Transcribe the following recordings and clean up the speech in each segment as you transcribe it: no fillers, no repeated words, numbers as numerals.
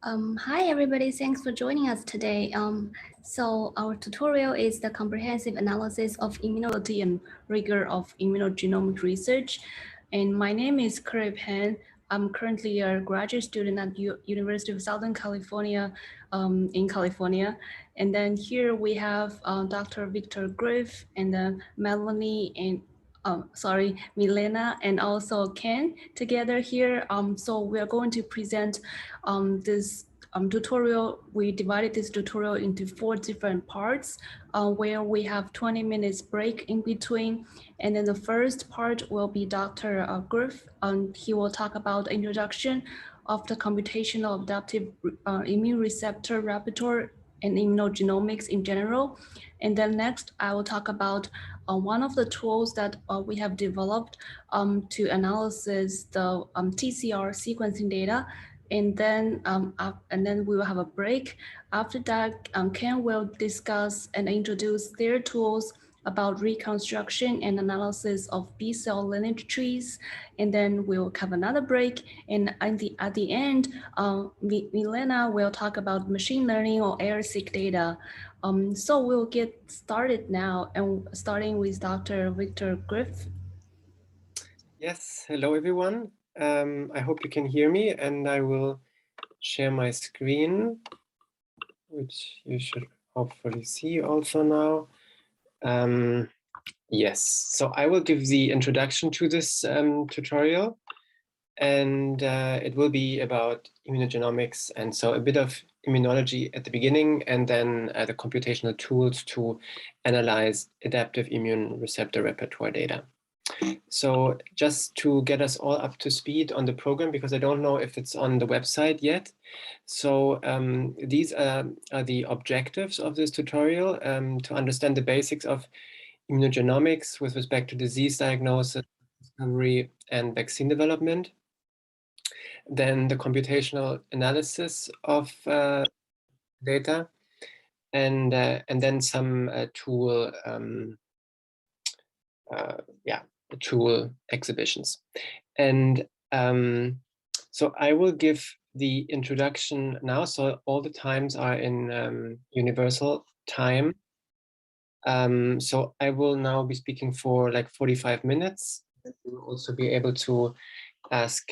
Hi everybody, thanks for joining us today. So our tutorial is the comprehensive analysis of immunology and rigor of immunogenomic research. And my name is Kerui Peng. I'm currently a graduate student at University of Southern California in California. And then here we have Dr. Victor Greiff and Melanie and Milena and also Ken together here. So we are going to present this tutorial. We divided this tutorial into 4 different parts where we have 20 minutes break in between. And then the first part will be Dr. Greiff, and he will talk about the introduction of the computational adaptive immune receptor repertoire and immunogenomics in general. And then next, I will talk about one of the tools that we have developed to analyze the TCR sequencing data. And then we will have a break. After that, Ken will discuss and introduce their tools about reconstruction and analysis of B-cell lineage trees. And then we'll have another break. And at the end, Milena will talk about machine learning or air-seq data. So we'll get started now, and starting with Dr. Victor Greiff. Yes, hello everyone. I hope you can hear me, and I will share my screen, which you should hopefully see also now. Yes, so I will give the introduction to this tutorial, and it will be about immunogenomics, and so a bit of immunology at the beginning, and then the computational tools to analyze adaptive immune receptor repertoire data. So just to get us all up to speed on the program, because I don't know if it's on the website yet. So these are the objectives of this tutorial, to understand the basics of immunogenomics with respect to disease diagnosis, discovery, and vaccine development. Then the computational analysis of data, and then some tool tool exhibitions. And so I will give the introduction now. So all the times are in universal time. So I will now be speaking for like 45 minutes. You will also be able to ask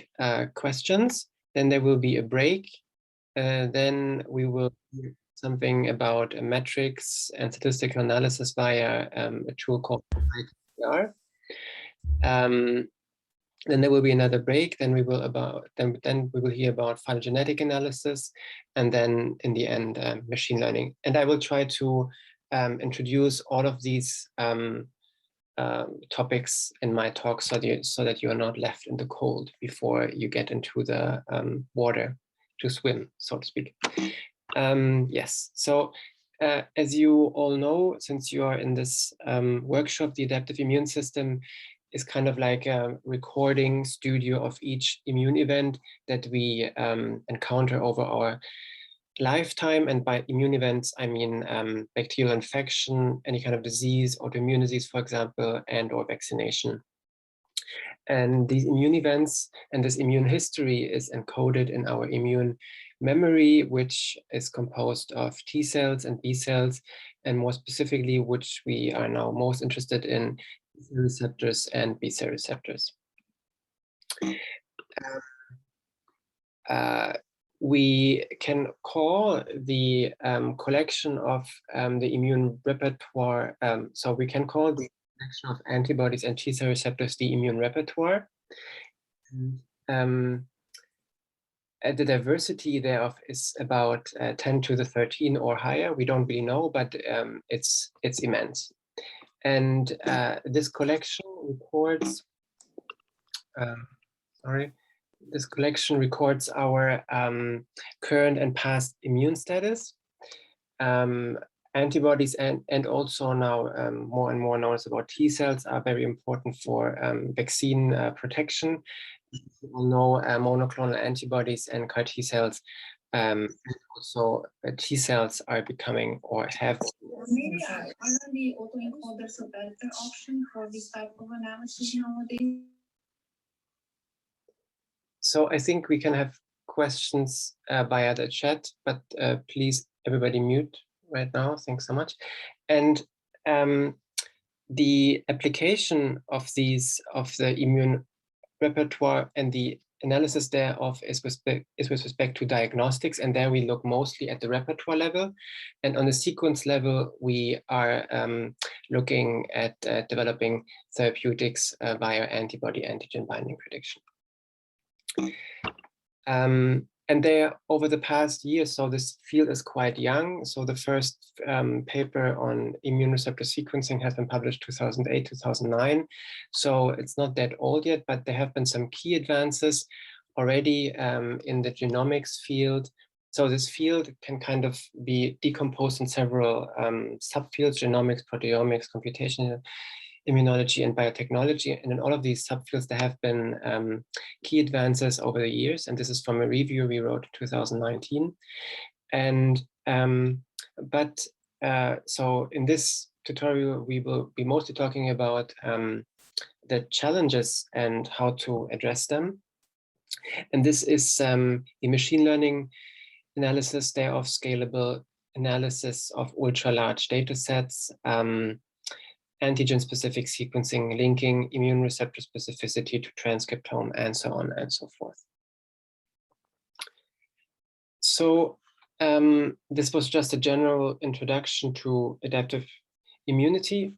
questions. Then there will be a break. Then we will do something about metrics and statistical analysis via a tool called BTCR. Then there will be another break. Then we will hear about phylogenetic analysis, and then in the end machine learning. And I will try to introduce all of these topics in my talk so that you are not left in the cold before you get into the water to swim, so to speak. Yes. So as you all know, since you are in this workshop, the adaptive immune system is kind of like a recording studio of each immune event that we encounter over our lifetime. And by immune events, I mean bacterial infection, any kind of disease, autoimmune disease, for example, and or vaccination. And these immune events and this immune history is encoded in our immune memory, which is composed of T cells and B cells, and more specifically, which we are now most interested in, T-cell receptors and B-cell receptors. We can call the collection of the immune repertoire, so we can call the collection of antibodies and T-cell receptors the immune repertoire. And, the diversity thereof is about 10 to the 13 or higher. We don't really know, but it's immense. And this collection records, this collection records our current and past immune status, antibodies, and also now more and more knowledge about T cells are very important for vaccine protection. You all know monoclonal antibodies and CAR T cells, and also T cells are becoming or have. Maybe are the autoencoders a better option for this type of analysis nowadays? So I think we can have questions via the chat, but please everybody mute right now. Thanks so much. And the application of the immune repertoire and the analysis thereof is with respect to diagnostics, and there we look mostly at the repertoire level, and on the sequence level we are looking at developing therapeutics via antibody-antigen binding prediction. And there, over the past year, so this field is quite young. So the first paper on immune receptor sequencing has been published 2008, 2009. So it's not that old yet, but there have been some key advances already in the genomics field. So this field can kind of be decomposed in several subfields: genomics, proteomics, computational immunology, and biotechnology. And in all of these subfields, there have been key advances over the years. And this is from a review we wrote in 2019. And so in this tutorial, we will be mostly talking about the challenges and how to address them. And this is the machine learning analysis thereof, scalable analysis of ultra-large data sets, antigen-specific sequencing, linking immune receptor specificity to transcriptome, and so on and so forth. So this was just a general introduction to adaptive immunity.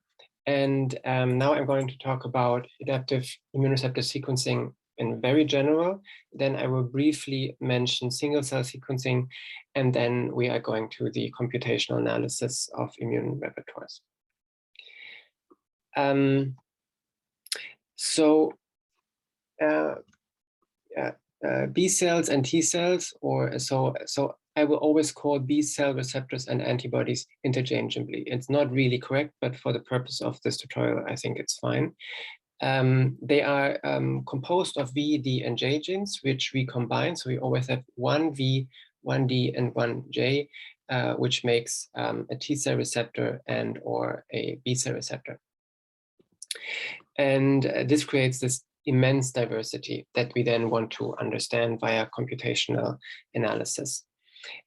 And now I'm going to talk about adaptive immune receptor sequencing in very general. Then I will briefly mention single-cell sequencing, and then we are going to the computational analysis of immune repertoires. B cells and T cells, or so I will always call B cell receptors and antibodies interchangeably. It's not really correct, but for the purpose of this tutorial, I think it's fine. They are composed of V, D, and J genes, which we combine. So we always have one V, one D, and one J, which makes a T cell receptor and or a B cell receptor. And this creates this immense diversity that we then want to understand via computational analysis.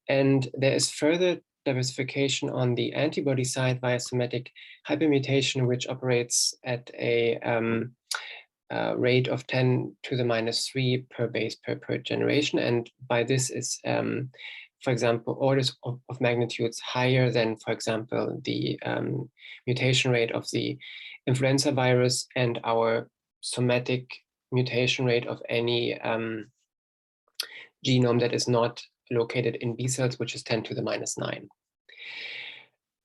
And there is further diversification on the antibody side via somatic hypermutation, which operates at a rate of 10⁻³ per base per generation. And by this is, for example, orders of magnitudes higher than, for example, the mutation rate of the influenza virus and our somatic mutation rate of any genome that is not located in B cells, which is 10⁻⁹.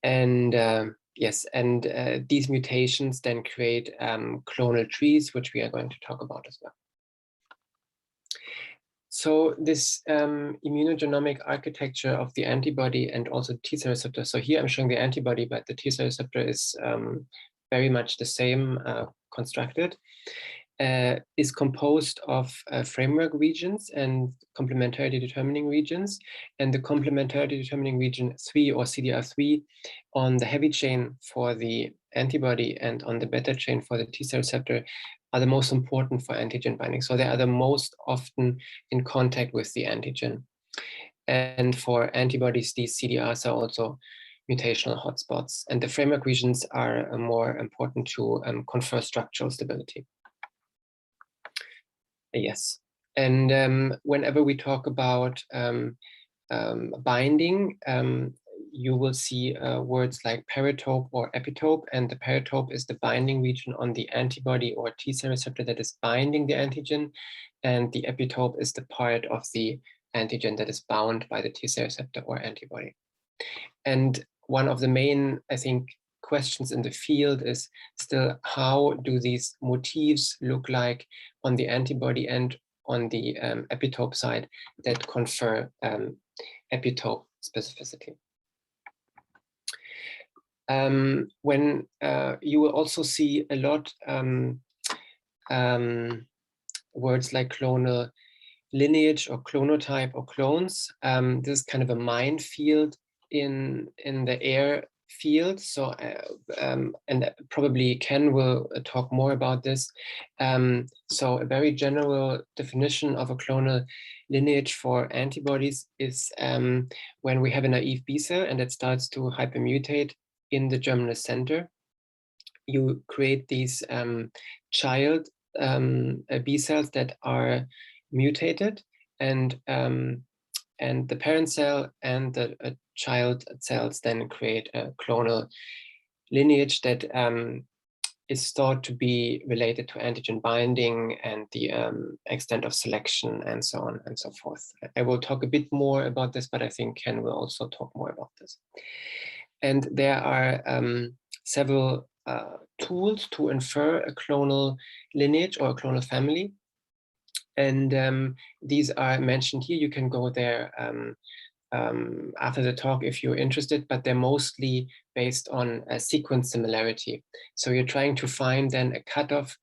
And yes, and these mutations then create clonal trees, which we are going to talk about as well. So this immunogenomic architecture of the antibody and also T cell receptor. So here I'm showing the antibody, but the T cell receptor is very much the same constructed, is composed of framework regions and complementarity determining regions. And the complementarity determining region 3, or CDR3, on the heavy chain for the antibody and on the beta chain for the T cell receptor are the most important for antigen binding. So they are the most often in contact with the antigen. And for antibodies, these CDRs are also mutational hotspots. And the framework regions are more important to confer structural stability. Yes, and whenever we talk about binding, you will see words like paratope or epitope, and the paratope is the binding region on the antibody or T cell receptor that is binding the antigen, and the epitope is the part of the antigen that is bound by the T cell receptor or antibody. And one of the main, I think, questions in the field is still, how do these motifs look like on the antibody and on the epitope side that confer epitope specificity? When you will also see a lot words like clonal lineage or clonotype or clones. This is kind of a minefield in the air field. So, and probably Ken will talk more about this. So a very general definition of a clonal lineage for antibodies is when we have a naive B cell and it starts to hypermutate in the germinal center, you create these child B cells that are mutated, and the parent cell and the child cells then create a clonal lineage that is thought to be related to antigen binding and the extent of selection and so on and so forth. I will talk a bit more about this, but I think Ken will also talk more about this. And there are several tools to infer a clonal lineage or a clonal family. And these are mentioned here. You can go there after the talk if you're interested, but they're mostly based on a sequence similarity. So you're trying to find then a cutoff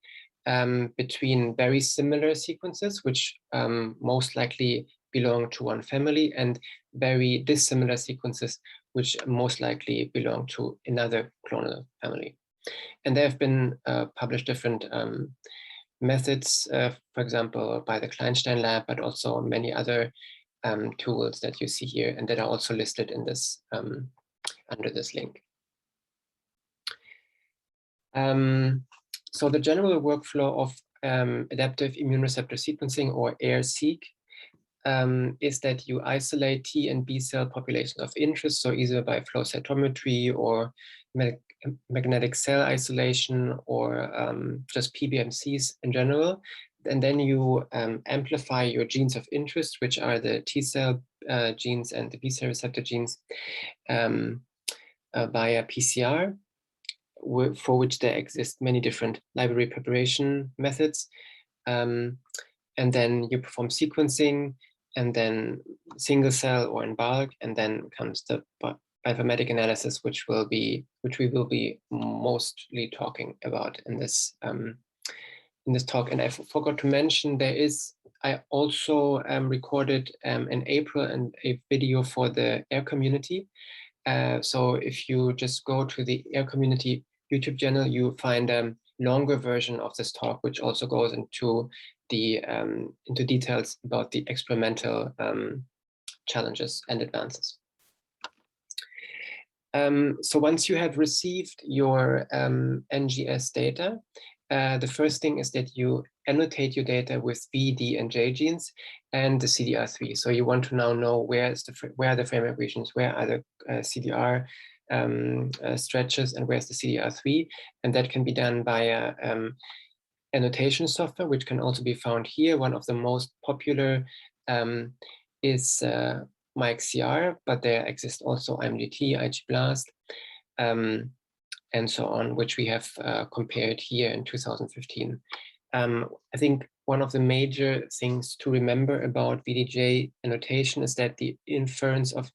between very similar sequences, which most likely belong to one family, and very dissimilar sequences, which most likely belong to another clonal family. And there have been published different methods, for example, by the Kleinstein lab, but also many other tools that you see here and that are also listed in this under this link. So the general workflow of adaptive immune receptor sequencing, or AIR-seq, is that you isolate T and B cell populations of interest, so either by flow cytometry or magnetic cell isolation or just PBMCs in general. And then you amplify your genes of interest, which are the T cell genes and the B cell receptor genes via PCR, for which there exist many different library preparation methods. And then you perform sequencing, and then single cell or in bulk, and then comes the bioinformatic analysis, which we will be mostly talking about in this talk. And I forgot to mention, I also recorded in April a video for the AIR community. So if you just go to the AIR community YouTube channel, you find a longer version of this talk, which also goes into the into details about the experimental challenges and advances. So once you have received your NGS data, the first thing is that you annotate your data with V, D, and J genes and the CDR3. So you want to now know where are the framework regions, where are the CDR stretches, and where's the CDR3, and that can be done via annotation software, which can also be found here. One of the most popular is MyXCR, but there exist also IMGT, IGBlast, and so on, which we have compared here in 2015. I think one of the major things to remember about VDJ annotation is that the inference of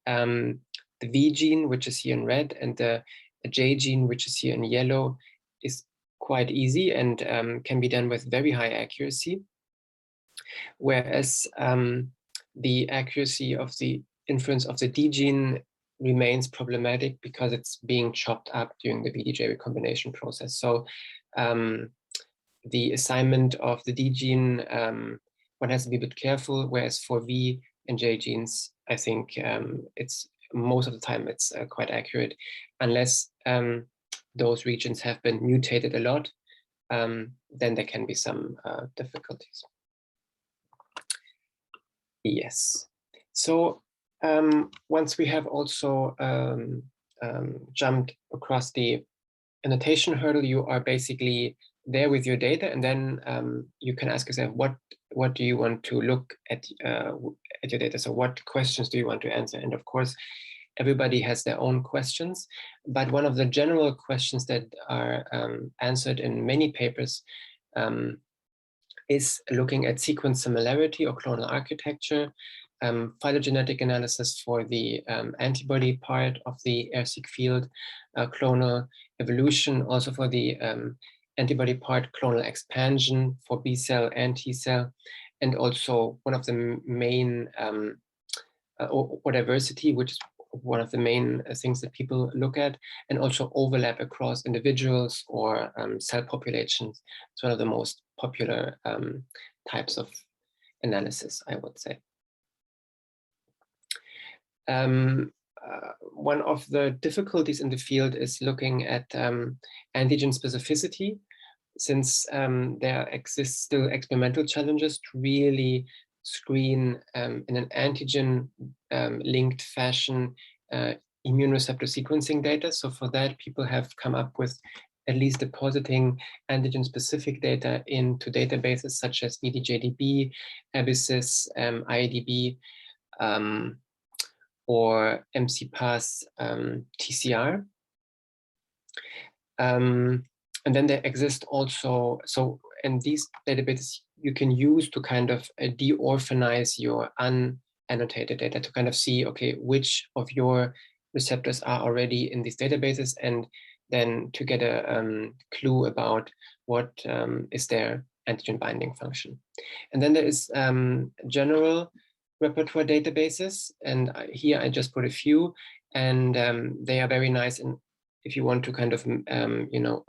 the V gene, which is here in red, and the J gene, which is here in yellow, is quite easy and can be done with very high accuracy. Whereas the accuracy of the inference of the D gene remains problematic because it's being chopped up during the VDJ recombination process. So the assignment of the D gene, one has to be a bit careful, whereas for V and J genes, I think it's most of the time it's quite accurate, unless those regions have been mutated a lot, then there can be some difficulties. Yes, so once we have also jumped across the annotation hurdle, you are basically there with your data, and then you can ask yourself, what do you want to look at your data? So what questions do you want to answer? And of course, everybody has their own questions, but one of the general questions that are answered in many papers is looking at sequence similarity or clonal architecture, phylogenetic analysis for the antibody part of the AIR-seq field, clonal evolution also for the antibody part, clonal expansion for B cell and T cell, and also one of the main or diversity, which is one of the main things that people look at, and also overlap across individuals or cell populations. It's one of the most popular types of analysis, I would say. One of the difficulties in the field is looking at antigen specificity, since there exist still experimental challenges to really screen in an antigen linked fashion immune receptor sequencing data. So for that, people have come up with at least depositing antigen specific data into databases such as EDJDB, Abysses, IDB, or MCPass TCR. And then there exist also, so in these databases, you can use to kind of de-orphanize your unannotated data to kind of see, okay, which of your receptors are already in these databases, and then to get a clue about what is their antigen binding function. And then there is general repertoire databases, and here I just put a few, and they are very nice in if you want to kind of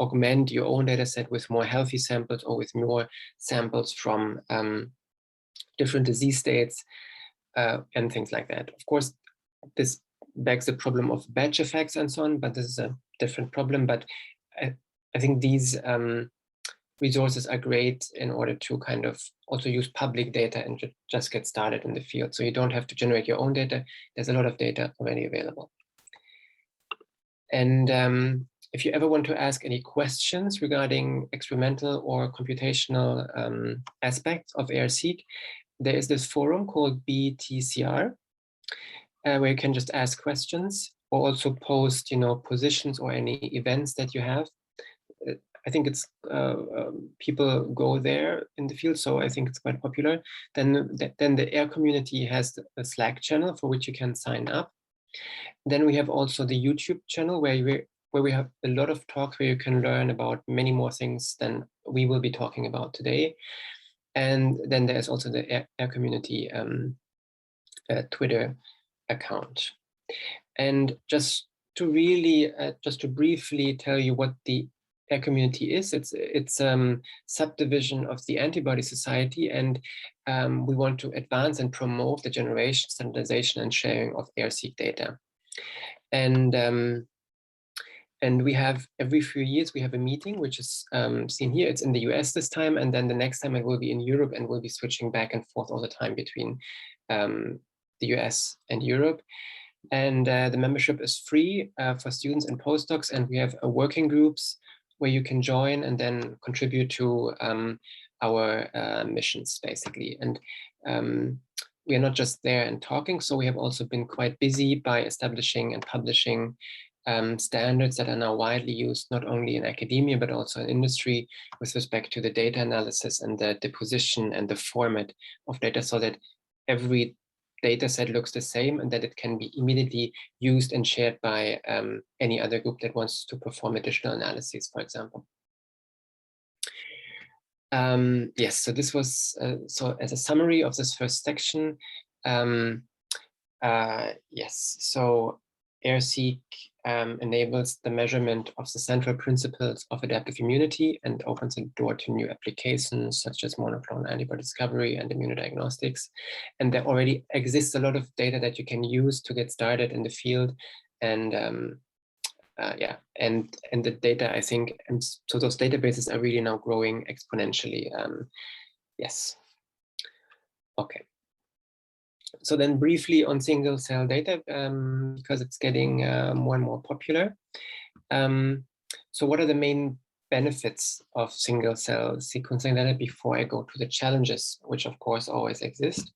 augment your own data set with more healthy samples or with more samples from different disease states and things like that. Of course, this begs the problem of batch effects and so on, but this is a different problem. But I think these resources are great in order to kind of also use public data and just get started in the field. So you don't have to generate your own data. There's a lot of data already available. And if you ever want to ask any questions regarding experimental or computational aspects of ARSeq, there is this forum called BTCR, where you can just ask questions or also post, positions or any events that you have. I think it's people go there in the field, so I think it's quite popular. Then the AR community has a Slack channel for which you can sign up. Then we have also the YouTube channel where we have a lot of talks where you can learn about many more things than we will be talking about today. And then there's also the AR community Twitter account. And just to briefly tell you what the AR community is, it's subdivision of the Antibody Society, and we want to advance and promote the generation, standardization, and sharing of ARSeq data. And we have every few years we have a meeting, which is seen here. It's in the US this time, and then the next time it will be in Europe, and we'll be switching back and forth all the time between the US and Europe. And the membership is free for students and postdocs, and we have working groups where you can join and then contribute to our missions, basically. And we are not just there and talking, so we have also been quite busy by establishing and publishing standards that are now widely used, not only in academia, but also in industry with respect to the data analysis and the deposition and the format of data, so that every data set looks the same and that it can be immediately used and shared by any other group that wants to perform additional analyses, for example. Yes, so this was, so as a summary of this first section, yes, so ARSeq enables the measurement of the central principles of adaptive immunity and opens the door to new applications such as monoclonal antibody discovery and immunodiagnostics. And there already exists a lot of data that you can use to get started in the field. And yeah, and the data, I think, and so those databases are really now growing exponentially. Yes. Okay. So then briefly on single cell data, because it's getting more and more popular. So what are the main benefits of single cell sequencing data before I go to the challenges, which of course always exist?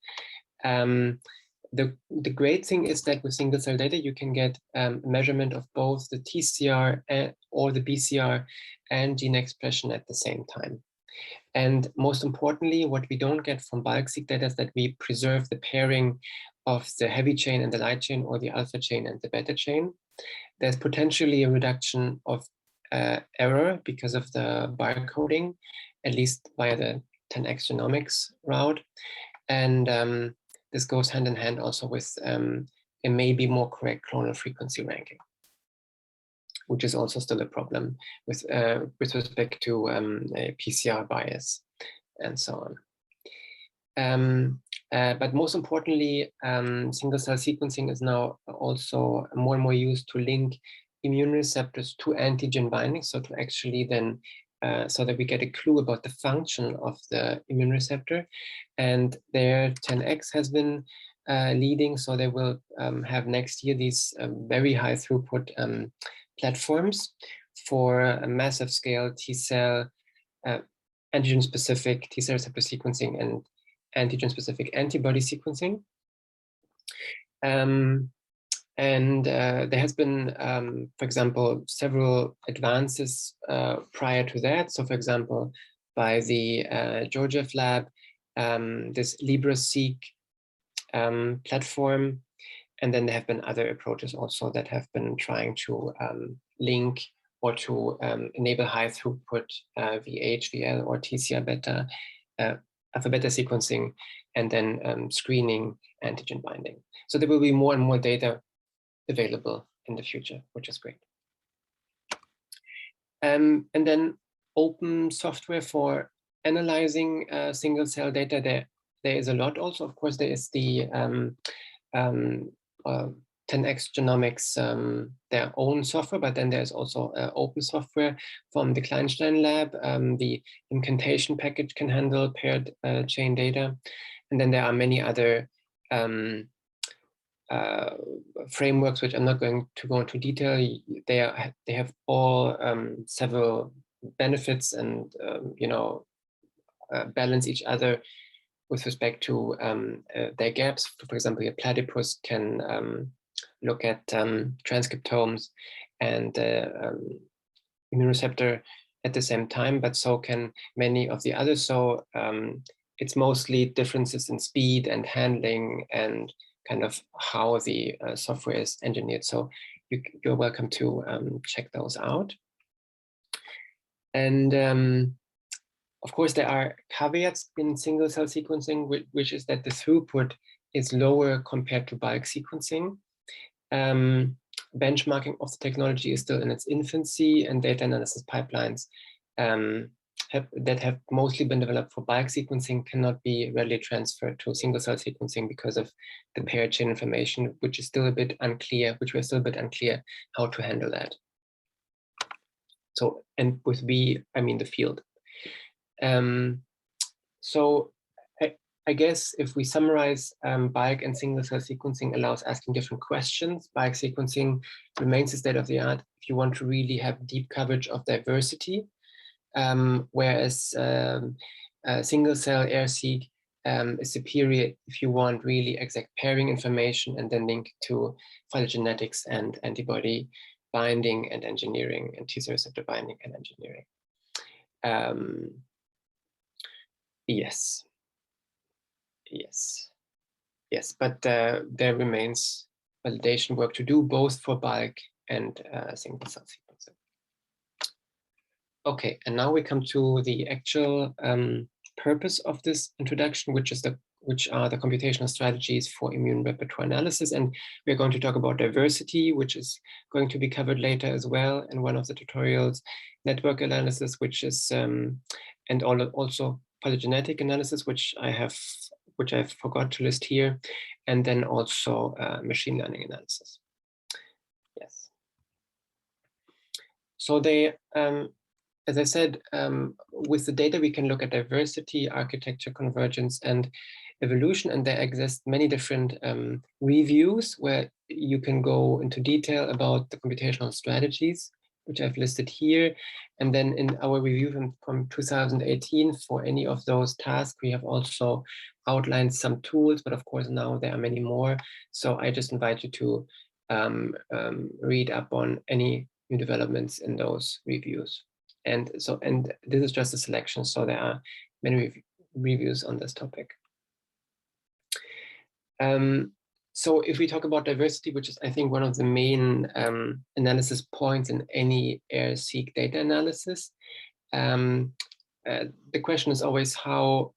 The great thing is that with single cell data, you can get measurement of both the TCR or the BCR and gene expression at the same time. And most importantly, what we don't get from bulk-seq data is that we preserve the pairing of the heavy chain and the light chain, or the alpha chain and the beta chain. There's potentially a reduction of error because of the barcoding, at least via the 10x genomics route. And this goes hand in hand also with it may be more correct clonal frequency ranking, which is also still a problem with respect to PCR bias and so on. But most importantly, single-cell sequencing is now also more and more used to link immune receptors to antigen binding, so to actually then, so that we get a clue about the function of the immune receptor. And there 10x has been leading, so they will have next year these very high throughput platforms for a massive scale T-cell antigen-specific T-cell receptor sequencing and antigen-specific antibody sequencing. There has been, for example, several advances prior to that. So for example, by the Georgiev lab, this LibreSeq platform. And then there have been other approaches also that have been trying to link or to enable high throughput VHDL or TCR beta, alpha beta sequencing, and then screening antigen binding. So there will be more and more data available in the future, which is great. And then open software for analyzing single cell data. There is a lot also. Of course, there is the 10x Genomics, their own software, but then there's also open software from the Kleinstein lab. The incantation package can handle paired chain data. And then there are many other frameworks, which I'm not going to go into detail. They have all several benefits and balance each other with respect to their gaps. For example, a platypus can look at transcriptomes and immune receptor at the same time, but so can many of the others. So it's mostly differences in speed and handling and kind of how the software is engineered. So you're welcome to check those out. And of course, there are caveats in single cell sequencing, which is that the throughput is lower compared to bulk sequencing. Benchmarking of the technology is still in its infancy, and data analysis pipelines that have mostly been developed for bulk sequencing cannot be readily transferred to single cell sequencing because of the paired chain information, which is still a bit unclear, how to handle that. So, and with B, I mean the field. So I guess if we summarize, bulk and single cell sequencing allows asking different questions. Bulk sequencing remains the state of the art if you want to really have deep coverage of diversity, whereas single cell AirSeq is superior if you want really exact pairing information and then link to phylogenetics and antibody binding and engineering and T-cell receptor binding and engineering. Yes, but there remains validation work to do both for bulk and single cell sequencing. Okay, and now we come to the actual purpose of this introduction, which are the computational strategies for immune repertoire analysis. And we're going to talk about diversity, which is going to be covered later as well in one of the tutorials, network analysis, which is, and also phylogenetic analysis, which I forgot to list here, and then also machine learning analysis. Yes. So they, as I said, with the data, we can look at diversity, architecture, convergence, and evolution. And there exist many different reviews where you can go into detail about the computational strategies, which I've listed here. And then in our review from 2018, for any of those tasks, we have also outlined some tools, but of course now there are many more. So I just invite you to read up on any new developments in those reviews. And this is just a selection, so there are many reviews on this topic. So if we talk about diversity, which is I think one of the main analysis points in any AirSeq data analysis, the question is always how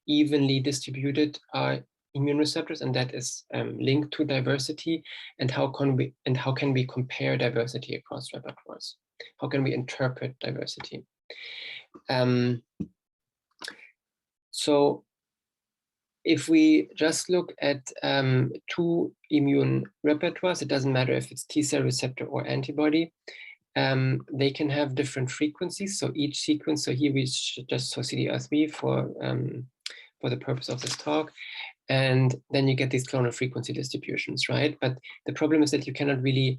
evenly distributed are immune receptors, and that is linked to diversity. And how can we compare diversity across repertoires? How can we interpret diversity? So if we just look at two immune repertoires, it doesn't matter if it's T-cell receptor or antibody, they can have different frequencies. So each sequence, so here we should just so CD3 for the purpose of this talk. And then you get these clonal frequency distributions, right? But the problem is that you cannot really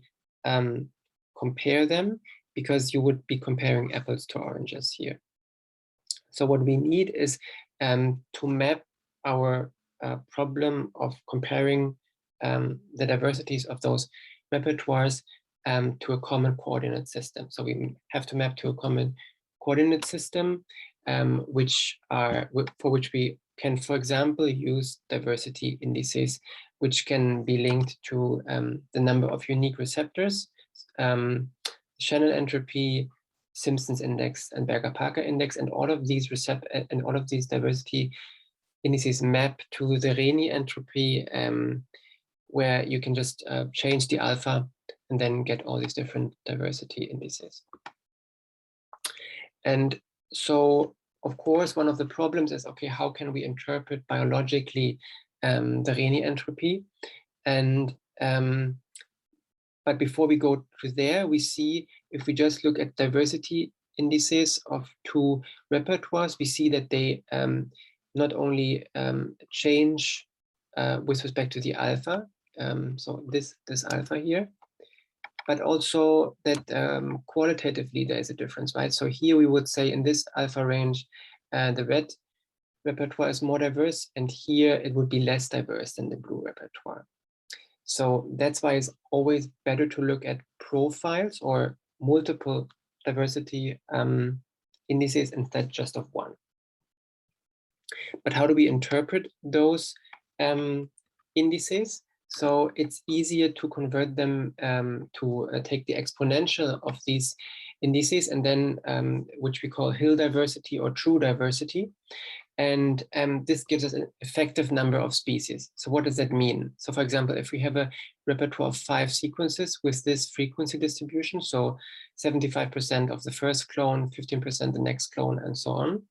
compare them, because you would be comparing apples to oranges here. So what we need is to map our problem of comparing the diversities of those repertoires to a common coordinate system. So we have to map to a common coordinate system, for which we can, for example, use diversity indices, which can be linked to the number of unique receptors, Shannon entropy, Simpson's index, and Berger-Parker index, and all of these diversity indices map to the Reni entropy, where you can just change the alpha and then get all these different diversity indices. And so, of course, one of the problems is, okay, how can we interpret biologically the Reni entropy? And but before we go to there, we see, if we just look at diversity indices of two repertoires, we see that they not only change with respect to the alpha, so this alpha here, but also that qualitatively there is a difference, right? So here we would say in this alpha range, the red repertoire is more diverse, and here it would be less diverse than the blue repertoire. So that's why it's always better to look at profiles or multiple diversity indices instead just of one. But how do we interpret those indices? So it's easier to convert them to take the exponential of these indices, and then which we call Hill diversity or true diversity. And this gives us an effective number of species. So what does that mean? So for example, if we have a repertoire of 5 sequences with this frequency distribution, so 75% of the first clone, 15% the next clone, and so on,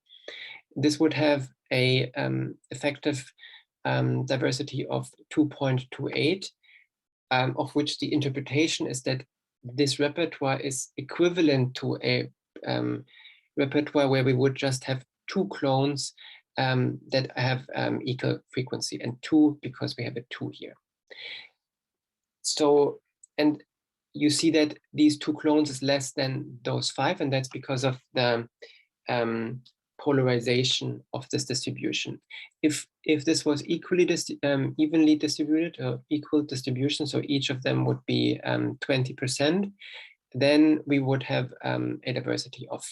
this would have a effective diversity of 2.28, of which the interpretation is that this repertoire is equivalent to a repertoire where we would just have 2 clones that have equal frequency, and 2 because we have a 2 here. So, and you see that these 2 clones is less than those 5, and that's because of the polarization of this distribution. If this was evenly distributed, or equal distribution, so each of them would be 20%, then we would have a diversity of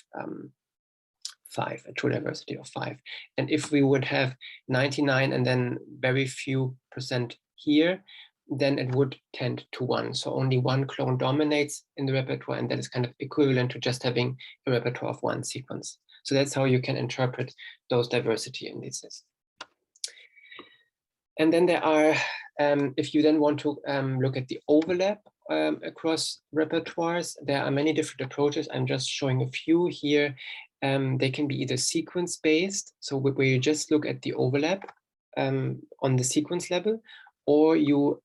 5, a true diversity of 5. And if we would have 99 and then very few percent here, then it would tend to 1. So only 1 clone dominates in the repertoire, and that is kind of equivalent to just having a repertoire of 1 sequence. So that's how you can interpret those diversity indices. And then there are, if you then want to look at the overlap across repertoires, there are many different approaches. I'm just showing a few here. They can be either sequence-based, so where you just look at the overlap on the sequence level, or you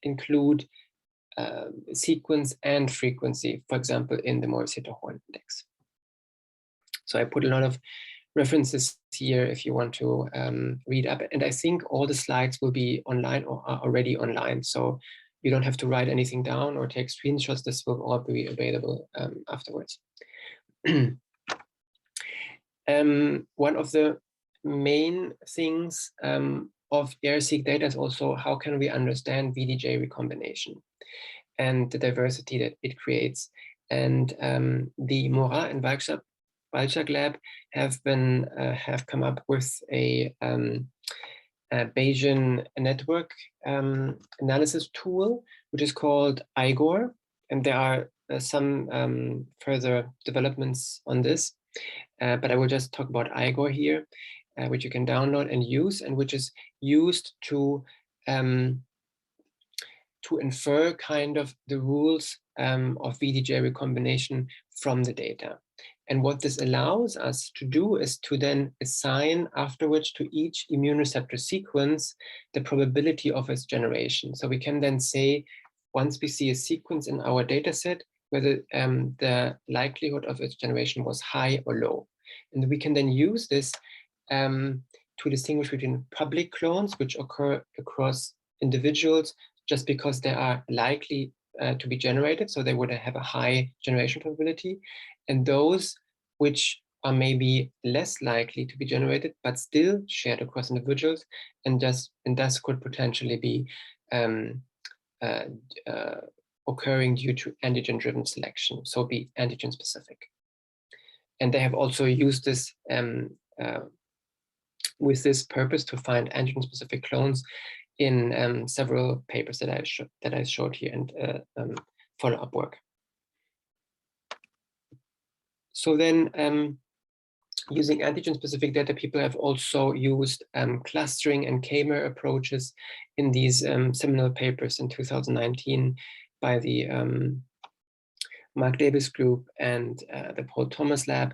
include sequence and frequency, for example, in the Morris-Hoehn index. So I put a lot of references here if you want to read up, and I think all the slides will be online or are already online, so you don't have to write anything down or take screenshots. This will all be available afterwards. One of the main things of air-seq data is also how can we understand VDJ recombination and the diversity that it creates. And the Morat and Walczak lab have come up with a Bayesian network analysis tool, which is called Igor. And there are some further developments on this. But I will just talk about Igor here, which you can download and use, and which is used to infer kind of the rules of VDJ recombination from the data. And what this allows us to do is to then assign afterwards to each immune receptor sequence the probability of its generation. So we can then say, once we see a sequence in our data set, whether the likelihood of its generation was high or low. And we can then use this to distinguish between public clones, which occur across individuals just because they are likely to be generated, so they would have a high generation probability, and those which are maybe less likely to be generated, but still shared across individuals, and thus could potentially be occurring due to antigen-driven selection, so be antigen-specific. And they have also used this with this purpose to find antigen-specific clones in several papers that I showed here and follow-up work. So then, using antigen-specific data, people have also used clustering and k-mer approaches in these seminal papers in 2019 by the Mark Davis group and the Paul Thomas lab,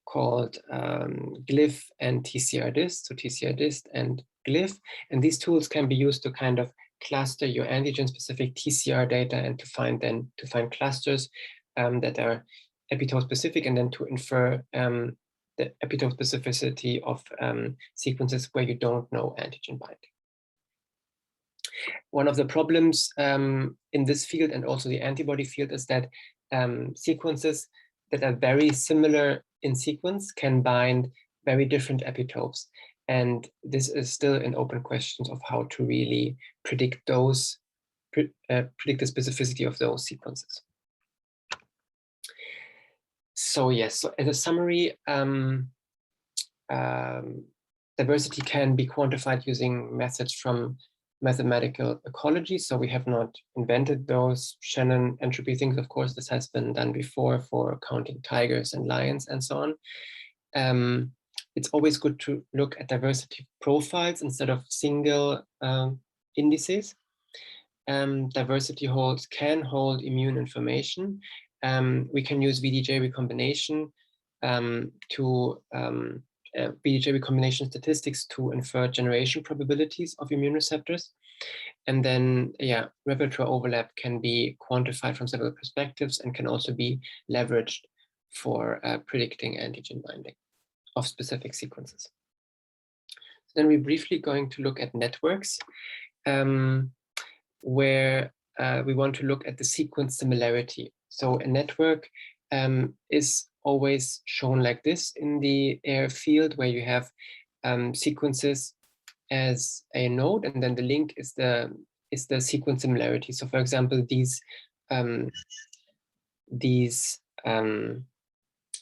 called Glyph and TCR-dist, so TCR-dist and Glyph. And these tools can be used to kind of cluster your antigen-specific TCR data and to find clusters that are epitope specific, and then to infer the epitope specificity of sequences where you don't know antigen binding. One of the problems in this field and also the antibody field is that sequences that are very similar in sequence can bind very different epitopes. And this is still an open question of how to really predict those, predict the specificity of those sequences. So yes, so as a summary, diversity can be quantified using methods from mathematical ecology. So we have not invented those Shannon entropy things. Of course, this has been done before for counting tigers and lions and so on. It's always good to look at diversity profiles instead of single indices. Diversity holds can hold immune information. We can use VDJ recombination VDJ recombination statistics to infer generation probabilities of immune receptors. And then, yeah, repertoire overlap can be quantified from several perspectives and can also be leveraged for predicting antigen binding of specific sequences. So then we're briefly going to look at networks, where we want to look at the sequence similarity. So a network is always shown like this in the AR field, where you have sequences as a node, and then the link is the sequence similarity. So for example, these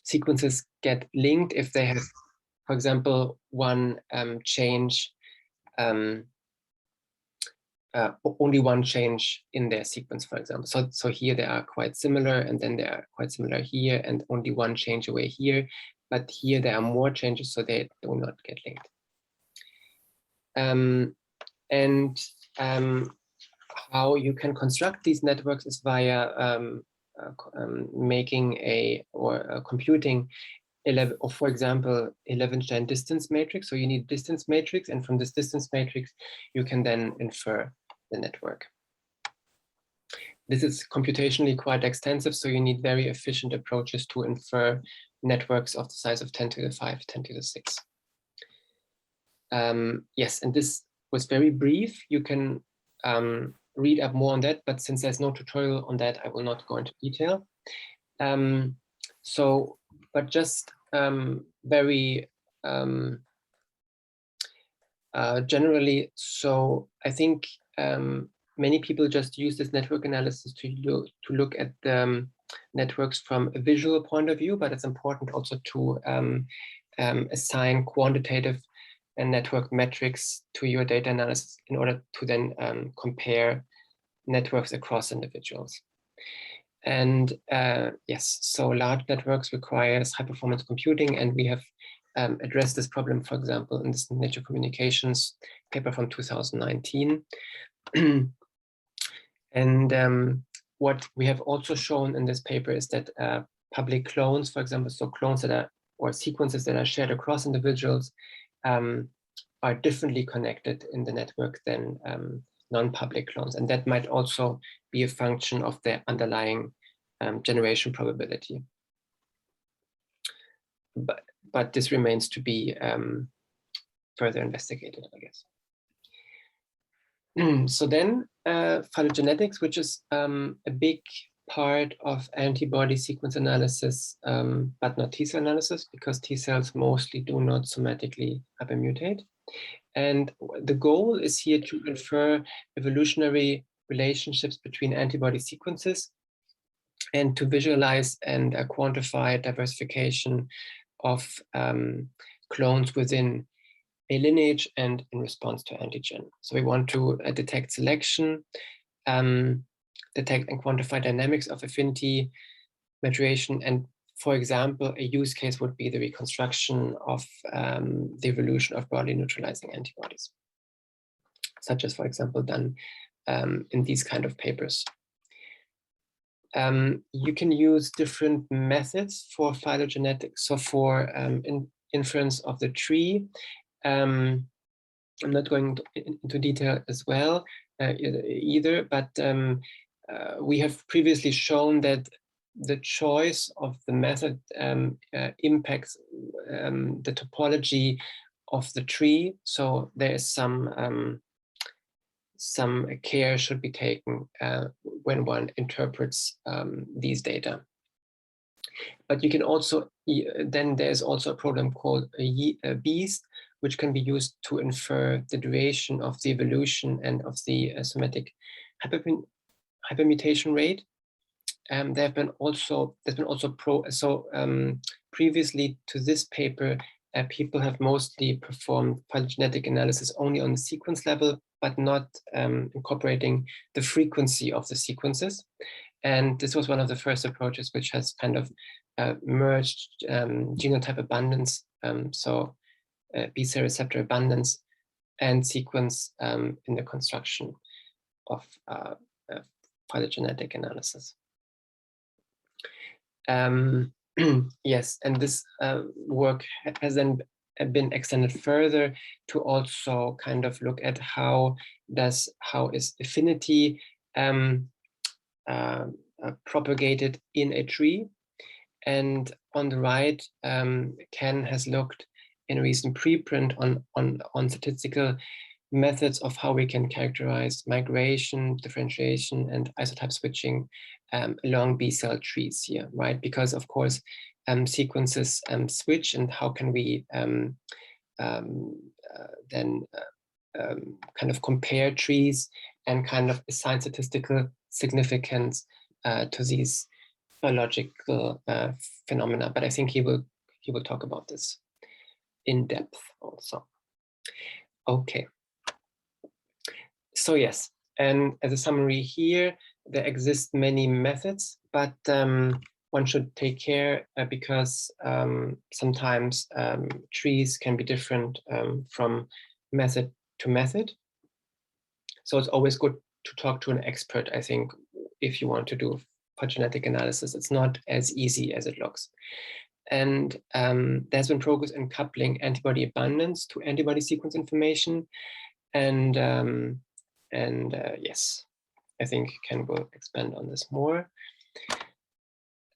sequences get linked if they have, for example, one change, only one change in their sequence, for example. So here they are quite similar, and then they are quite similar here, and only one change away here. But here there are more changes, so they do not get linked. How you can construct these networks is via making computing 11, or for example, 11-Stein distance matrix. So you need distance matrix, and from this distance matrix, you can then infer the network. This is computationally quite extensive, so you need very efficient approaches to infer networks of the size of 10 to the 5, 10 to the 6. Yes, and this was very brief. You can read up more on that, but since there's no tutorial on that, I will not go into detail. But just very generally, so I think many people just use this network analysis to look at the networks from a visual point of view, but it's important also to assign quantitative and network metrics to your data analysis in order to then compare networks across individuals. And yes, so large networks requires high performance computing, and we have addressed this problem, for example, in this Nature Communications paper from 2019. And what we have also shown in this paper is that public clones, for example, so clones that are, or sequences that are shared across individuals, are differently connected in the network than non-public clones. And that might also be a function of their underlying generation probability. But this remains to be further investigated, I guess. So then phylogenetics, which is a big part of antibody sequence analysis, but not T cell analysis, because T cells mostly do not somatically hypermutate. And the goal is here to infer evolutionary relationships between antibody sequences and to visualize and quantify diversification of clones within a lineage and in response to antigen. So we want to detect selection, detect and quantify dynamics of affinity, maturation, and for example, a use case would be the reconstruction of the evolution of broadly neutralizing antibodies, such as, for example, done in these kind of papers. You can use different methods for phylogenetics, so for inference of the tree. I'm not going into detail as well either, but we have previously shown that the choice of the method impacts the topology of the tree. So there is some care should be taken when one interprets these data. But you can also, then there's also a program called a beast, which can be used to infer the duration of the evolution and of the somatic hypermutation rate. There's been also previously to this paper, people have mostly performed phylogenetic analysis only on the sequence level, but not incorporating the frequency of the sequences. And this was one of the first approaches which has kind of merged genotype abundance, so B cell receptor abundance and sequence in the construction of phylogenetic analysis. Yes, and this work has then been extended further to also kind of look at how is affinity propagated in a tree. And on the right, Ken has looked in a recent preprint on statistical methods of how we can characterize migration, differentiation, and isotype switching along B cell trees here, right? Because of course, sequences switch, and how can we then kind of compare trees and kind of assign statistical significance to these biological phenomena. But I think he will talk about this in depth also. Okay. So yes, and as a summary here, there exist many methods, but one should take care because sometimes trees can be different from method to method. So it's always good to talk to an expert, I think, if you want to do phylogenetic analysis. It's not as easy as it looks. And there's been progress in coupling antibody abundance to antibody sequence information. And yes, I think Ken will expand on this more.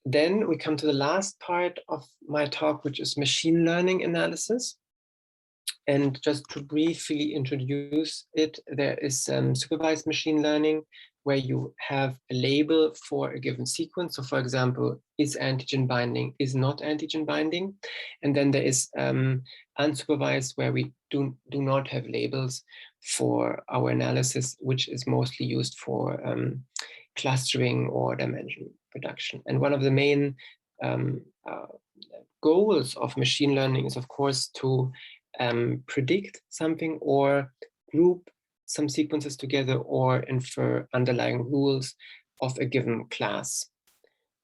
Then we come to the last part of my talk, which is machine learning analysis. And just to briefly introduce it, there is supervised machine learning, where you have a label for a given sequence. So for example, is antigen binding, is not antigen binding. And then there is unsupervised, where we do not have labels for our analysis, which is mostly used for clustering or dimension reduction. And one of the main goals of machine learning is, of course, to predict something or group some sequences together or infer underlying rules of a given class.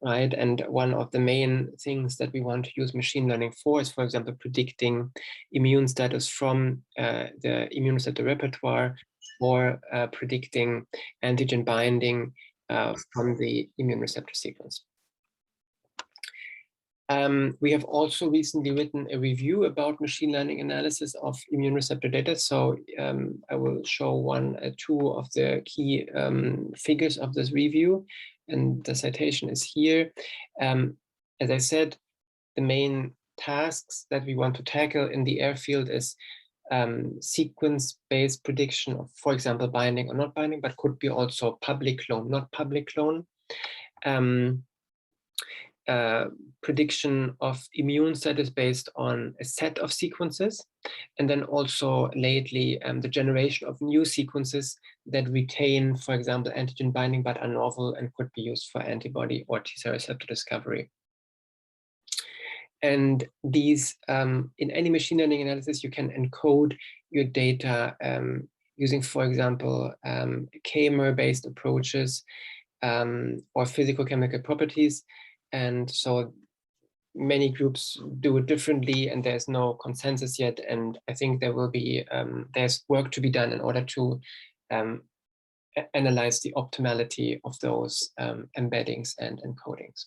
right? And one of the main things that we want to use machine learning for is, for example, predicting immune status from the immune receptor repertoire, or predicting antigen binding from the immune receptor sequence. We have also recently written a review about machine learning analysis of immune receptor data. So I will show two of the key figures of this review, and the citation is here. As I said, the main tasks that we want to tackle in the airfield is sequence-based prediction of, for example, binding or not binding, but could be also public clone, not public clone. Prediction of immune status based on a set of sequences, and then also lately the generation of new sequences that retain, for example, antigen binding but are novel and could be used for antibody or T-cell receptor discovery. And these, in any machine learning analysis, you can encode your data using, for example, K-mer-based approaches or physical-chemical properties. And so many groups do it differently, and there's no consensus yet. And I think there will be, there's work to be done in order to analyze the optimality of those embeddings and encodings.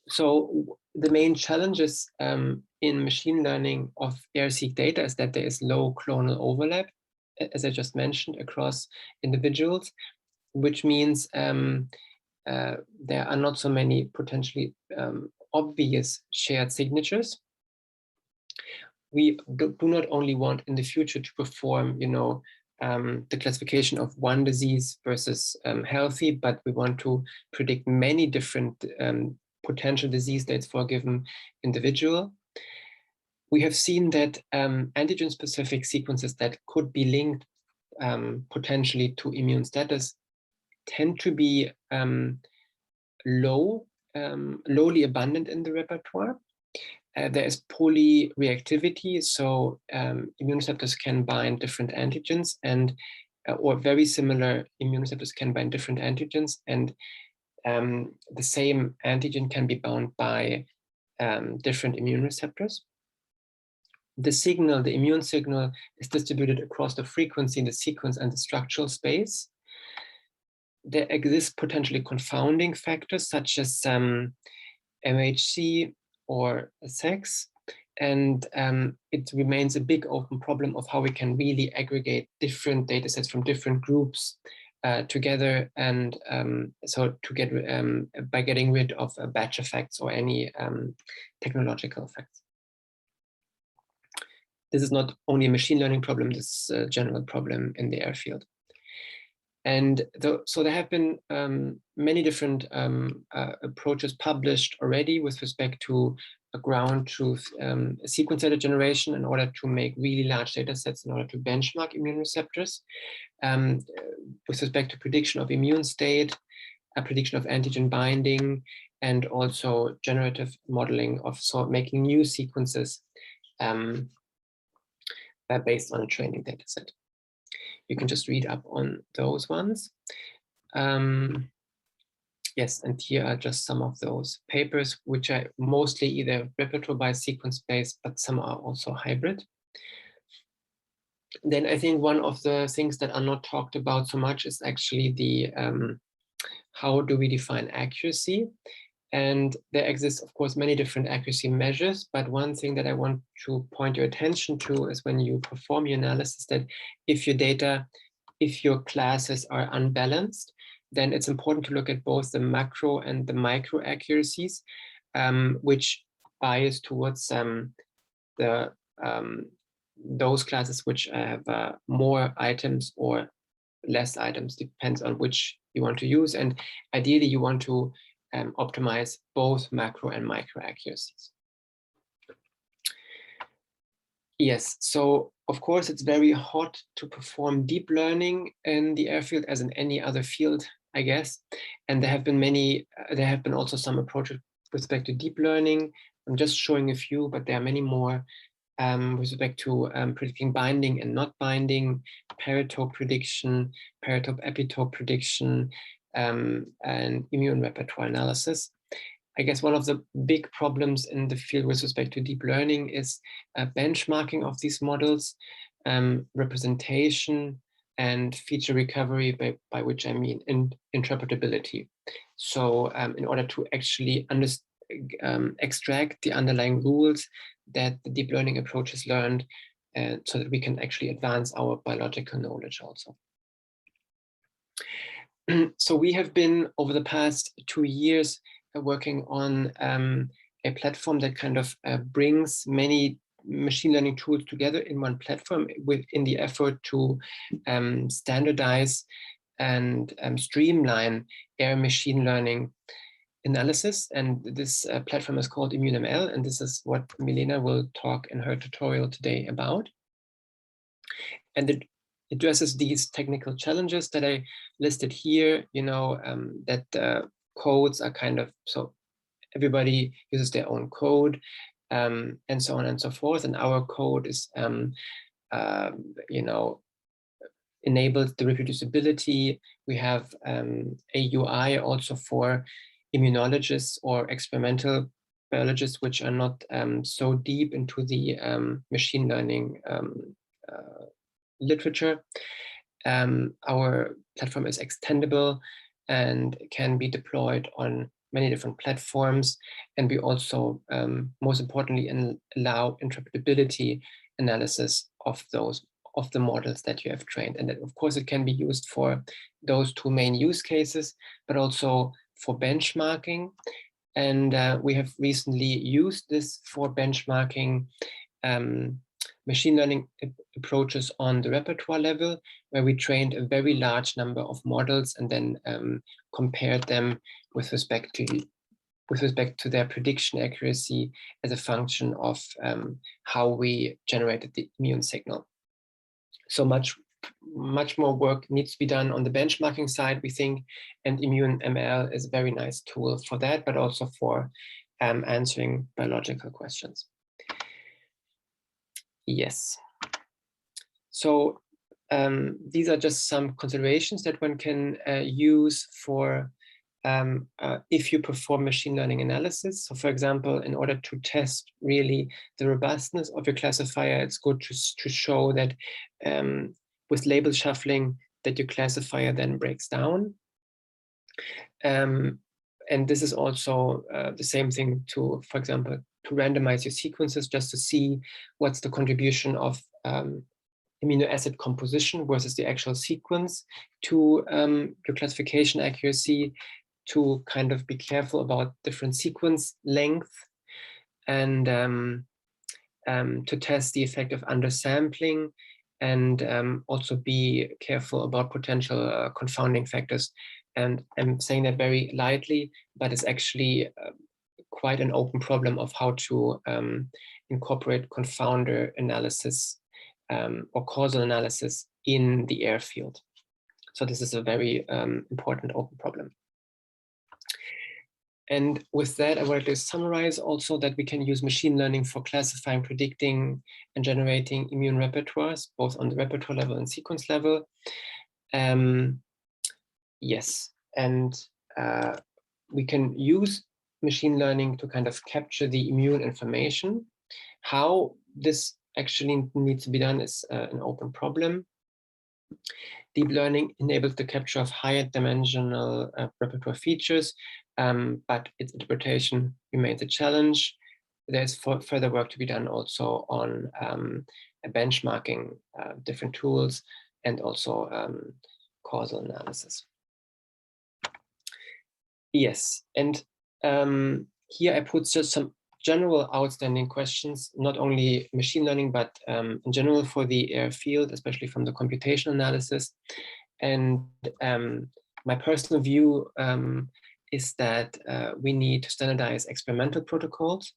So the main challenges in machine learning of air-seq data is that there is low clonal overlap, as I just mentioned, across individuals, which means there are not so many potentially obvious shared signatures. We do not only want in the future to perform, the classification of one disease versus healthy, but we want to predict many different potential disease states for a given individual. We have seen that antigen-specific sequences that could be linked potentially to immune status tend to be lowly abundant in the repertoire. There is polyreactivity, so immune receptors can bind different antigens, and or very similar immune receptors can bind different antigens, and the same antigen can be bound by different immune receptors. The signal, the immune signal, is distributed across the frequency, the sequence, and the structural space. There exist potentially confounding factors such as MHC or sex, and it remains a big open problem of how we can really aggregate different data sets from different groups together, and so to get by getting rid of batch effects or any technological effects. This is not only a machine learning problem, this is a general problem in the airfield. And so there have been many different approaches published already with respect to a ground truth sequence data generation in order to make really large data sets in order to benchmark immune receptors, with respect to prediction of immune state, a prediction of antigen binding, and also generative modeling of making new sequences based on a training data set. You can just read up on those ones. Yes, and here are just some of those papers, which are mostly either repertoire by sequence based, but some are also hybrid. Then I think one of the things that are not talked about so much is actually the how do we define accuracy? And there exists, of course, many different accuracy measures, but one thing that I want to point your attention to is when you perform your analysis, that if your data, if your classes are unbalanced, then it's important to look at both the macro and the micro accuracies, which bias towards those classes which have more items or less items, depends on which you want to use. And ideally, you want to optimize both macro and micro accuracies. Yes, so of course it's very hot to perform deep learning in the airfield as in any other field, I guess. And there have been also some approaches with respect to deep learning. I'm just showing a few, but there are many more with respect to predicting binding and not binding, paratope prediction, paratope epitope prediction, and immune repertoire analysis. I guess one of the big problems in the field with respect to deep learning is benchmarking of these models, representation, and feature recovery, by which I mean interpretability. So in order to actually extract the underlying rules that the deep learning approach has learned, so that we can actually advance our biological knowledge also. So we have been, over the past 2 years, working on a platform that kind of brings many machine learning tools together in one platform in the effort to standardize and streamline AI machine learning analysis. And this platform is called ImmuneML, and this is what Milena will talk in her tutorial today about. And it addresses these technical challenges that I listed here, that codes are kind of, so everybody uses their own code, and so on and so forth. And our code is, enables the reproducibility. We have a UI also for immunologists or experimental biologists, which are not so deep into the machine learning literature. Our platform is extendable and can be deployed on many different platforms. And we also, most importantly, allow interpretability analysis of the models that you have trained. And that, of course, it can be used for those 2 main use cases, but also for benchmarking. And we have recently used this for benchmarking machine learning approaches on the repertoire level, where we trained a very large number of models and then compared them with respect to their prediction accuracy as a function of how we generated the immune signal. So much more work needs to be done on the benchmarking side, we think, and ImmuneML is a very nice tool for that, but also for answering biological questions. Yes. So these are just some considerations that one can use for if you perform machine learning analysis. So for example, in order to test really the robustness of your classifier, it's good to show that with label shuffling that your classifier then breaks down. And this is also the same thing to, for example, to randomize your sequences just to see what's the contribution of amino acid composition versus the actual sequence to your classification accuracy, to kind of be careful about different sequence length, and to test the effect of undersampling, and also be careful about potential confounding factors. And I'm saying that very lightly, but it's actually quite an open problem of how to incorporate confounder analysis or causal analysis in the air field. So this is a very important open problem. And with that, I would like to summarize also that we can use machine learning for classifying, predicting, and generating immune repertoires, both on the repertoire level and sequence level. Yes, and we can use machine learning to kind of capture the immune information. How this actually needs to be done is an open problem. Deep learning enables the capture of higher dimensional repertoire features, but its interpretation remains a challenge. There's further work to be done also on benchmarking different tools and also causal analysis. Yes, and here I put just some general outstanding questions, not only machine learning, but in general for the air field, especially from the computational analysis. And my personal view is that we need to standardize experimental protocols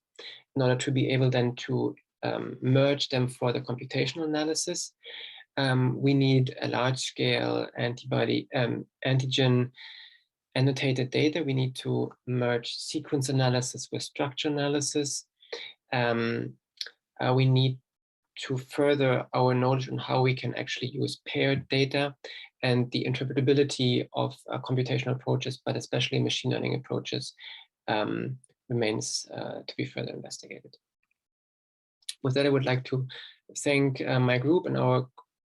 in order to be able then to merge them for the computational analysis. We need a large-scale antigen annotated data. We need to merge sequence analysis with structure analysis. We need to further our knowledge on how we can actually use paired data and the interpretability of computational approaches, but especially machine learning approaches, remains to be further investigated. With that, I would like to thank my group and our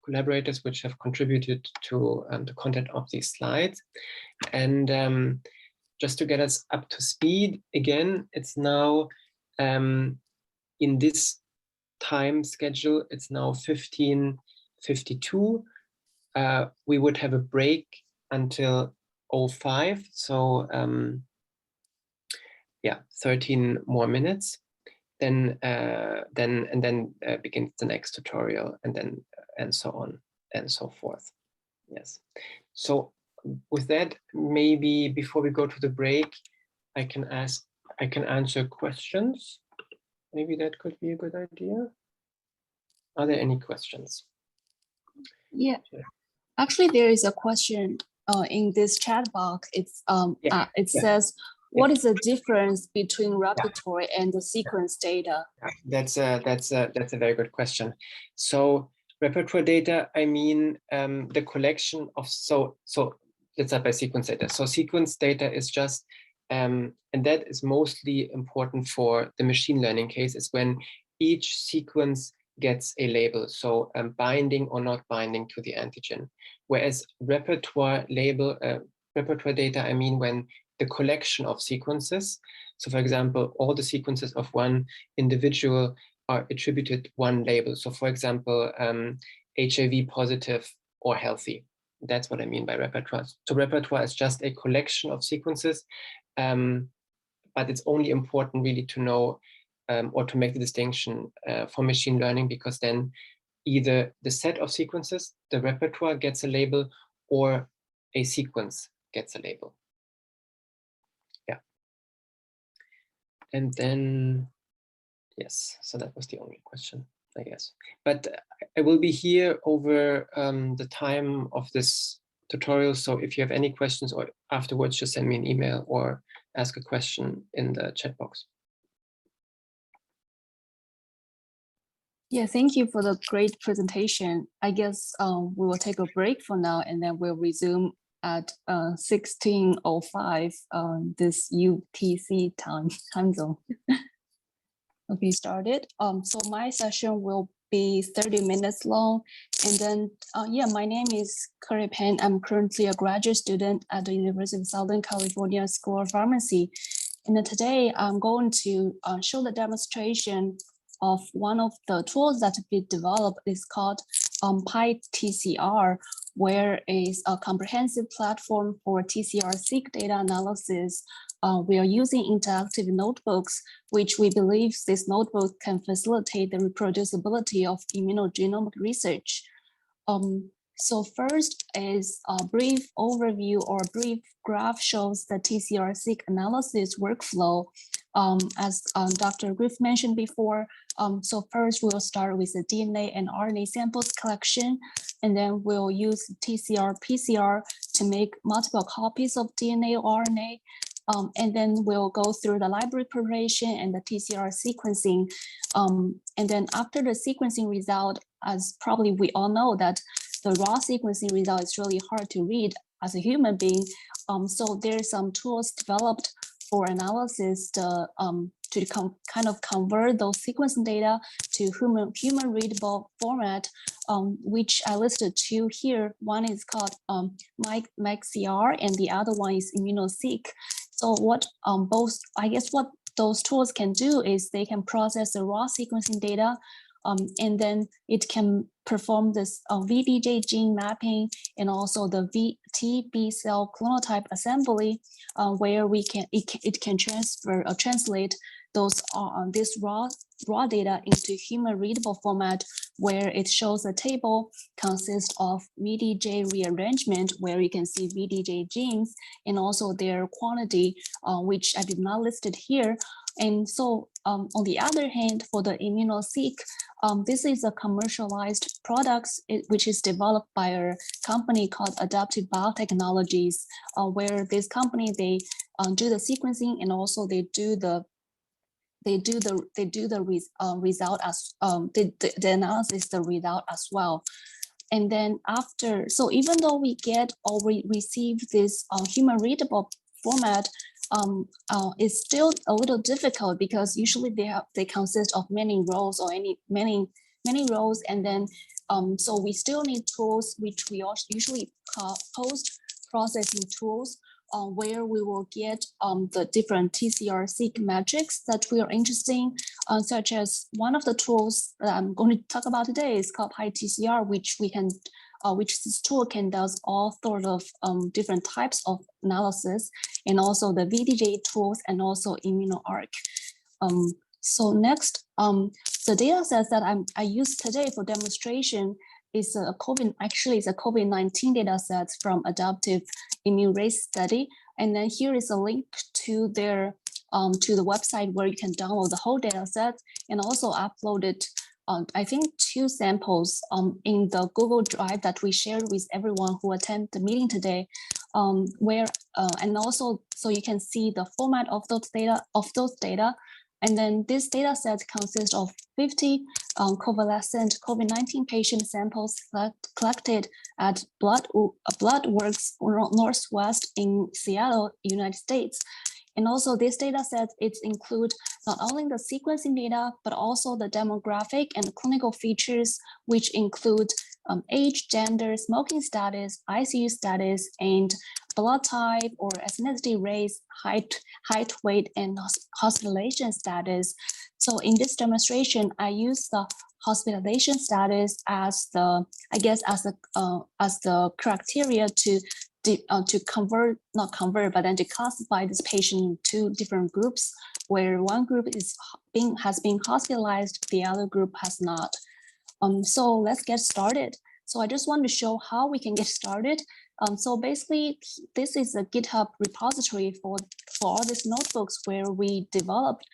collaborators which have contributed to the content of these slides. And just to get us up to speed, again, it's now in this time schedule, it's now 15:52. We would have a break until 05, so yeah, 13 more minutes. Then begins the next tutorial, and so on and so forth. Yes. So with that, maybe before we go to the break, I can answer questions. Maybe that could be a good idea. Are there any questions? Yeah. Actually, there is a question in this chat box. It's it says, what is the difference between repertoire and the sequence data? That's a very good question. So repertoire data, I mean the collection of so let's start by sequence data. So sequence data is just and that is mostly important for the machine learning case, is when each sequence gets a label, so binding or not binding to the antigen. Whereas repertoire data, I mean when the collection of sequences, so for example, all the sequences of one individual are attributed one label. So for example, HIV positive or healthy. That's what I mean by repertoire. So repertoire is just a collection of sequences, but it's only important really to know or to make the distinction for machine learning, because then either the set of sequences, the repertoire, gets a label, or a sequence gets a label. Yeah. And then, yes, so that was the only question, I guess. But I will be here over the time of this tutorial. So if you have any questions or afterwards, just send me an email or ask a question in the chat box. Yeah, thank you for the great presentation. I guess we will take a break for now, and then we'll resume at 16:05 this UTC time zone. Okay, started. So my session will be 30 minutes long, and then yeah, my name is Kerui Peng. I'm currently a graduate student at the University of Southern California School of Pharmacy, and then today I'm going to show the demonstration of one of the tools that we developed. Is called BTCR, where is a comprehensive platform for TCR-seq data analysis. We are using interactive notebooks, which we believe this notebook can facilitate the reproducibility of immunogenomic research. So first is a brief overview or a brief graph shows the TCR-seq analysis workflow. As Dr. Greiff mentioned before, so first we'll start with the DNA and RNA samples collection, and then we'll use TCR-PCR to make multiple copies of DNA or RNA. And then we'll go through the library preparation and the TCR sequencing. And then after the sequencing result, as probably we all know that the raw sequencing result is really hard to read as a human being. So there's some tools developed for analysis to kind of convert those sequencing data to human readable format, which I listed two here. One is called BTCR, and the other one is immunoseq. So what what those tools can do is they can process the raw sequencing data, and then it can perform this VDJ gene mapping and also the T-B cell clonal type assembly, where it can translate those this raw data into human readable format, where it shows a table consists of VDJ rearrangement, where you can see VDJ genes and also their quantity, which I did not list it here. And so on the other hand, for the immunoseq, this is a commercialized product which is developed by a company called Adaptive Biotechnologies, where this company, they do the sequencing and also they do the do the result as the analysis the result as well. And then after, so even though we get or we receive this human readable format, it's still a little difficult because usually they consist of many rows or many rows, and then so we still need tools which we also usually call post-processing tools, where we will get the different TCR-seq metrics that we are interested in, such as one of the tools that I'm going to talk about today is called PyTCR, which this tool can does all sort of different types of analysis, and also the VDJ tools and also ImmunoArc. So next, the data sets that I use today for demonstration is a COVID-19 data set from adaptive immune race study. And then here is a link to their to the website where you can download the whole data set, and also uploaded I think 2 samples in the Google Drive that we shared with everyone who attended the meeting today, and also so you can see the format of those data. And then this data set consists of 50 convalescent COVID-19 patient samples collected at Bloodworks Northwest in Seattle, United States. And also this data set, it includes not only the sequencing data, but also the demographic and clinical features, which include age, gender, smoking status, ICU status, and blood type or ethnicity, race, height, weight, and hospitalization status. So in this demonstration, I use the hospitalization status as the, I guess, as the criteria to classify this patient into different groups, where one group has been hospitalized, the other group has not. So let's get started. So I just want to show how we can get started. So basically, this is a GitHub repository for all these notebooks where we developed.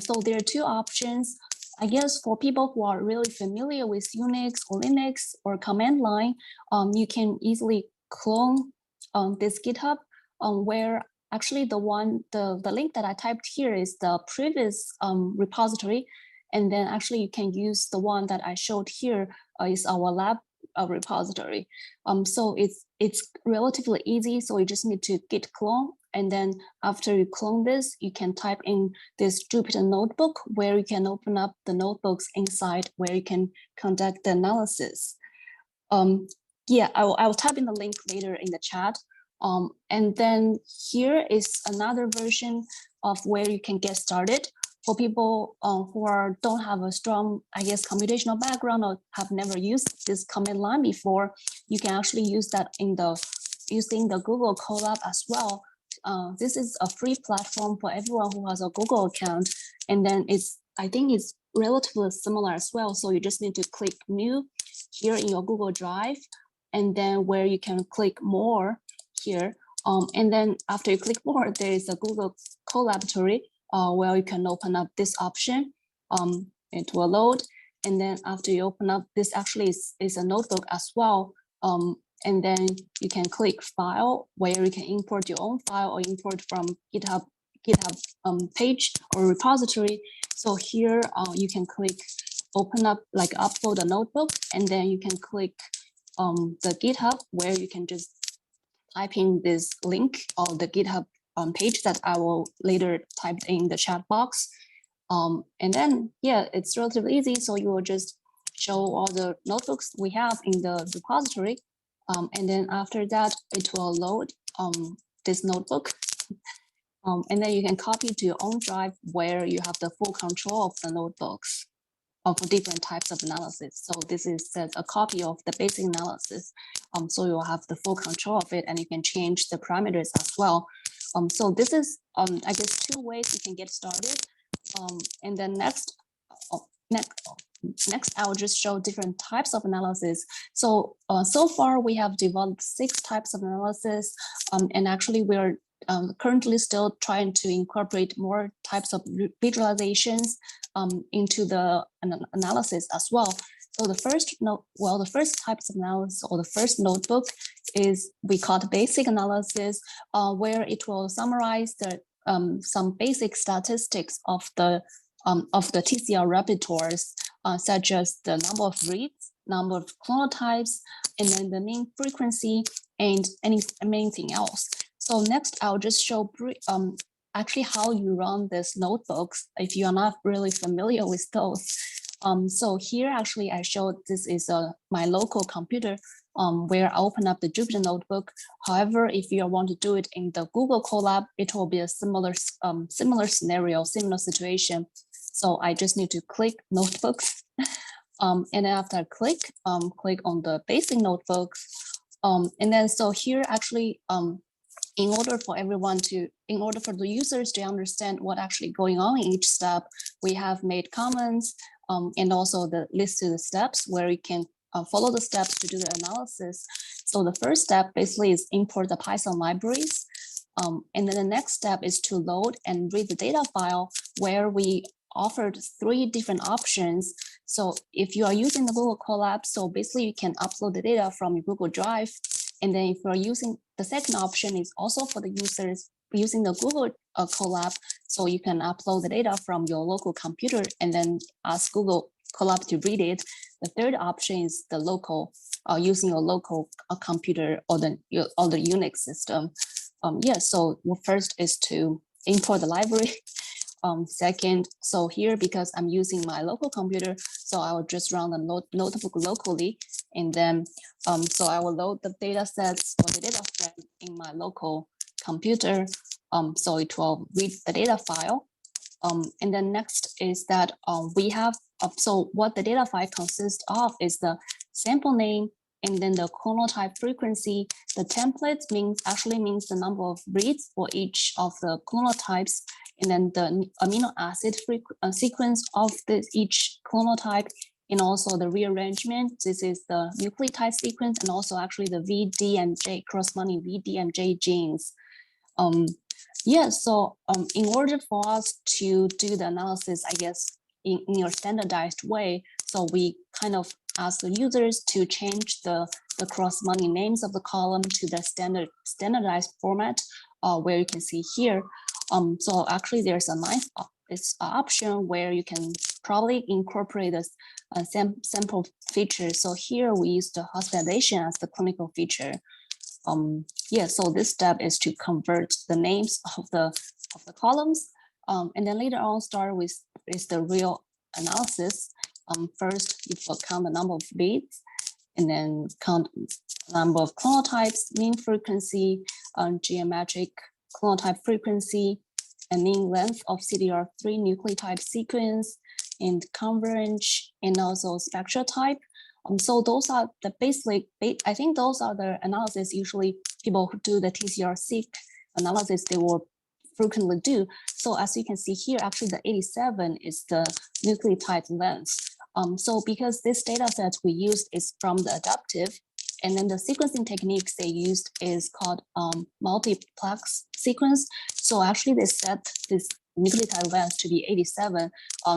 So there are 2 options. I guess for people who are really familiar with Unix or Linux or command line, you can easily clone this GitHub, where actually the link that I typed here is the previous repository. And then actually you can use the one that I showed here is our lab repository. So it's relatively easy. So you just need to git clone. And then after you clone this, you can type in this Jupyter notebook where you can open up the notebooks inside where you can conduct the analysis. Yeah, I'll type in the link later in the chat. And then here is another version of where you can get started. For people who don't have a strong, I guess, computational background or have never used this command line before, you can actually use that using the Google Colab as well. This is a free platform for everyone who has a Google account. And then I think it's relatively similar as well. So you just need to click New here in your Google Drive, and then where you can click More here. And then after you click More, there is a Google Colaboratory where you can open up this option. It will load. And then after you open up, this actually is a notebook as well. And then you can click File, where you can import your own file or import from GitHub page or repository. So here you can click Open up, like upload a notebook, and then you can click the GitHub, where you can just type in this link or the GitHub page that I will later type in the chat box. And then, yeah, it's relatively easy. So you will just show all the notebooks we have in the repository. And then after that, it will load this notebook. And then you can copy to your own drive where you have the full control of the notebooks for different types of analysis. So this is a copy of the basic analysis. So you'll have the full control of it, and you can change the parameters as well. So this is, I guess, 2 ways you can get started. And then next, I'll just show different types of analysis. So so far we have developed 6 types of analysis, and actually we're currently still trying to incorporate more types of visualizations into the analysis as well. So the first types of analysis, or the first notebook, is we call it basic analysis, where it will summarize the some basic statistics of the of the TCR repertoires, such as the number of reads, number of clonal types, and then the mean frequency, and anything else. So next, I'll just show actually how you run these notebooks if you are not really familiar with those. So here actually I showed this is my local computer where I open up the Jupyter notebook. However, if you want to do it in the Google Colab, it will be a similar scenario, similar situation. So I just need to click notebooks. And then after I click on the basic notebooks. And then so here actually, in order for the users to understand what actually going on in each step, we have made comments and also the list of the steps where you can follow the steps to do the analysis. So the first step basically is import the Python libraries. And then the next step is to load and read the data file where we offered 3 different options. So if you are using the Google Colab, so basically you can upload the data from your Google Drive. And then if you're using the second option is also for the users using the Google Colab, so you can upload the data from your local computer and then ask Google Colab to read it. The third option is the local, using your local computer or the Unix system. So first is to import the library. Second, so here, because I'm using my local computer, so I will just run the notebook locally. And then, so I will load the data sets or the data frame in my local computer. So it will read the data file. And then next is that we have, so what the data file consists of is the sample name, and then the clonal type frequency. The template actually means the number of reads for each of the clonal types, and then the amino acid sequence of each clonal type, and also the rearrangement. This is the nucleotide sequence, and also actually the VDMJ, corresponding VDMJ genes. So in order for us to do the analysis, I guess, in your standardized way, so we kind of ask the users to change the corresponding names of the column to the standardized format, where you can see here. So actually there's a nice option where you can probably incorporate this sample feature. So here we use the hospitalization as the clinical feature. So this step is to convert the names of the columns, and then later on start with the real analysis. First, you will count the number of reads, and then count the number of clonal types, mean frequency, geometric clonal type frequency, and mean length of CDR3 nucleotide sequence, and converge, and also spectral type. So those are the basic, I think those are the analysis usually people who do the TCR-seq analysis, they will frequently do. So as you can see here, actually the 87 is the nucleotide length. So because this data set we used is from the adaptive, and then the sequencing techniques they used is called multiplex sequence. So actually they set this nucleotide length to be 87.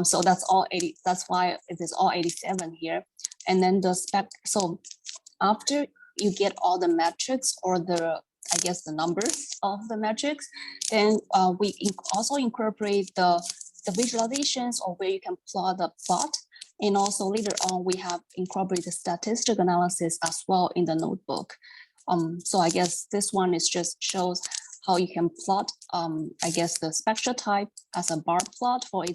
So that's all 80. That's why it is all 87 here. And then the so after you get all the metrics or the, I guess, the numbers of the metrics, then we also incorporate the visualizations or where you can plot the plot. And also later on, we have incorporated statistical analysis as well in the notebook. So I guess this one is just shows how you can plot, I guess, the spectral type as a bar plot for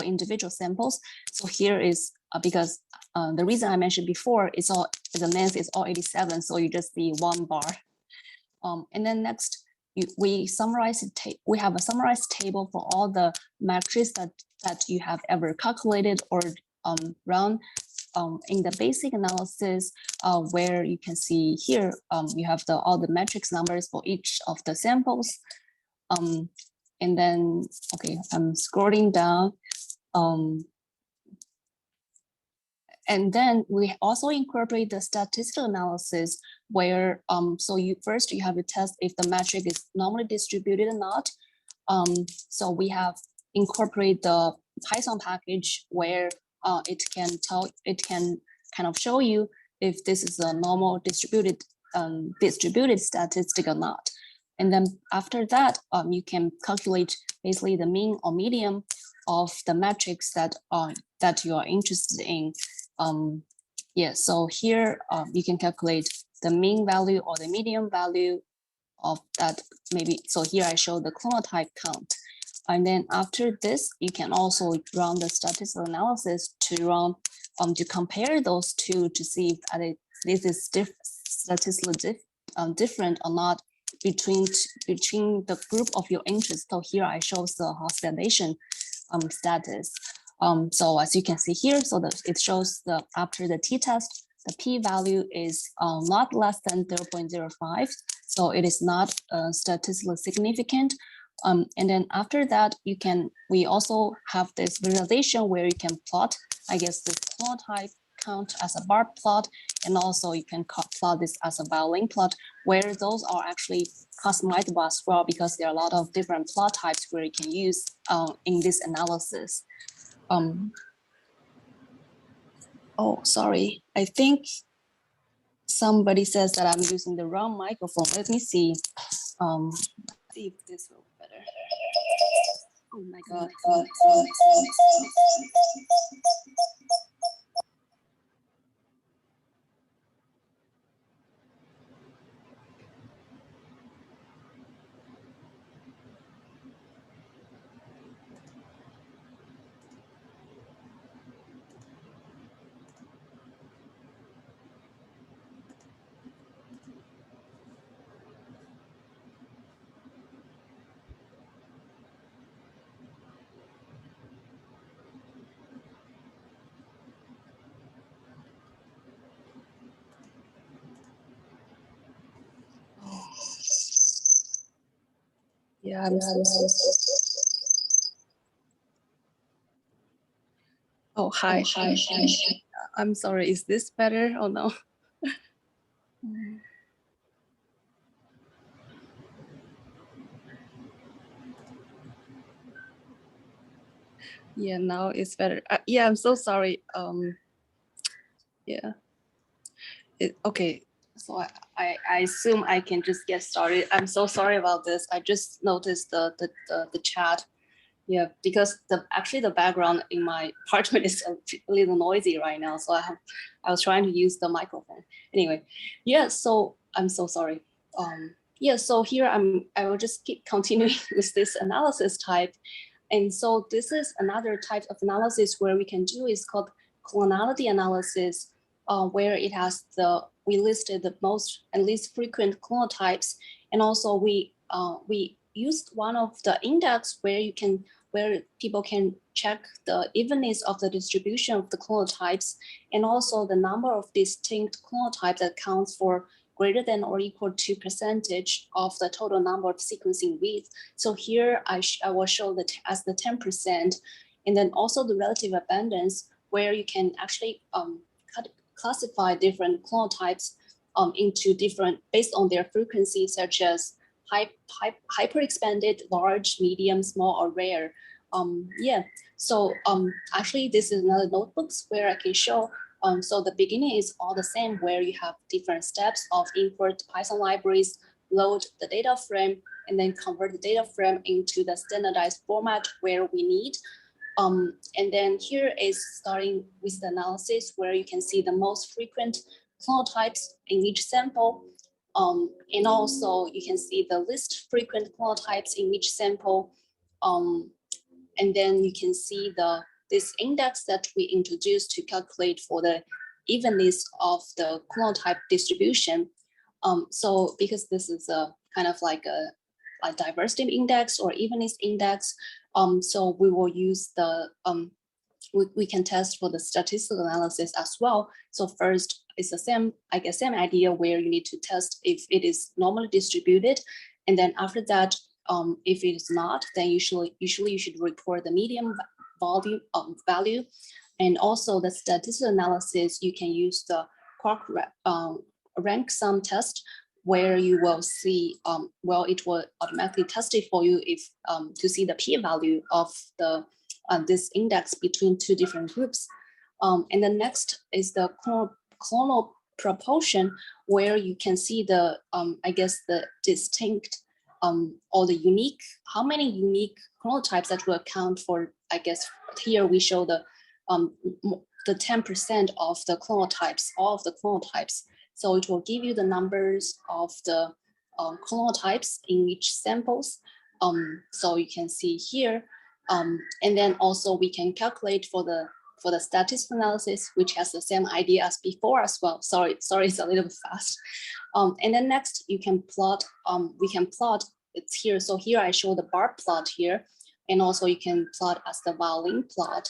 individual samples. So here is because the reason I mentioned before is the length is all 87, so you just see one bar. And then next, we summarize we have a summarized table for all the metrics that you have ever calculated or run in the basic analysis, where you can see here you have all the metrics numbers for each of the samples. And then, okay, I'm scrolling down. And then we also incorporate the statistical analysis where, so you have to test if the metric is normally distributed or not. So we have incorporate the Python package where it can kind of show you if this is a normal distributed statistic or not. And then after that, you can calculate basically the mean or median of the metrics that you are interested in. Yeah, so here you can calculate the mean value or the median value of that maybe. So here I show the clonal type count. And then after this, you can also run the statistical analysis to run to compare those two to see if this is statistically different or not between the group of your interest. So here I show the hospitalization status. So as you can see here, so that it shows the after the t-test, the p-value is not less than 0.05. So it is not statistically significant. And then after that, we also have this visualization where you can plot, I guess, the clonal type count as a bar plot, and also you can plot this as a violin plot, where those are actually customizable as well, because there are a lot of different plot types where you can use in this analysis. Oh, sorry, I think somebody says that I'm using the wrong microphone. Let me see. See if this will be better. Oh my God. Yeah, oh, hi. I'm sorry, is this better or no? Yeah, now it's better. Yeah, I'm so sorry. Yeah. Okay, so I assume I can just get started. I'm so sorry about this. I just noticed the chat. Yeah, because actually the background in my apartment is a little noisy right now. So I was trying to use the microphone. Anyway, yeah, so I'm so sorry. Yeah, so here I will just keep continuing with this analysis type. And so this is another type of analysis where we can do is called clonality analysis, where it has we listed the most and least frequent clonal types. And also we used one of the index where people can check the evenness of the distribution of the clonal types, and also the number of distinct clonal types that counts for greater than or equal to percentage of the total number of sequencing reads. So here I will show that as the 10%, and then also the relative abundance, where you can actually classify different clonal types into different, based on their frequency, such as hyper-expanded, large, medium, small, or rare. Yeah, so actually this is another notebooks where I can show. So the beginning is all the same, where you have different steps of import Python libraries, load the data frame, and then convert the data frame into the standardized format where we need. And then here is starting with the analysis, where you can see the most frequent clonal types in each sample. And also you can see the least frequent clonal types in each sample. And then you can see this index that we introduced to calculate for the evenness of the clonal type distribution. So because this is a kind of like a diversity index or evenness index, so we will use the, we can test for the statistical analysis as well. So first, it's the same, I guess, same idea where you need to test if it is normally distributed. And then after that, if it is not, then usually you should report the median value. And also the statistical analysis, you can use the quark rank sum test, where you will see, well, it will automatically test it for you if to see the p-value of the this index between two different groups. And the next is the clonal proportion, where you can see the, I guess, the distinct all the unique, how many unique clonal types that will account for, I guess here we show the 10% of the clonal types, all of the clonal types. So it will give you the numbers of the clonal types in each samples. So you can see here, and then also we can calculate for the statistical analysis, which has the same idea as before as well. Sorry, it's a little bit fast. And then next you can plot, we can plot, it's here. So here I show the bar plot here, and also you can plot as the violin plot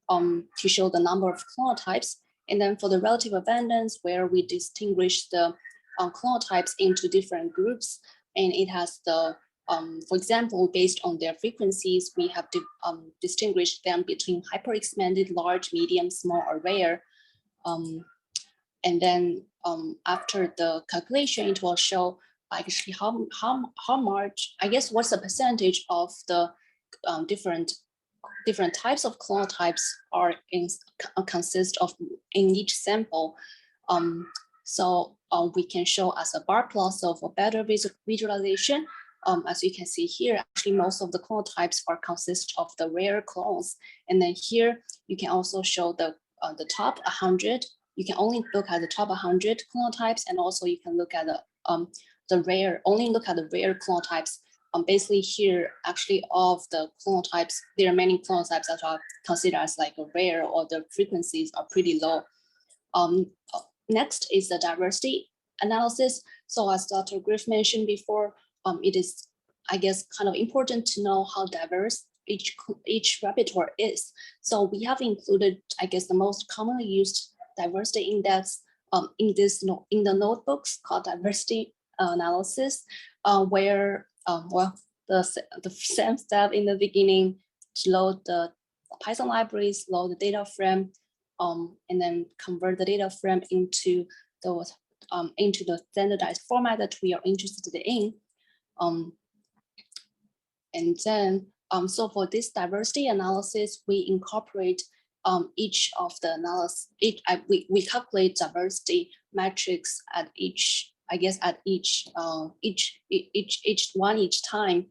to show the number of clonal types. And then for the relative abundance, where we distinguish the clonal types into different groups, and it has the, for example, based on their frequencies, we have to distinguish them between hyper-expanded, large, medium, small, or rare. And then after the calculation, it will show actually how much, I guess, what's the percentage of the different types of clonal types are consist of in each sample. So we can show as a bar plot. So for better visualization, as you can see here, actually most of the clonal types are consist of the rare clones. And then here you can also show the top 100. You can only look at the top 100 clonal types, and also you can look at the rare, only look at the rare clonal types. Basically here, actually of the clonal types, there are many clonal types that are considered as like a rare, or the frequencies are pretty low. Next is the diversity analysis. So as Dr. Greiff mentioned before, it is, I guess, kind of important to know how diverse each repertoire is. So we have included, I guess, the most commonly used diversity index in the notebooks called diversity analysis, where well, the same step in the beginning to load the Python libraries, load the data frame, and then convert the data frame into the standardized format that we are interested in. And then, so for this diversity analysis, we incorporate each of the analysis. We calculate diversity metrics at each, I guess, at each time,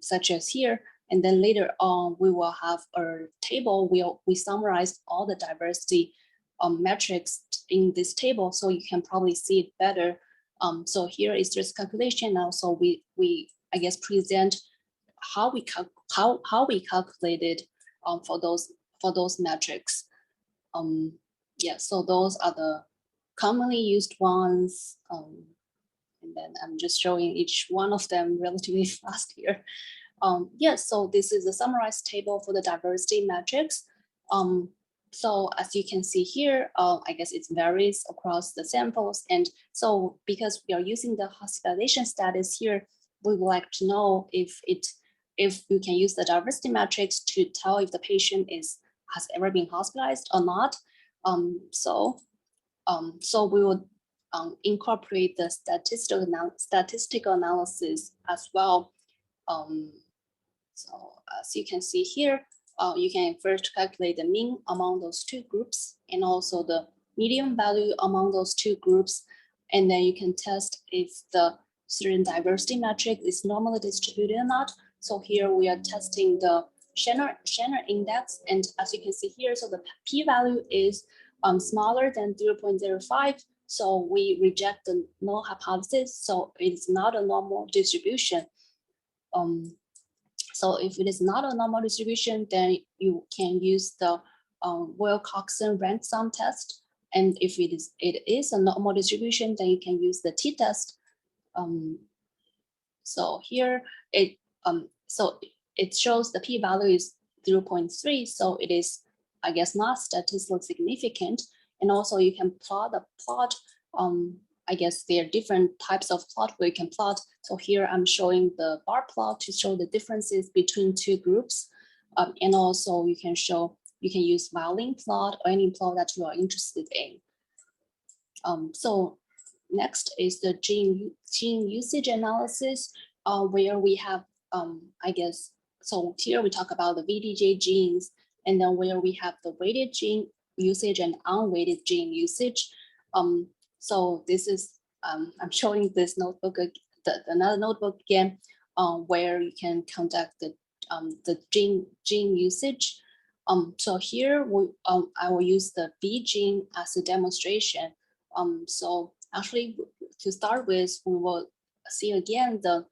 such as here. And then later on, we will have a table. We summarize all the diversity metrics in this table, so you can probably see it better. So here is this calculation. Now, so we I guess present how we calculated for those metrics. Yeah, so those are the commonly used ones. And then I'm just showing each one of them relatively fast here. Yes, so this is a summarized table for the diversity metrics. So as you can see here, I guess it varies across the samples. And so because we are using the hospitalization status here, we would like to know if you can use the diversity metrics to tell if the patient has ever been hospitalized or not. So we would incorporate the statistical analysis as well. So as you can see here, you can first calculate the mean among those two groups and also the median value among those two groups. And then you can test if the certain diversity metric is normally distributed or not. So here we are testing the Shannon index. And as you can see here, so the p-value is smaller than 0.05. So we reject the null hypothesis. So it's not a normal distribution. So if it is not a normal distribution, then you can use the Wilcoxon rank sum test. And if it is a normal distribution, then you can use the t-test. So here it shows the p-value is 0.3, so it is, I guess, not statistically significant. And also you can plot the plot. I guess there are different types of plot where you can plot. So here I'm showing the bar plot to show the differences between two groups. And also you can use violin plot or any plot that you are interested in. So next is the gene usage analysis, where we have, I guess, so here we talk about the VDJ genes, and then where we have the weighted gene usage and unweighted gene usage. So this is, I'm showing this notebook another notebook again, where you can conduct the gene usage. So here I will use the B gene as a demonstration. So actually, to start with, we will see again the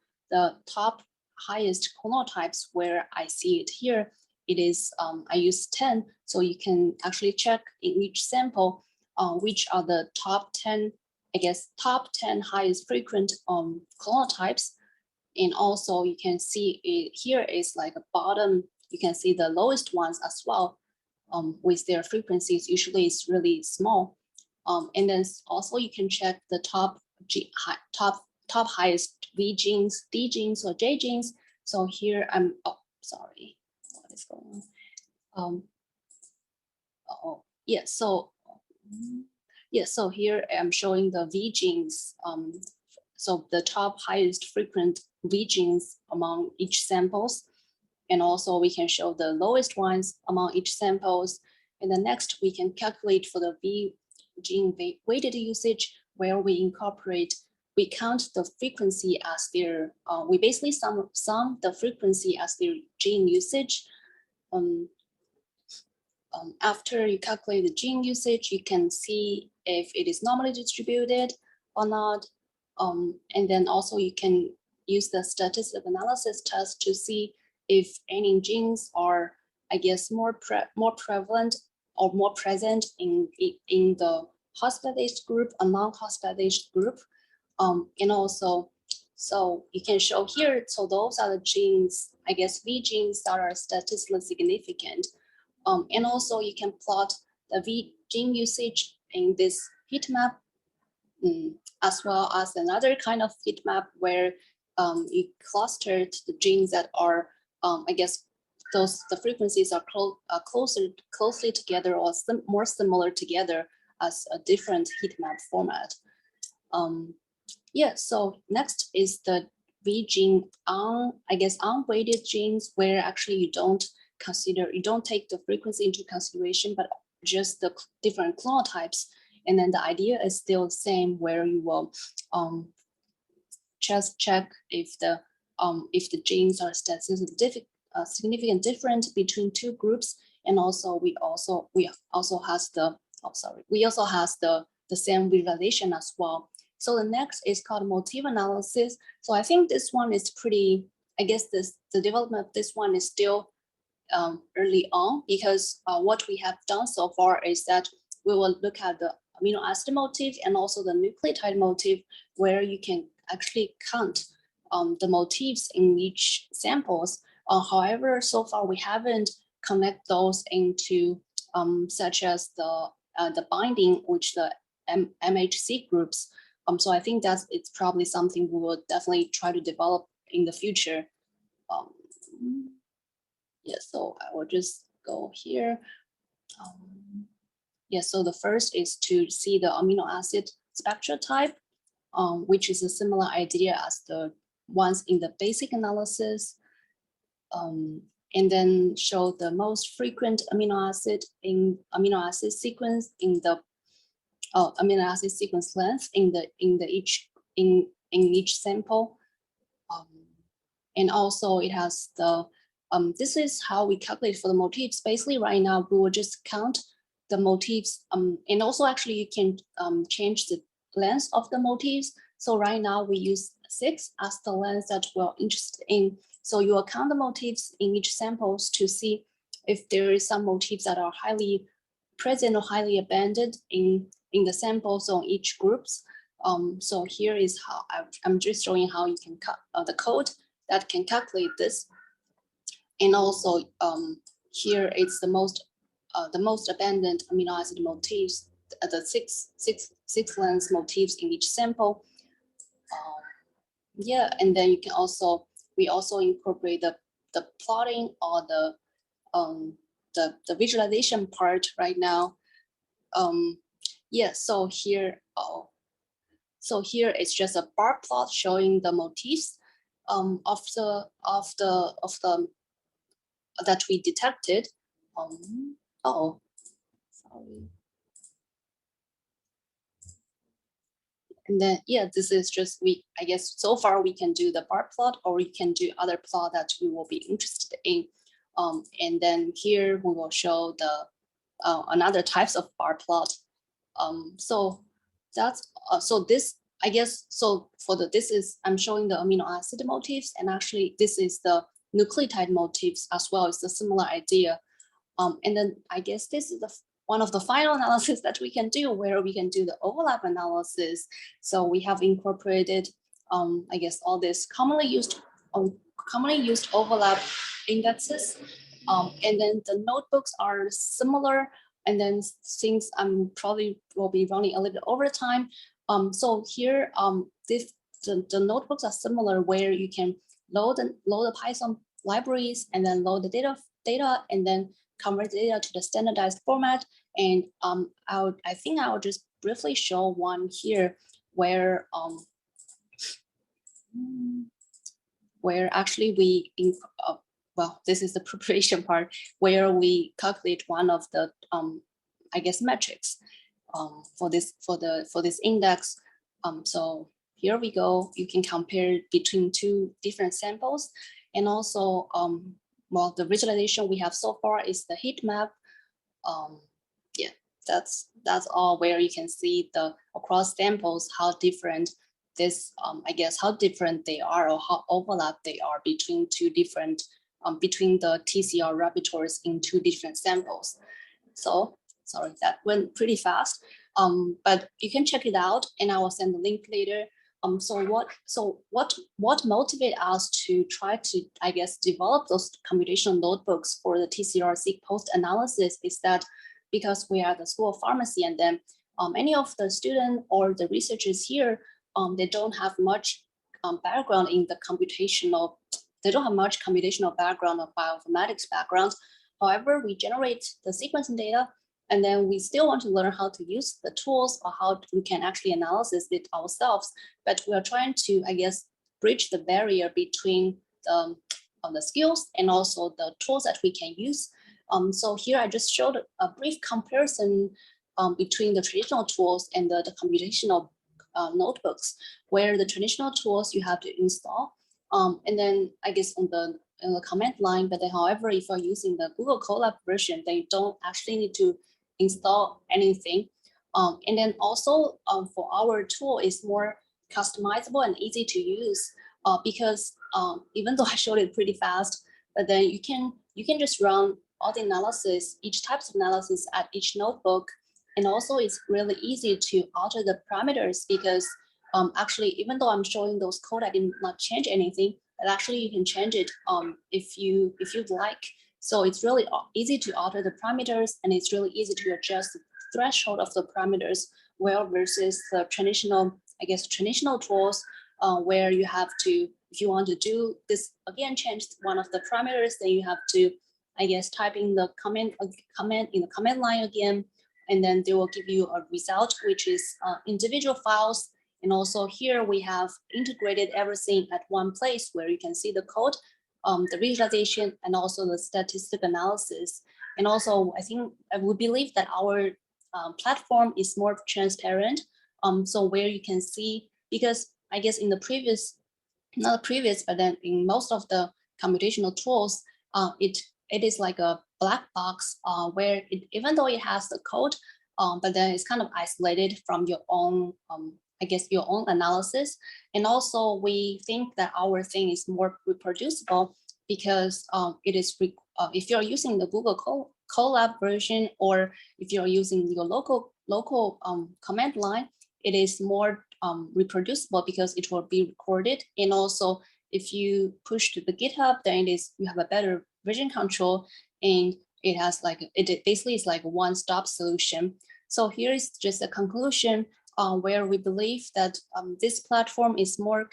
top highest clonal types where I see it here. It is, I use 10, so you can actually check in each sample which are the top 10, I guess, top 10 highest frequent clonal types. And also you can see it here is like a bottom, you can see the lowest ones as well, with their frequencies, usually it's really small. And then also you can check the top highest V genes, D genes, or J genes. So here I'm, oh, sorry, what is going on? Yeah, so here I'm showing the V genes. So the top highest frequent V genes among each samples. And also we can show the lowest ones among each samples. And then next we can calculate for the V gene weighted usage, where we count the frequency as their, we basically sum the frequency as their gene usage. After you calculate the gene usage, you can see if it is normally distributed or not. And then also you can use the statistical analysis test to see if any genes are, I guess, more prevalent or more present in the hospitalized group, a non-hospitalized group. And also, so you can show here, so those are the genes, I guess, V genes that are statistically significant. And also you can plot the V gene usage in this heat map, as well as another kind of heat map where you clustered the genes that are, I guess, the frequencies are closely together or more similar together as a different heat map format. Yeah, so next is the V gene unweighted genes, where actually you don't take the frequency into consideration, but just the different clonal types. And then the idea is still the same, where you will just check if the genes are statistically significant different between two groups. And also we also has the same visualization as well. So the next is called motif analysis. So I think this one is pretty, I guess the development of this one is still early on, because what we have done so far is that we will look at the amino acid motif and also the nucleotide motif, where you can actually count the motifs in each samples. However, so far we haven't connect those into such as the binding, which the MHC groups. So I think it's probably something we will definitely try to develop in the future. Yeah, so I will just go here. Yeah, so the first is to see the amino acid spectral type, which is a similar idea as the ones in the basic analysis. And then show the most frequent amino acid sequence in the amino acid sequence length in each sample. And also it has the this is how we calculate for the motifs. Basically, right now we will just count the motifs, and also actually you can change the length of the motifs. So right now we use 6 as the length that we're interested in. So you will count the motifs in each samples to see if there is some motifs that are highly present or highly abundant in the samples on each groups. So here is how I'm just showing how you can cut the code that can calculate this. And also here it's the most abundant amino acid motifs, the six length motifs in each sample. Yeah, and then you can also, we also incorporate the plotting or the visualization part right now. Yeah, so here, so here it's just a bar plot showing the motifs of the that we detected. Oh, sorry. And then, yeah, this is just, I guess so far we can do the bar plot, or we can do other plot that we will be interested in. And then here we will show the another types of bar plot. So that's, so this, I guess, so for this is, I'm showing the amino acid motifs, and actually this is the nucleotide motifs as well. It's a similar idea. And then I guess this is one of the final analysis that we can do, where we can do the overlap analysis. So we have incorporated, I guess, all this commonly used overlap indexes. And then the notebooks are similar. And then since I'm probably will be running a little bit over time. So here, the notebooks are similar, where you can load the Python libraries and then load the data and then convert the data to the standardized format. And I think I will just briefly show one here where actually we, well, this is the preparation part, where we calculate one of the I guess metrics for this index. So here we go. You can compare between two different samples, and also well, the visualization we have so far is the heat map. Yeah, that's all, where you can see the across samples how different this I guess how different they are, or how overlap they are between two different between the TCR repertoires in two different samples. So sorry, that went pretty fast, but you can check it out, and I will send the link later. So what motivated us to try to, I guess, develop those computational notebooks for the TCR-seq post-analysis is that because we are the School of Pharmacy, and then many of the students or the researchers here, they don't have much background in the computational, they don't have much computational background or bioinformatics background. However, we generate the sequencing data, and then we still want to learn how to use the tools, or how we can actually analyze it ourselves. But we are trying to, I guess, bridge the barrier between the skills and also the tools that we can use. So here I just showed a brief comparison between the traditional tools and the computational notebooks, where the traditional tools you have to install. And then I guess in the command line, but then however, if you're using the Google Colab version, then you don't actually need to install anything. And then also for our tool is more customizable and easy to use because even though I showed it pretty fast, but then you can just run all the analysis, each types of analysis at each notebook. And also it's really easy to alter the parameters, because actually, even though I'm showing those code, I did not change anything, but actually you can change it if you'd like. So it's really easy to alter the parameters, and it's really easy to adjust the threshold of the parameters, well, versus the traditional, I guess, traditional tools where you have to, if you want to do this again, change one of the parameters, then you have to, I guess, type in the comment in the command line again, and then they will give you a result, which is individual files. And also here we have integrated everything at one place, where you can see the code, the visualization, and also the statistic analysis. And also, I think I would believe that our platform is more transparent. So where you can see, because I guess in the previous, not the previous, but then in most of the computational tools, it is like a black box where even though it has the code, but then it's kind of isolated from your own, I guess, your own analysis. And also we think that our thing is more reproducible, because it is, if you're using the Google Colab version, or if you're using your local command line, it is more reproducible because it will be recorded. And also if you push to the GitHub, then you have a better version control, and it has like, it basically is like a one-stop solution. So here is just a conclusion where we believe that this platform is more,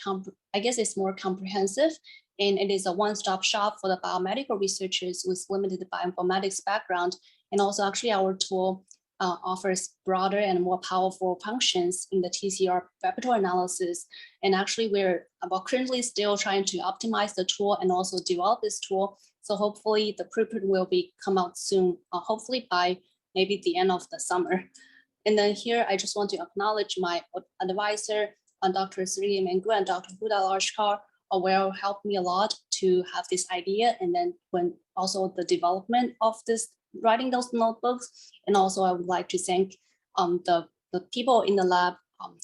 I guess it's more comprehensive, and it is a one-stop shop for the biomedical researchers with limited bioinformatics background. And also actually our tool offers broader and more powerful functions in the TCR repertoire analysis. And actually we're currently still trying to optimize the tool and also develop this tool. So hopefully the preprint will come out soon, hopefully by maybe the end of the summer. And then here, I just want to acknowledge my advisor, Dr. Serghei Mangul and Dr. Huda Lashkar, will help me a lot to have this idea. And then when also the development of this, writing those notebooks. And also I would like to thank the people in the lab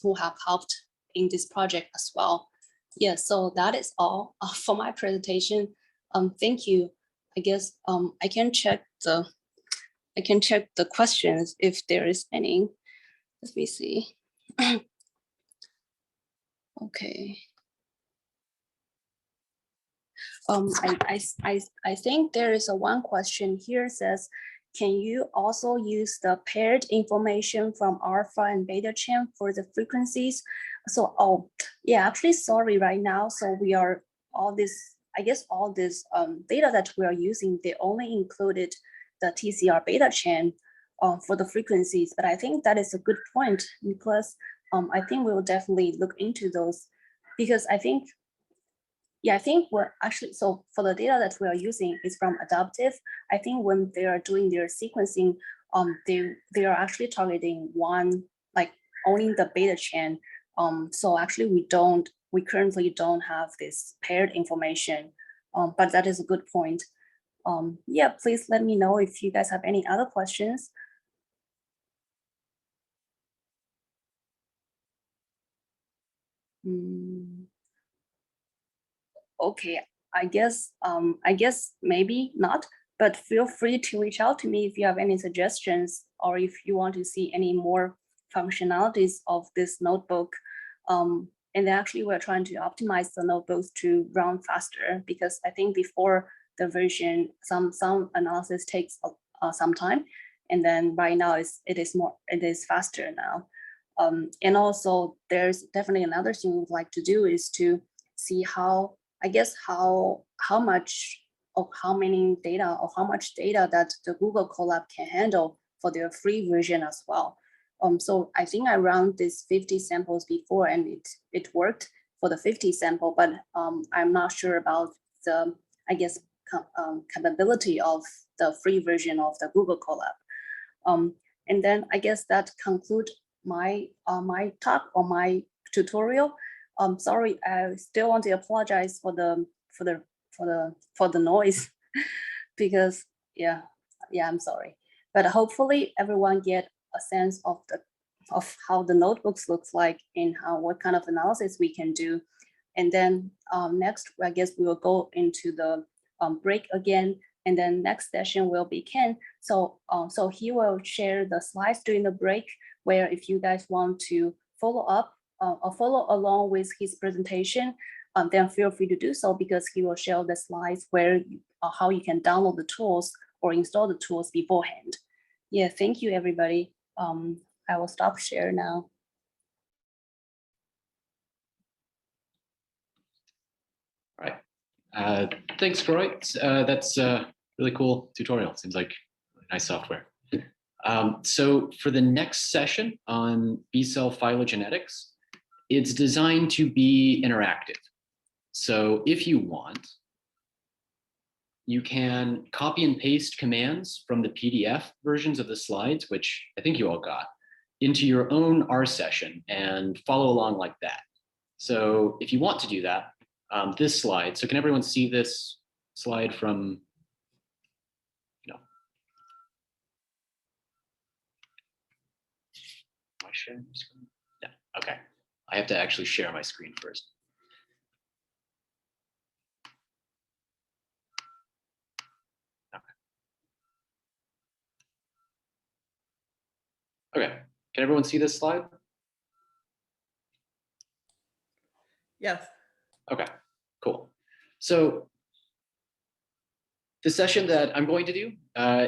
who have helped in this project as well. Yeah, so that is all for my presentation. Thank you. I guess I can check the questions if there is any. Let me see. Okay. I think there is a one question here says, can you also use the paired information from alpha and beta chain for the frequencies? So, oh, yeah, actually, sorry, right now. So we are all this, I guess all this data that we are using, they only included the TCR beta chain for the frequencies. But I think that is a good point, because I think we will definitely look into those, because I think, yeah, I think we're actually, so for the data that we are using is from adaptive. I think when they are doing their sequencing, they are actually targeting one, like only the beta chain. So actually we currently don't have this paired information, but that is a good point. Yeah, please let me know if you guys have any other questions. Okay, I guess maybe not, but feel free to reach out to me if you have any suggestions, or if you want to see any more functionalities of this notebook. And actually we're trying to optimize the notebooks to run faster, because I think before the version, some analysis takes some time, and then right now it is faster now. And also there's definitely another thing we'd like to do is to see how, I guess how much of how many data or how much data that the Google Colab can handle for their free version as well. So I think I ran this 50 samples before, and it worked for the 50 sample, but I'm not sure about the, I guess, capability of the free version of the Google Colab. And then I guess that concludes my my talk or my tutorial. Sorry, I still want to apologize for the noise because yeah, I'm sorry. But hopefully everyone get a sense of how the notebooks looks like and what kind of analysis we can do. And then next, I guess we will go into the break again. And then next session will be Ken. So so he will share the slides during the break, where if you guys want to follow up or follow along with his presentation, then feel free to do so, because he will share the slides where how you can download the tools or install the tools beforehand. Yeah, thank you, everybody. I will stop share now. All right. Thanks, Kerui. That's a really cool tutorial. Seems like nice software. So for the next session on B-cell phylogenetics, it's designed to be interactive. So if you want, you can copy and paste commands from the PDF versions of the slides, which I think you all got, into your own R session and follow along like that. So if you want to do that, this slide, so can everyone see this slide from, am I sharing my screen? Yeah, okay. I have to actually share my screen first. Okay, can everyone see this slide? Yes. Okay, cool. So the session that I'm going to do,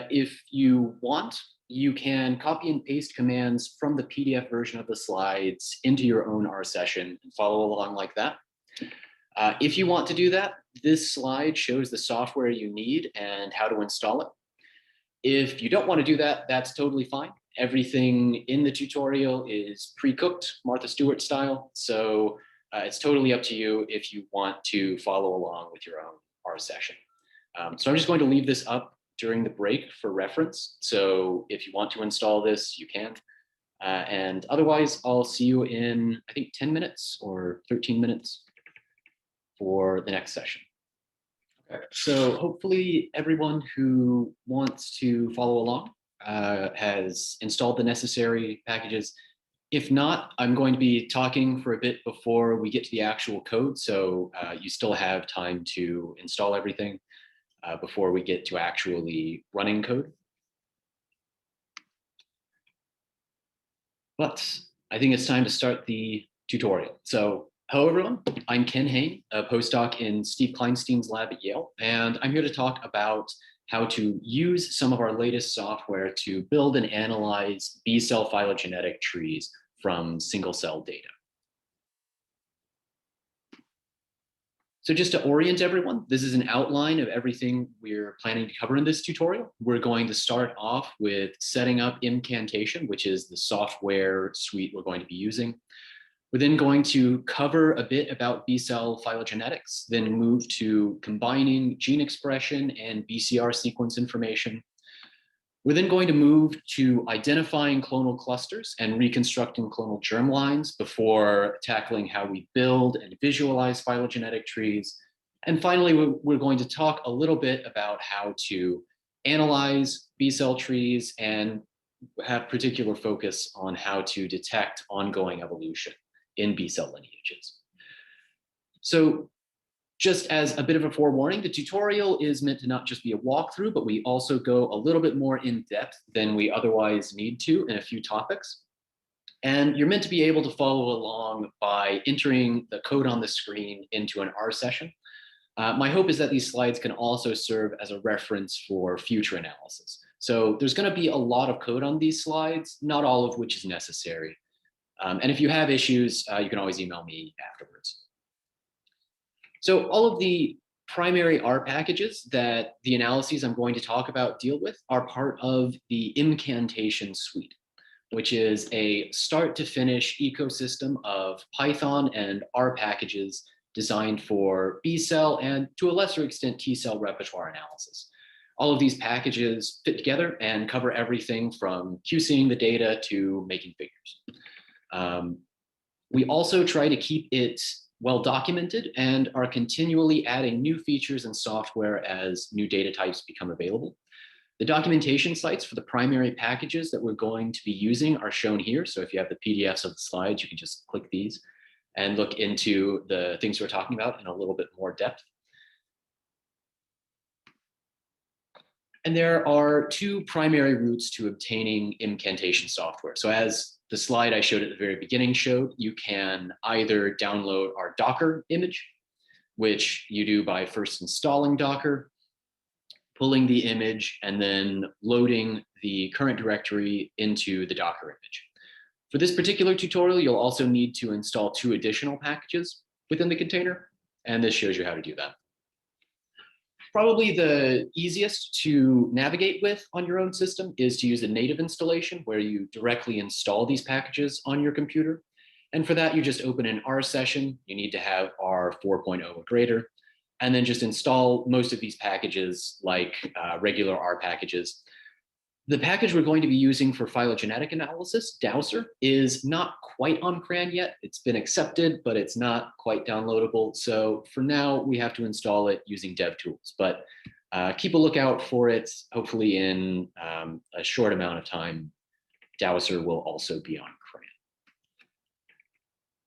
if you want, you can copy and paste commands from the PDF version of the slides into your own R session and follow along like that. If you want to do that, this slide shows the software you need and how to install it. If you don't want to do that, that's totally fine. Everything in the tutorial is pre-cooked, Martha Stewart style. So it's totally up to you if you want to follow along with your own R session. So I'm just going to leave this up during the break for reference. So if you want to install this, you can. And otherwise, I'll see you in, I think, 10 minutes or 13 minutes for the next session. Okay. So hopefully everyone who wants to follow along has installed the necessary packages. If not, I'm going to be talking for a bit before we get to the actual code. So you still have time to install everything before we get to actually running code. But I think it's time to start the tutorial. So hello everyone, I'm Ken Hoehn, a postdoc in Steve Kleinstein's lab at Yale, and I'm here to talk about how to use some of our latest software to build and analyze B-cell phylogenetic trees from single-cell data. So just to orient everyone, this is an outline of everything we're planning to cover in this tutorial. We're going to start off with setting up Incantation, which is the software suite we're going to be using. We're then going to cover a bit about B-cell phylogenetics, then move to combining gene expression and BCR sequence information. We're then going to move to identifying clonal clusters and reconstructing clonal germlines before tackling how we build and visualize phylogenetic trees. And finally, we're going to talk a little bit about how to analyze B-cell trees and have particular focus on how to detect ongoing evolution in B-cell lineages. So just as a bit of a forewarning, the tutorial is meant to not just be a walkthrough, but we also go a little bit more in depth than we otherwise need to in a few topics. And you're meant to be able to follow along by entering the code on the screen into an R session. My hope is that these slides can also serve as a reference for future analysis. So there's going to be a lot of code on these slides, not all of which is necessary. And if you have issues, you can always email me afterwards. So all of the primary R packages that the analyses I'm going to talk about deal with are part of the Incantation suite, which is a start to finish ecosystem of Python and R packages designed for B-cell and to a lesser extent T-cell repertoire analysis. All of these packages fit together and cover everything from QCing the data to making figures. We also try to keep it well documented and are continually adding new features and software as new data types become available. The documentation sites for the primary packages that we're going to be using are shown here. So if you have the PDFs of the slides, you can just click these and look into the things we're talking about in a little bit more depth. And there are two primary routes to obtaining Incantation software. So as the slide I showed at the very beginning showed, you can either download our Docker image, which you do by first installing Docker, pulling the image, and then loading the current directory into the Docker image. For this particular tutorial, you'll also need to install 2 additional packages within the container, and this shows you how to do that. Probably the easiest to navigate with on your own system is to use a native installation where you directly install these packages on your computer. And for that, you just open an R session. You need to have R 4.0 or greater, and then just install most of these packages like regular R packages. The package we're going to be using for phylogenetic analysis, Dowser, is not quite on CRAN yet. It's been accepted, but it's not quite downloadable. So for now, we have to install it using DevTools, but keep a lookout for it. Hopefully in a short amount of time, Dowser will also be on CRAN.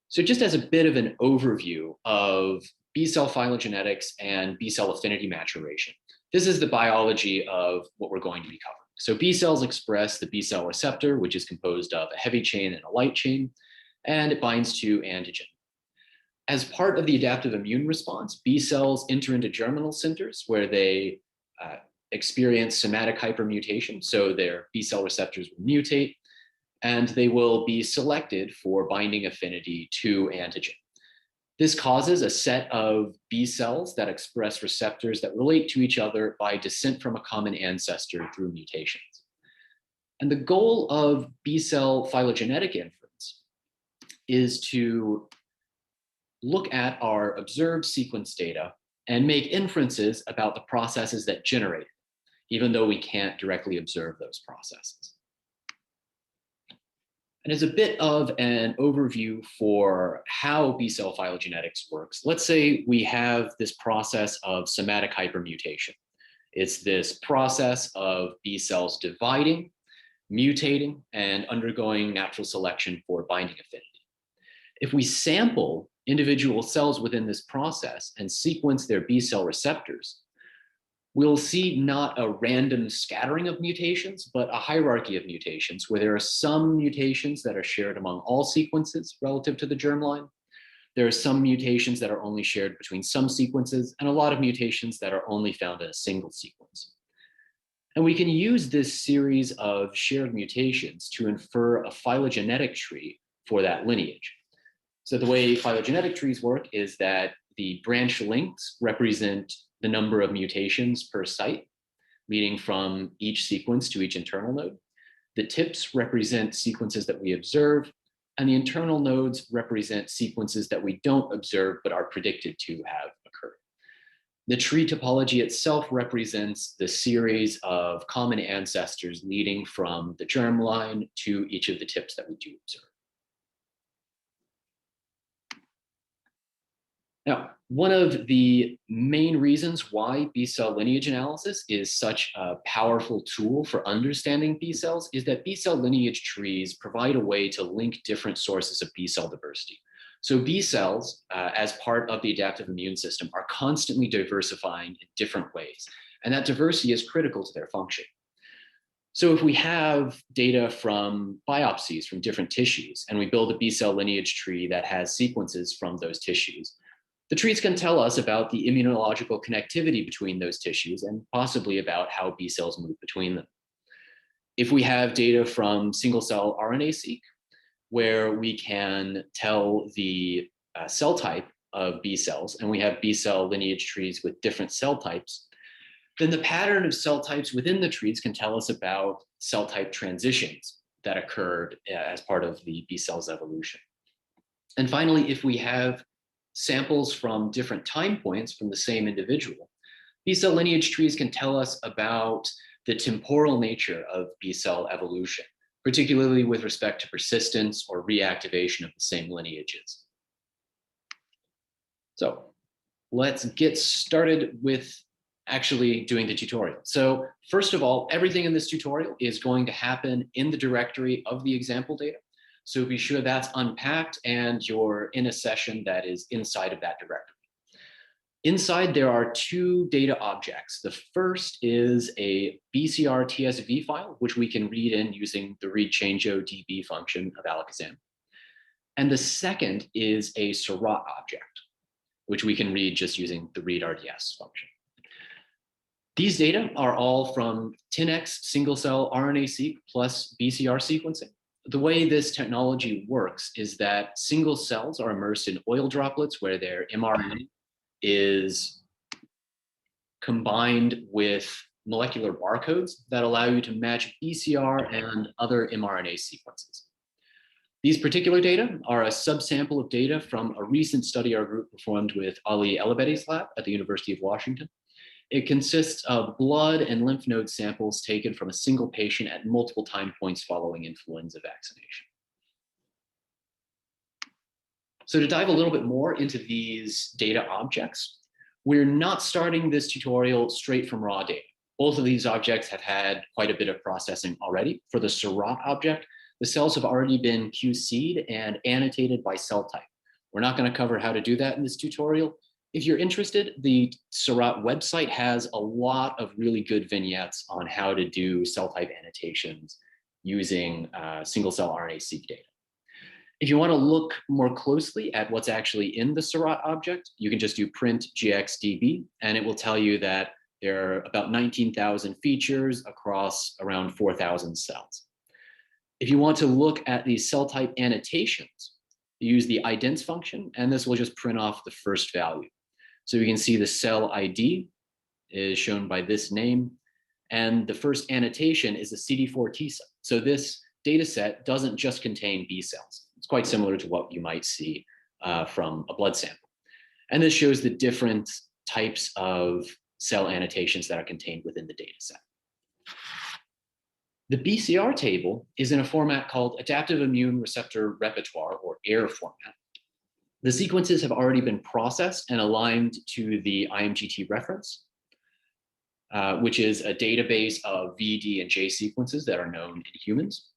So just as a bit of an overview of B-cell phylogenetics and B-cell affinity maturation, this is the biology of what we're going to be covering. So B cells express the B cell receptor, which is composed of a heavy chain and a light chain, and it binds to antigen. As part of the adaptive immune response, B cells enter into germinal centers where they experience somatic hypermutation. So their B cell receptors will mutate, and they will be selected for binding affinity to antigen. This causes a set of B cells that express receptors that relate to each other by descent from a common ancestor through mutations. And the goal of B cell phylogenetic inference is to look at our observed sequence data and make inferences about the processes that generate it, even though we can't directly observe those processes. And as a bit of an overview for how B-cell phylogenetics works, let's say we have this process of somatic hypermutation. It's this process of B cells dividing, mutating, and undergoing natural selection for binding affinity. If we sample individual cells within this process and sequence their B cell receptors, we'll see not a random scattering of mutations, but a hierarchy of mutations where there are some mutations that are shared among all sequences relative to the germline. There are some mutations that are only shared between some sequences, and a lot of mutations that are only found in a single sequence. And we can use this series of shared mutations to infer a phylogenetic tree for that lineage. So the way phylogenetic trees work is that the branch lengths represent the number of mutations per site, leading from each sequence to each internal node. The tips represent sequences that we observe, and the internal nodes represent sequences that we don't observe but are predicted to have occurred. The tree topology itself represents the series of common ancestors leading from the germline to each of the tips that we do observe. Now, one of the main reasons why B-cell lineage analysis is such a powerful tool for understanding B cells is that B-cell lineage trees provide a way to link different sources of B-cell diversity. So B cells, as part of the adaptive immune system, are constantly diversifying in different ways, and that diversity is critical to their function. So if we have data from biopsies from different tissues, and we build a B-cell lineage tree that has sequences from those tissues, the trees can tell us about the immunological connectivity between those tissues and possibly about how B cells move between them. If we have data from single-cell RNA-seq, where we can tell the cell type of B cells, and we have B-cell lineage trees with different cell types, then the pattern of cell types within the trees can tell us about cell type transitions that occurred as part of the B cell's evolution. And finally, if we have samples from different time points from the same individual, B-cell lineage trees can tell us about the temporal nature of B-cell evolution, particularly with respect to persistence or reactivation of the same lineages. So let's get started with actually doing the tutorial. So first of all, everything in this tutorial is going to happen in the directory of the example data. So be sure that's unpacked and you're in a session that is inside of that directory. Inside, there are two data objects. The first is a BCR TSV file, which we can read in using the read change-o db function of Alakazam. And the second is a Seurat object, which we can read just using the read RDS function. These data are all from 10x single-cell RNA-seq plus BCR sequencing. The way this technology works is that single cells are immersed in oil droplets where their mRNA is combined with molecular barcodes that allow you to match BCR and other mRNA sequences. These particular data are a subsample of data from a recent study our group performed with Ali Elabedi's lab at the University of Washington. It consists of blood and lymph node samples taken from a single patient at multiple time points following influenza vaccination. So to dive a little bit more into these data objects, we're not starting this tutorial straight from raw data. Both of these objects have had quite a bit of processing already. For the Seurat object, the cells have already been QC'd and annotated by cell type. We're not going to cover how to do that in this tutorial. If you're interested, the Seurat website has a lot of really good vignettes on how to do cell type annotations using single-cell RNA-seq data. If you want to look more closely at what's actually in the Seurat object, you can just do print gxdb, and it will tell you that there are about 19,000 features across around 4,000 cells. If you want to look at the cell type annotations, you use the idents function, and this will just print off the first value. So you can see the cell ID is shown by this name, and the first annotation is a CD4 T cell. So this data set doesn't just contain B cells. It's quite similar to what you might see from a blood sample. And this shows the different types of cell annotations that are contained within the data set. The BCR table is in a format called Adaptive Immune Receptor Repertoire, or AIR format. The sequences have already been processed and aligned to the IMGT reference, which is a database of V, D, and J sequences that are known in humans.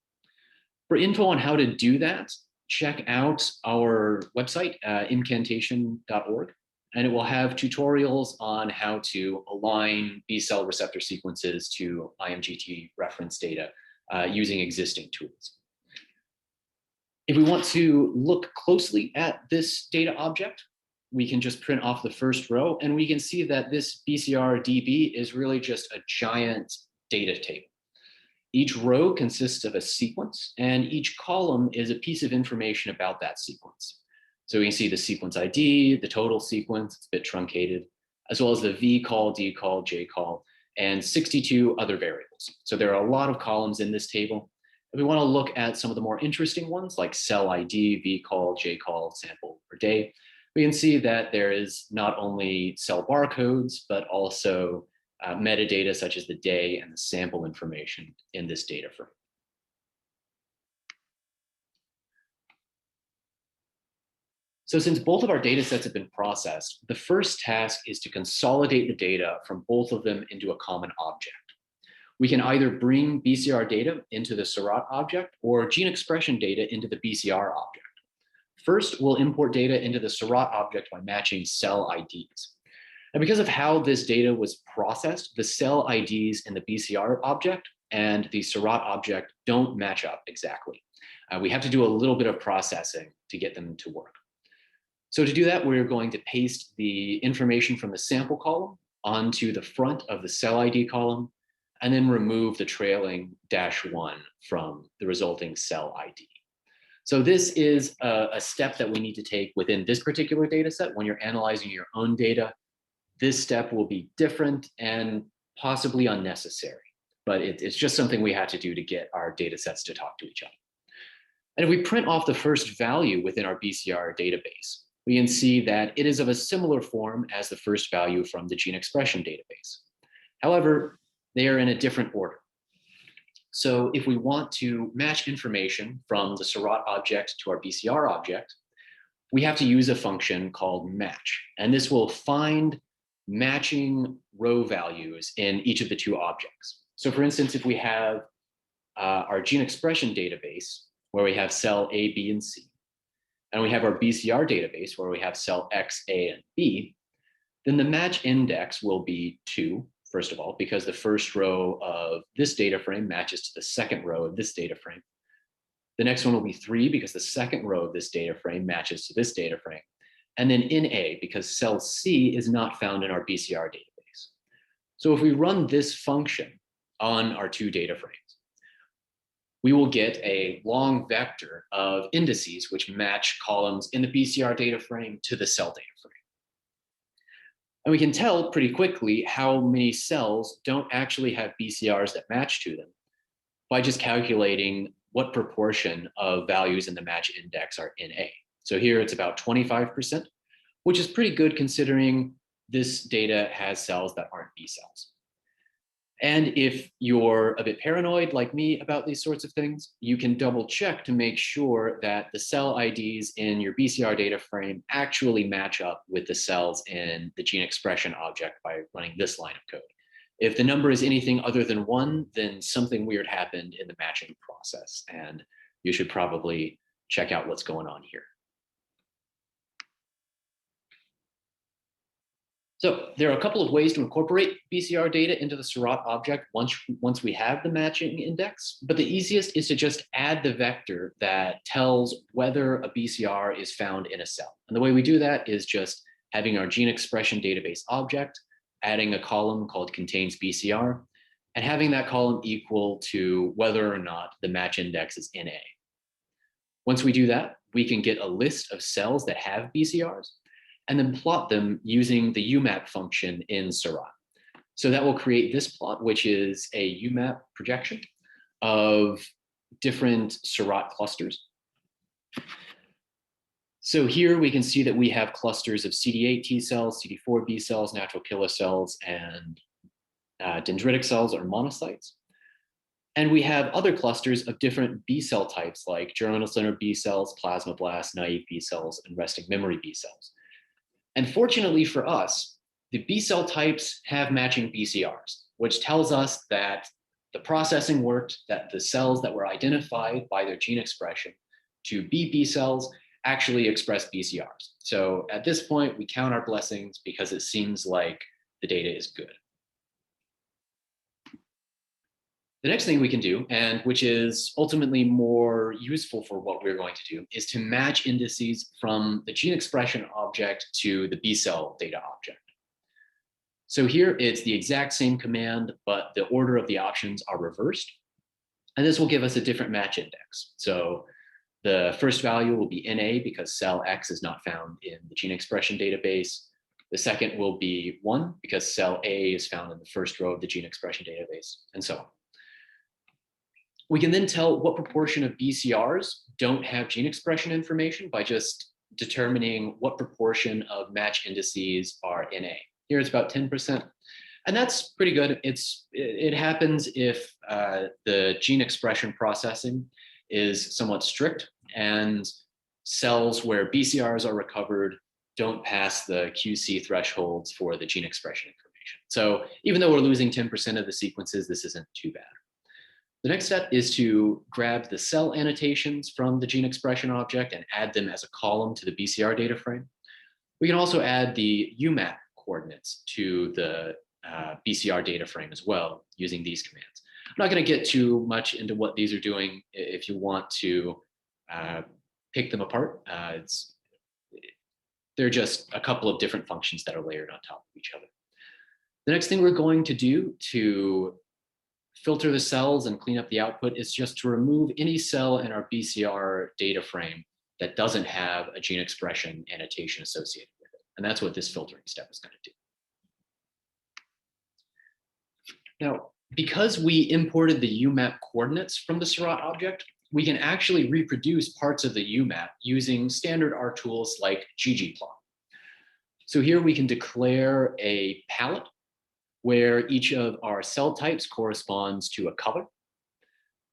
For info on how to do that, check out our website, incantation.org, and it will have tutorials on how to align B-cell receptor sequences to IMGT reference data using existing tools. If we want to look closely at this data object, we can just print off the first row, and we can see that this BCR DB is really just a giant data table. Each row consists of a sequence, and each column is a piece of information about that sequence. So we can see the sequence ID, the total sequence, it's a bit truncated, as well as the V call, D call, J call, and 62 other variables. So there are a lot of columns in this table. If we want to look at some of the more interesting ones like cell ID, V call, J call, sample per day, we can see that there is not only cell barcodes, but also metadata such as the day and the sample information in this data frame. So since both of our data sets have been processed, the first task is to consolidate the data from both of them into a common object. We can either bring BCR data into the Seurat object or gene expression data into the BCR object. First, we'll import data into the Seurat object by matching cell IDs. And because of how this data was processed, the cell IDs in the BCR object and the Seurat object don't match up exactly. We have to do a little bit of processing to get them to work. So to do that, we're going to paste the information from the sample column onto the front of the cell ID column, and then remove the trailing -1 from the resulting cell ID. So this is a step that we need to take within this particular data set. When you're analyzing your own data, this step will be different and possibly unnecessary, but it's just something we had to do to get our data sets to talk to each other. And if we print off the first value within our BCR database, we can see that it is of a similar form as the first value from the gene expression database. However, they are in a different order. So if we want to match information from the Seurat object to our BCR object, we have to use a function called match. And this will find matching row values in each of the two objects. So for instance, if we have our gene expression database where we have cell A, B, and C, and we have our BCR database where we have cell X, A, and B, then the match index will be 2, first of all, because the first row of this data frame matches to the second row of this data frame. The next one will be 3 because the second row of this data frame matches to this data frame. And then in A, because cell C is not found in our BCR database. So if we run this function on our two data frames, we will get a long vector of indices which match columns in the BCR data frame to the cell data frame. And we can tell pretty quickly how many cells don't actually have BCRs that match to them by just calculating what proportion of values in the match index are in A. So here it's about 25%, which is pretty good considering this data has cells that aren't B cells. And if you're a bit paranoid like me about these sorts of things, you can double check to make sure that the cell IDs in your BCR data frame actually match up with the cells in the gene expression object by running this line of code. If the number is anything other than 1, then something weird happened in the matching process, and you should probably check out what's going on here. So there are a couple of ways to incorporate BCR data into the Seurat object once we have the matching index, but the easiest is to just add the vector that tells whether a BCR is found in a cell. And the way we do that is just having our gene expression database object, adding a column called contains BCR, and having that column equal to whether or not the match index is in A. Once we do that, we can get a list of cells that have BCRs, and then plot them using the UMAP function in Seurat. So that will create this plot, which is a UMAP projection of different Seurat clusters. So here we can see that we have clusters of CD8 T cells, CD4 B cells, natural killer cells, and dendritic cells or monocytes. And we have other clusters of different B cell types like germinal center B cells, plasmablasts, naive B cells, and resting memory B cells. And fortunately for us, the B cell types have matching BCRs, which tells us that the processing worked, that the cells that were identified by their gene expression to be B cells actually express BCRs. So at this point, we count our blessings because it seems like the data is good. The next thing we can do, and which is ultimately more useful for what we're going to do, is to match indices from the gene expression object to the B cell data object. So here it's the exact same command, but the order of the options are reversed. And this will give us a different match index. So the first value will be NA because cell X is not found in the gene expression database. The second will be 1 because cell A is found in the first row of the gene expression database, and so on. We can then tell what proportion of BCRs don't have gene expression information by just determining what proportion of match indices are NA. Here it's about 10%, and that's pretty good. It happens if the gene expression processing is somewhat strict and cells where BCRs are recovered don't pass the QC thresholds for the gene expression information. So even though we're losing 10% of the sequences, this isn't too bad. The next step is to grab the cell annotations from the gene expression object and add them as a column to the BCR data frame. We can also add the UMAP coordinates to the BCR data frame as well using these commands. I'm not going to get too much into what these are doing. If you want to pick them apart, they're just a couple of different functions that are layered on top of each other. The next thing we're going to do to filter the cells and clean up the output is just to remove any cell in our BCR data frame that doesn't have a gene expression annotation associated with it. And that's what this filtering step is going to do. Now, because we imported the UMAP coordinates from the Seurat object, we can actually reproduce parts of the UMAP using standard R tools like ggplot. So here we can declare a palette where each of our cell types corresponds to a color.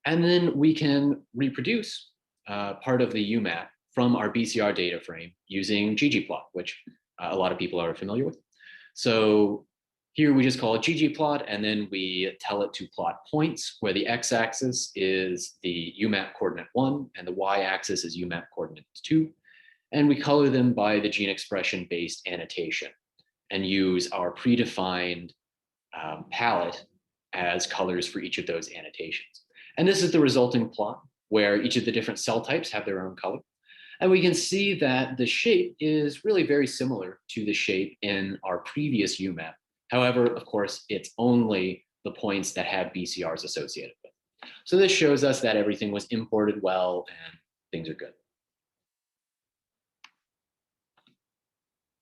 And then we can reproduce part of the UMAP from our BCR data frame using ggplot, which a lot of people are familiar with. So here we just call it ggplot, and then we tell it to plot points where the x-axis is the UMAP coordinate 1 and the y-axis is UMAP coordinate 2. And we color them by the gene expression based annotation and use our predefined palette as colors for each of those annotations. And this is the resulting plot where each of the different cell types have their own color. And we can see that the shape is really very similar to the shape in our previous UMAP. However, of course, it's only the points that have BCRs associated with it. So this shows us that everything was imported well and things are good.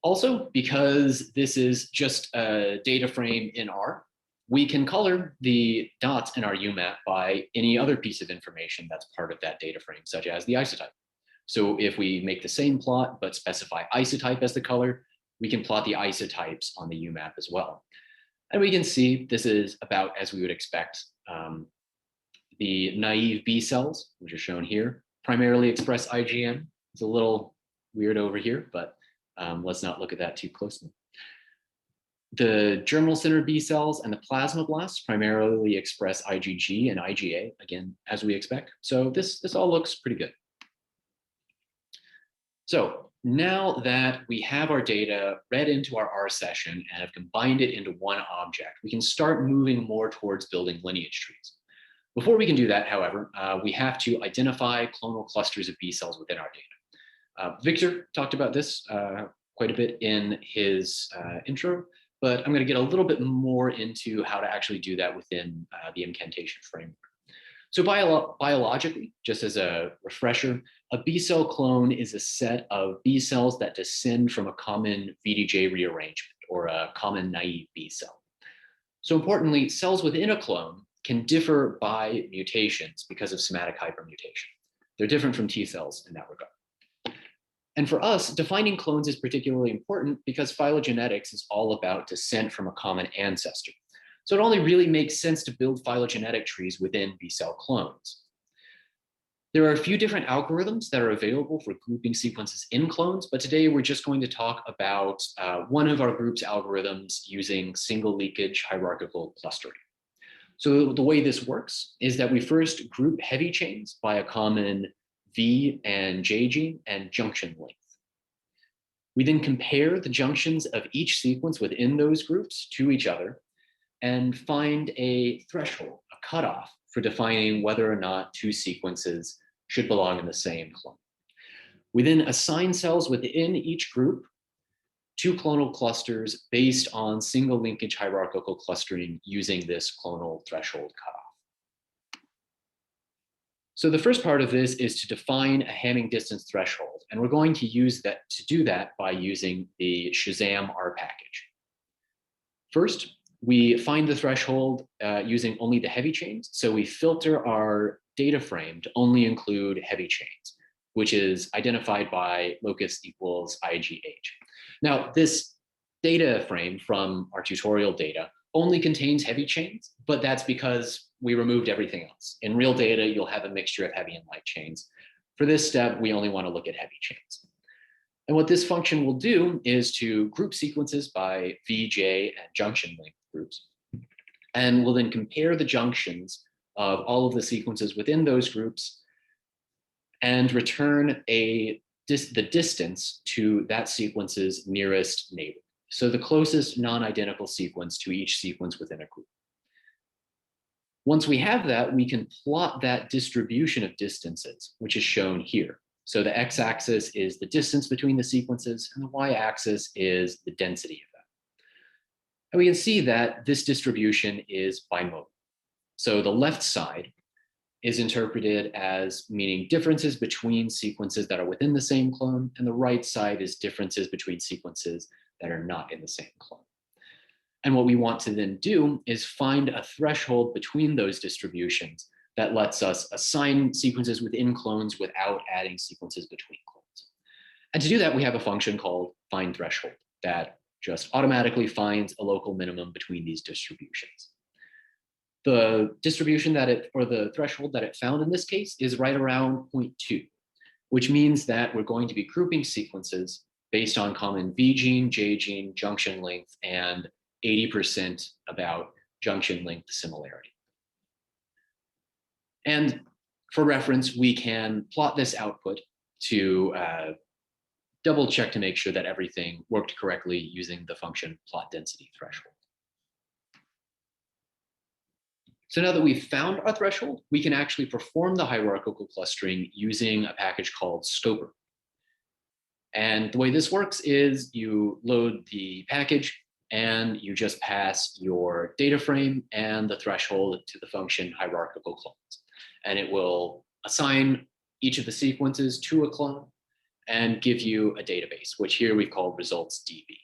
Also, because this is just a data frame in R, we can color the dots in our UMAP by any other piece of information that's part of that data frame, such as the isotype. So if we make the same plot, but specify isotype as the color, we can plot the isotypes on the UMAP as well. And we can see this is about as we would expect. The naive B cells, which are shown here, primarily express IgM. It's a little weird over here, but let's not look at that too closely. The germinal center B cells and the plasmablasts primarily express IgG and IgA, again, as we expect. So this all looks pretty good. So now that we have our data read into our R session and have combined it into one object, we can start moving more towards building lineage trees. Before we can do that, however, we have to identify clonal clusters of B cells within our data. Victor talked about this quite a bit in his intro, but I'm going to get a little bit more into how to actually do that within the incantation framework. So biologically, just as a refresher, a B cell clone is a set of B cells that descend from a common VDJ rearrangement or a common naive B cell. So importantly, cells within a clone can differ by mutations because of somatic hypermutation. They're different from T cells in that regard. And for us, defining clones is particularly important because phylogenetics is all about descent from a common ancestor. So it only really makes sense to build phylogenetic trees within B-cell clones. There are a few different algorithms that are available for grouping sequences in clones, but today we're just going to talk about one of our group's algorithms using single leakage hierarchical clustering. So the way this works is that we first group heavy chains by a common V and J gene and junction length. We then compare the junctions of each sequence within those groups to each other and find a threshold, a cutoff for defining whether or not two sequences should belong in the same clone. We then assign cells within each group to clonal clusters based on single linkage hierarchical clustering using this clonal threshold cutoff. So the first part of this is to define a Hamming distance threshold, and we're going to use that to do that by using the Shazam R package. First, we find the threshold using only the heavy chains. So we filter our data frame to only include heavy chains, which is identified by locus equals IGH. Now, this data frame from our tutorial data only contains heavy chains, but that's because we removed everything else. In real data, you'll have a mixture of heavy and light chains. For this step, we only want to look at heavy chains. And what this function will do is to group sequences by VJ and junction length groups. And we'll then compare the junctions of all of the sequences within those groups and return the distance to that sequence's nearest neighbor. So the closest non-identical sequence to each sequence within a group. Once we have that, we can plot that distribution of distances, which is shown here. So the x-axis is the distance between the sequences, and the y-axis is the density of that. And we can see that this distribution is bimodal. So the left side is interpreted as meaning differences between sequences that are within the same clone, and the right side is differences between sequences that are not in the same clone. And what we want to then do is find a threshold between those distributions that lets us assign sequences within clones without adding sequences between clones. And to do that, we have a function called find threshold that just automatically finds a local minimum between these distributions. The distribution the threshold that it found in this case is right around 0.2, which means that we're going to be grouping sequences based on common V gene, J gene, junction length, and 80% about junction length similarity. And for reference, we can plot this output to double check to make sure that everything worked correctly using the function plot density threshold. So now that we've found our threshold, we can actually perform the hierarchical clustering using a package called Scoper. And the way this works is you load the package and you just pass your data frame and the threshold to the function hierarchical clones. And it will assign each of the sequences to a clone and give you a database, which here we've called results DB.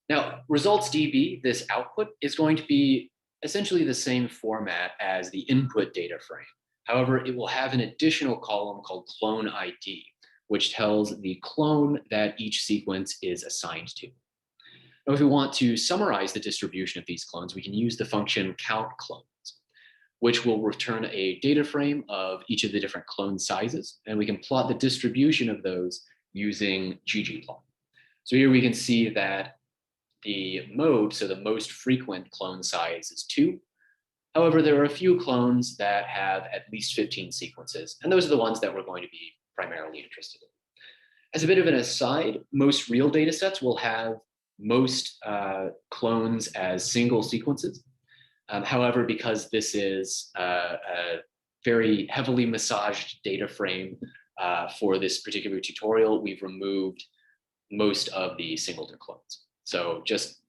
Now, results DB, this output, is going to be essentially the same format as the input data frame. However, it will have an additional column called clone ID, which tells the clone that each sequence is assigned to. Now, if we want to summarize the distribution of these clones, we can use the function count clones, which will return a data frame of each of the different clone sizes, and we can plot the distribution of those using ggplot. So here we can see that the mode, so the most frequent clone size, is 2. However, there are a few clones that have at least 15 sequences, and those are the ones that we're going to be primarily interested in. As a bit of an aside, most real data sets will have most clones as single sequences. However, because this is a very heavily massaged data frame for this particular tutorial, we've removed most of the singleton clones. So just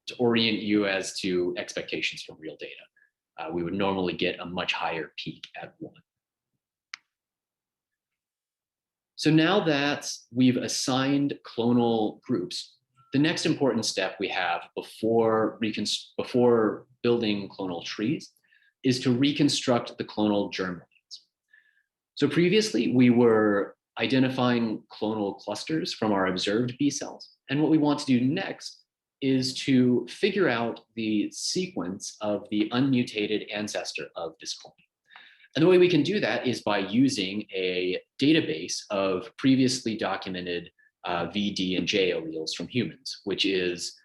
to orient you as to expectations from real data, we would normally get a much higher peak at 1. So now that we've assigned clonal groups, the next important step we have before building clonal trees is to reconstruct the clonal germ lines. So previously we were identifying clonal clusters from our observed B cells. And what we want to do next is to figure out the sequence of the unmutated ancestor of this clone. And the way we can do that is by using a database of previously documented V, D, and J alleles from humans, which is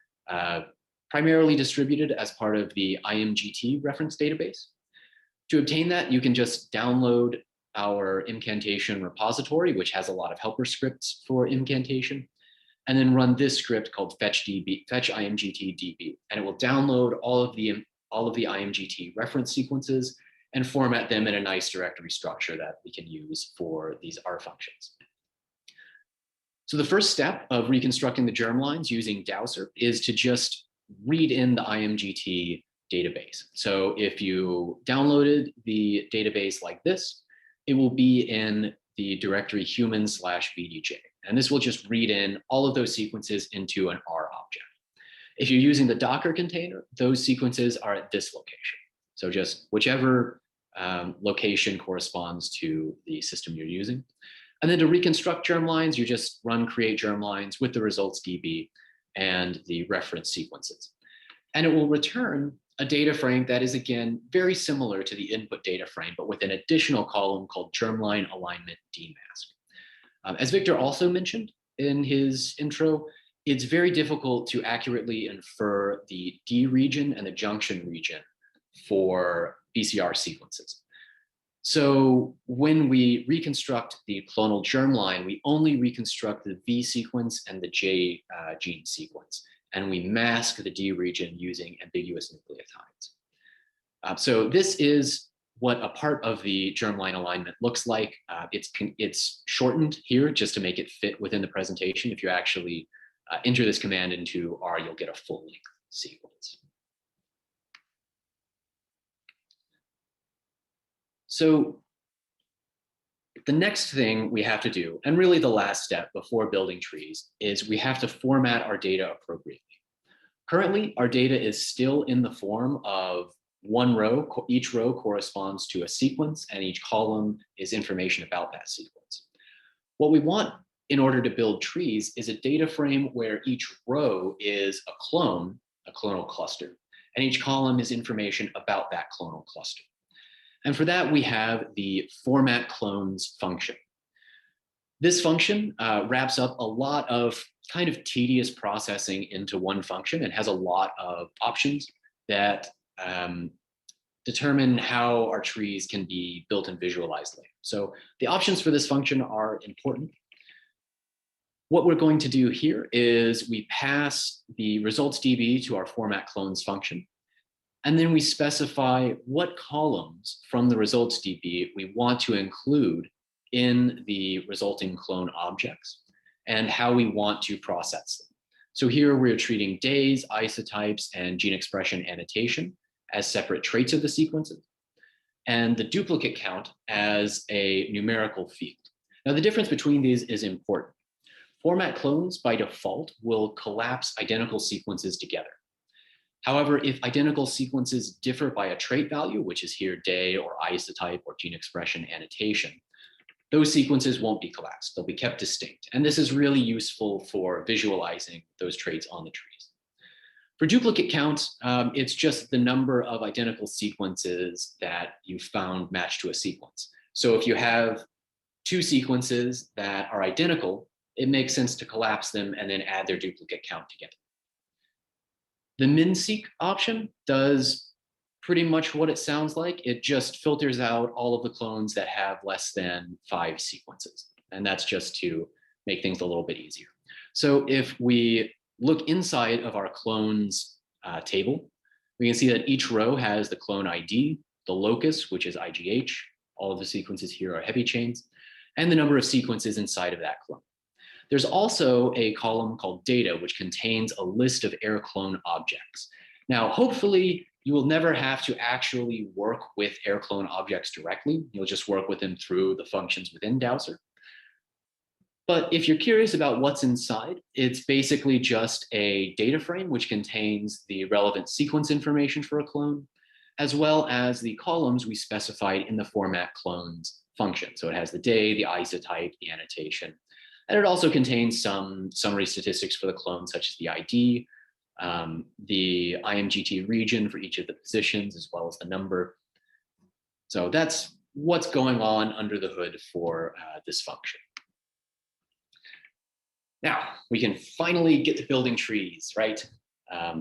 primarily distributed as part of the IMGT reference database. To obtain that, you can just download our incantation repository, which has a lot of helper scripts for incantation, and then run this script called fetch imgt db, and it will download all of the IMGT reference sequences and format them in a nice directory structure that we can use for these R functions. So the first step of reconstructing the germlines using Dowser is to just read in the IMGT database. So if you downloaded the database like this, it will be in the directory human/vdj. And this will just read in all of those sequences into an R object. If you're using the Docker container, those sequences are at this location. So just whichever location corresponds to the system you're using. And then to reconstruct germlines, you just run create germlines with the results DB and the reference sequences. And it will return a data frame that is, again, very similar to the input data frame, but with an additional column called germline alignment dmask. As Victor also mentioned in his intro, it's very difficult to accurately infer the D region and the junction region for BCR sequences. So when we reconstruct the clonal germline, we only reconstruct the V sequence and the J gene sequence, and we mask the D region using ambiguous nucleotides. So this is what a part of the germline alignment looks like. It's shortened here just to make it fit within the presentation. If you actually enter this command into R, you'll get a full length sequence. So the next thing we have to do, and really the last step before building trees, is we have to format our data appropriately. Currently, our data is still in the form of one row. Each row corresponds to a sequence, and each column is information about that sequence. What we want in order to build trees is a data frame where each row is a clonal cluster, and each column is information about that clonal cluster. And for that, we have the format clones function. This function wraps up a lot of kind of tedious processing into one function and has a lot of options that determine how our trees can be built and visualized later. So the options for this function are important. What we're going to do here is we pass the results DB to our format clones function. And then we specify what columns from the results DB we want to include in the resulting clone objects and how we want to process them. So here we're treating days, isotypes, and gene expression annotation as separate traits of the sequences, and the duplicate count as a numerical field. Now the difference between these is important. Format clones by default will collapse identical sequences together. However, if identical sequences differ by a trait value, which is here day or isotype or gene expression annotation, those sequences won't be collapsed. They'll be kept distinct. And this is really useful for visualizing those traits on the trees. For duplicate counts, it's just the number of identical sequences that you found matched to a sequence. So if you have two sequences that are identical, it makes sense to collapse them and then add their duplicate count together. The min-seq option does pretty much what it sounds like. It just filters out all of the clones that have less than 5 sequences. And that's just to make things a little bit easier. So if we look inside of our clones table, we can see that each row has the clone ID, the locus, which is IGH. All of the sequences here are heavy chains, and the number of sequences inside of that clone. There's also a column called data, which contains a list of air clone objects. Now, hopefully, you will never have to actually work with air clone objects directly. You'll just work with them through the functions within Dowser. But if you're curious about what's inside, it's basically just a data frame which contains the relevant sequence information for a clone, as well as the columns we specified in the format clones function. So it has the day, the isotype, the annotation. And it also contains some summary statistics for the clone, such as the ID, the IMGT region for each of the positions, as well as the number. So that's what's going on under the hood for this function. Now, we can finally get to building trees, right?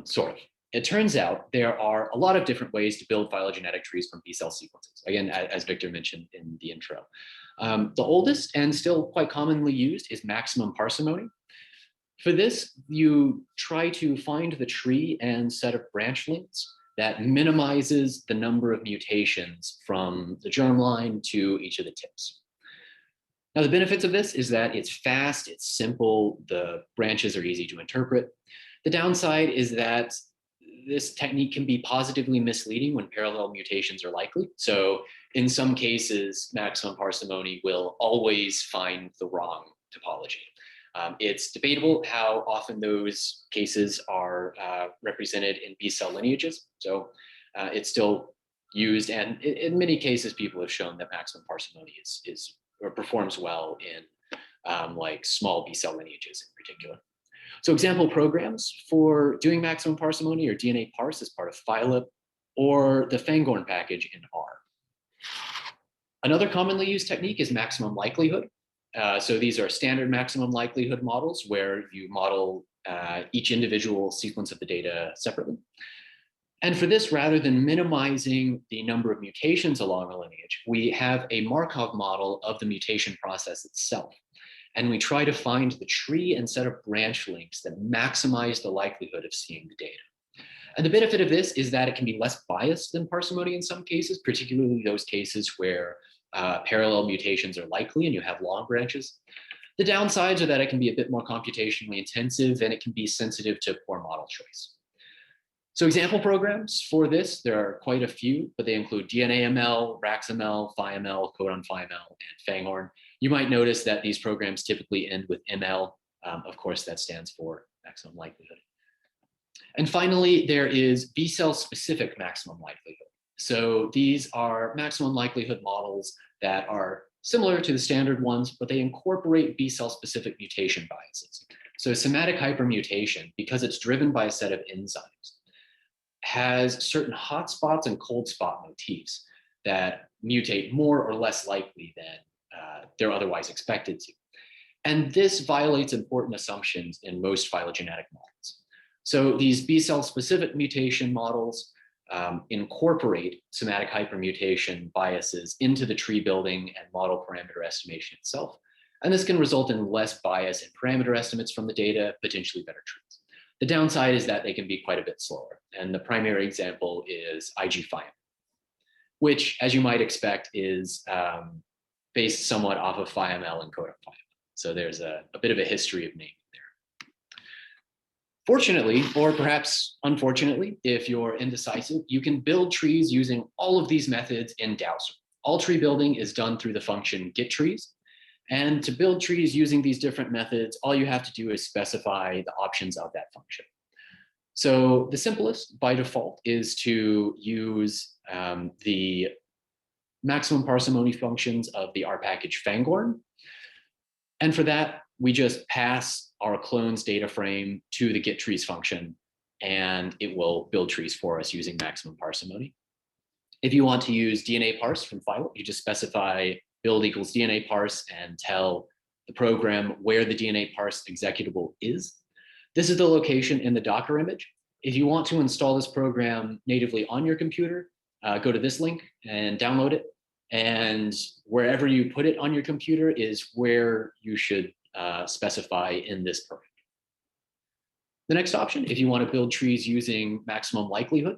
Sort of. It turns out there are a lot of different ways to build phylogenetic trees from B-cell sequences. Again, as Victor mentioned in the intro. The oldest and still quite commonly used is maximum parsimony. For this, you try to find the tree and set of branch links that minimizes the number of mutations from the germline to each of the tips. Now, the benefits of this is that it's fast, it's simple, the branches are easy to interpret. The downside is that this technique can be positively misleading when parallel mutations are likely. So in some cases, maximum parsimony will always find the wrong topology. It's debatable how often those cases are represented in B-cell lineages. So it's still used, and in many cases, people have shown that maximum parsimony is or performs well in like small B-cell lineages in particular. So example programs for doing maximum parsimony or DNA parse as part of phylip or the Fangorn package in R. Another commonly used technique is maximum likelihood. So these are standard maximum likelihood models where you model each individual sequence of the data separately. And for this, rather than minimizing the number of mutations along a lineage, we have a Markov model of the mutation process itself. And we try to find the tree and set of branch links that maximize the likelihood of seeing the data. And the benefit of this is that it can be less biased than parsimony in some cases, particularly those cases where parallel mutations are likely and you have long branches. The downsides are that it can be a bit more computationally intensive and it can be sensitive to poor model choice. So example programs for this, there are quite a few, but they include DNAML, RaxML, PhyML, Codon PhyML, and Fangorn. You might notice that these programs typically end with ML. Of course, that stands for maximum likelihood. And finally, there is B-cell specific maximum likelihood. So these are maximum likelihood models that are similar to the standard ones, but they incorporate B-cell specific mutation biases. So somatic hypermutation, because it's driven by a set of enzymes, has certain hotspots and cold spot motifs that mutate more or less likely than they're otherwise expected to. And this violates important assumptions in most phylogenetic models. So these B-cell specific mutation models incorporate somatic hypermutation biases into the tree building and model parameter estimation itself. And this can result in less bias in parameter estimates from the data, potentially better trees. The downside is that they can be quite a bit slower. And the primary example is IgPhyM, which, as you might expect, is based somewhat off of PhyML and Codon PhyML. So there's a bit of a history of naming there. Fortunately, or perhaps unfortunately, if you're indecisive, you can build trees using all of these methods in Dowser. All tree building is done through the function getTrees. And to build trees using these different methods, all you have to do is specify the options of that function. So the simplest by default is to use the maximum parsimony functions of the R package Fangorn. And for that, we just pass our clone's data frame to the getTrees function, and it will build trees for us using maximum parsimony. If you want to use DNA parse from phylip, you just specify build equals DNA parse and tell the program where the DNA parse executable is. This is the location in the Docker image. If you want to install this program natively on your computer, go to this link and download it. And wherever you put it on your computer is where you should specify in this program. The next option, if you want to build trees using maximum likelihood,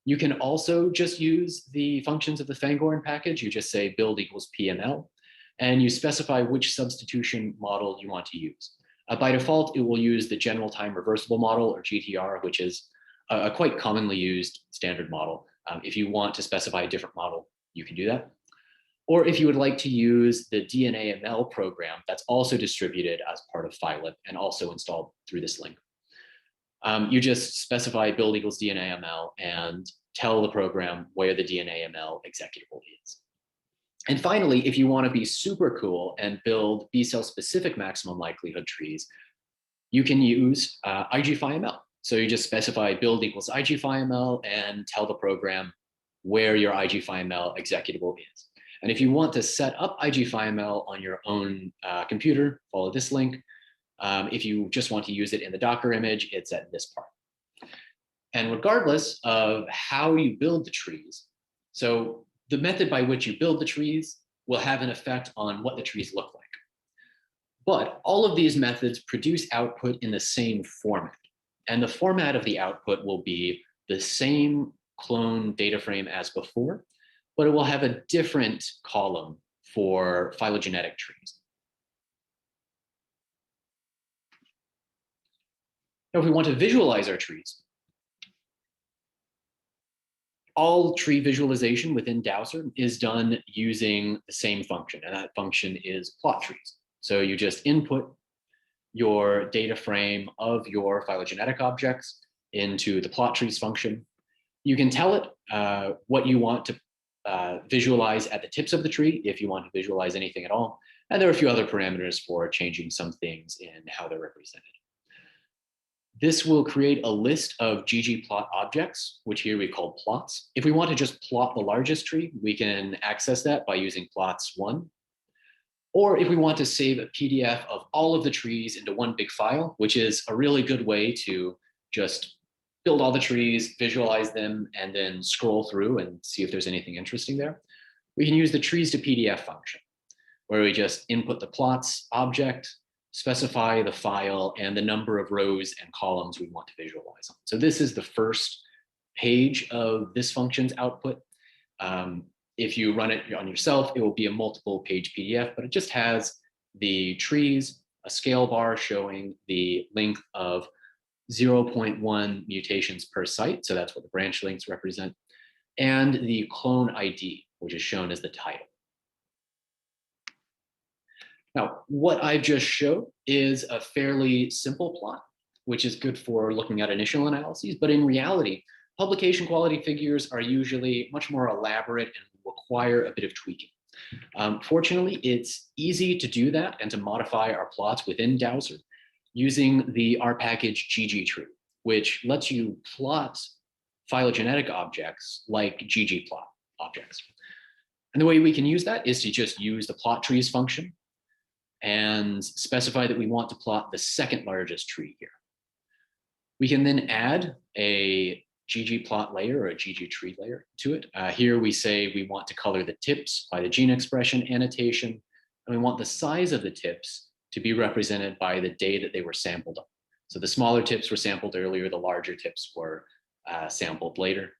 you can also just use the functions of the Fangorn package. You just say build equals PML, and you specify which substitution model you want to use. By default, it will use the general time reversible model, or GTR, which is a quite commonly used standard model. If you want to specify a different model, you can do that. Or if you would like to use the DNAML program that's also distributed as part of phylip and also installed through this link. You just specify build equals DNAML and tell the program where the DNAML executable is. And finally, if you want to be super cool and build B-cell specific maximum likelihood trees, you can use IgPhyML. So you just specify build equals IGFIML and tell the program where your IGFIML executable is. And if you want to set up IGFIML on your own computer, follow this link. If you just want to use it in the Docker image, it's at this part. And regardless of how you build the trees, so the method by which you build the trees will have an effect on what the trees look like. But all of these methods produce output in the same format. And the format of the output will be the same clone data frame as before, but it will have a different column for phylogenetic trees. Now, if we want to visualize our trees, all tree visualization within Dowser is done using the same function, and that function is plot trees. So you just input your data frame of your phylogenetic objects into the plot trees function. You can tell it what you want to visualize at the tips of the tree, if you want to visualize anything at all. And there are a few other parameters for changing some things in how they're represented. This will create a list of ggplot objects, which here we call plots. If we want to just plot the largest tree, we can access that by using plots1. Or if we want to save a PDF of all of the trees into one big file, which is a really good way to just build all the trees, visualize them, and then scroll through and see if there's anything interesting there, we can use the trees to PDF function, where we just input the plots object, specify the file and the number of rows and columns we want to visualize on. So this is the first page of this function's output. If you run it on yourself, it will be a multiple page PDF, but it just has the trees, a scale bar showing the length of 0.1 mutations per site. So that's what the branch links represent. And the clone ID, which is shown as the title. Now, what I've just showed is a fairly simple plot, which is good for looking at initial analyses, but in reality, publication quality figures are usually much more elaborate and require a bit of tweaking. Fortunately, it's easy to do that and to modify our plots within Dowser using the R package ggtree, which lets you plot phylogenetic objects like ggplot objects. And the way we can use that is to just use the plot trees function and specify that we want to plot the second largest tree here. We can then add a ggplot layer or a ggtree layer to it. Here we say we want to color the tips by the gene expression annotation, and we want the size of the tips to be represented by the day that they were sampled on. So the smaller tips were sampled earlier, the larger tips were sampled later.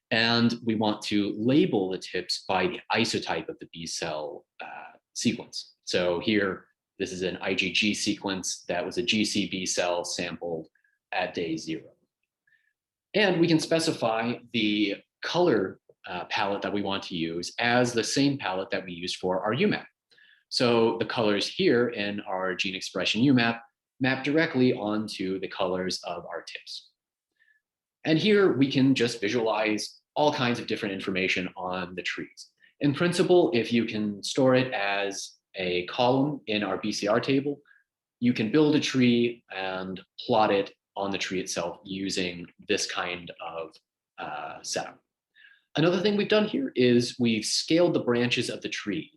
And we want to label the tips by the isotype of the B cell sequence. So here, this is an IgG sequence that was a GCB cell sampled at day 0. And we can specify the color palette that we want to use as the same palette that we use for our UMAP. So the colors here in our gene expression UMAP map directly onto the colors of our tips. And here we can just visualize all kinds of different information on the trees. In principle, if you can store it as a column in our BCR table, you can build a tree and plot it on the tree itself using this kind of setup. Another thing we've done here is we've scaled the branches of the tree.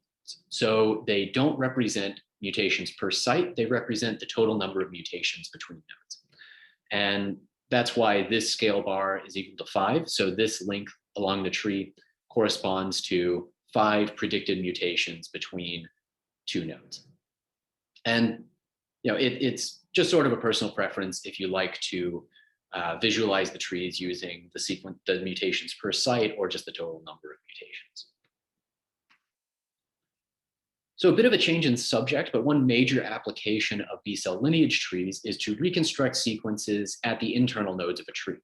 So they don't represent mutations per site, they represent the total number of mutations between nodes. And that's why this scale bar is equal to 5. So this length along the tree corresponds to 5 predicted mutations between 2 nodes. And it's just sort of a personal preference if you like to visualize the trees using the mutations per site or just the total number of mutations. So a bit of a change in subject, but one major application of B-cell lineage trees is to reconstruct sequences at the internal nodes of a tree.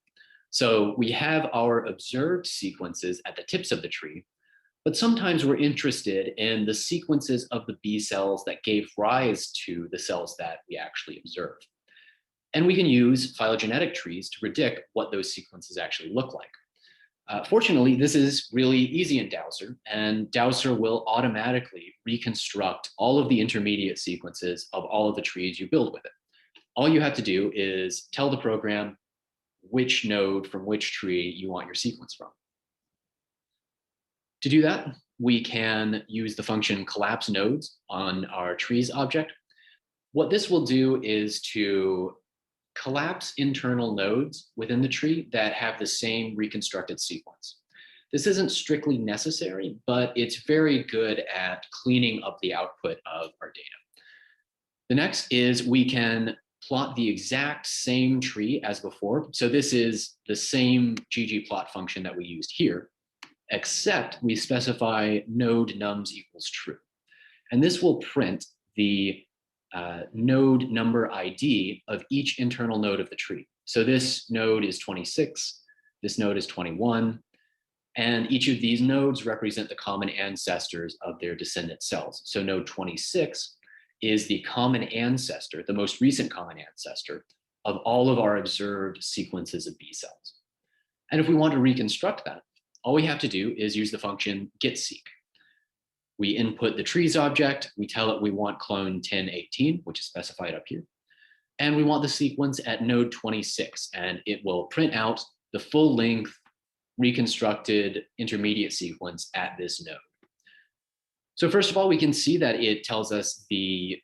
So we have our observed sequences at the tips of the tree, but sometimes we're interested in the sequences of the B cells that gave rise to the cells that we actually observed. And we can use phylogenetic trees to predict what those sequences actually look like. Fortunately, this is really easy in Dowser, and Dowser will automatically reconstruct all of the intermediate sequences of all of the trees you build with it. all you have to do is tell the program which node from which tree you want your sequence from. To do that, we can use the function collapse nodes on our trees object. What this will do is to collapse internal nodes within the tree that have the same reconstructed sequence. This isn't strictly necessary, but it's very good at cleaning up the output of our data. The next is we can plot the exact same tree as before. So this is the same ggplot function that we used here, except we specify node nums equals true. And this will print the node number ID of each internal node of the tree. So this node is 26, this node is 21, and each of these nodes represent the common ancestors of their descendant cells. So node 26 is the common ancestor, the most recent common ancestor of all of our observed sequences of B cells. And if we want to reconstruct that, all we have to do is use the function getSeq. We input the trees object, we tell it we want clone 1018, which is specified up here, and we want the sequence at node 26, and it will print out the full length reconstructed intermediate sequence at this node. So first of all, we can see that it tells us the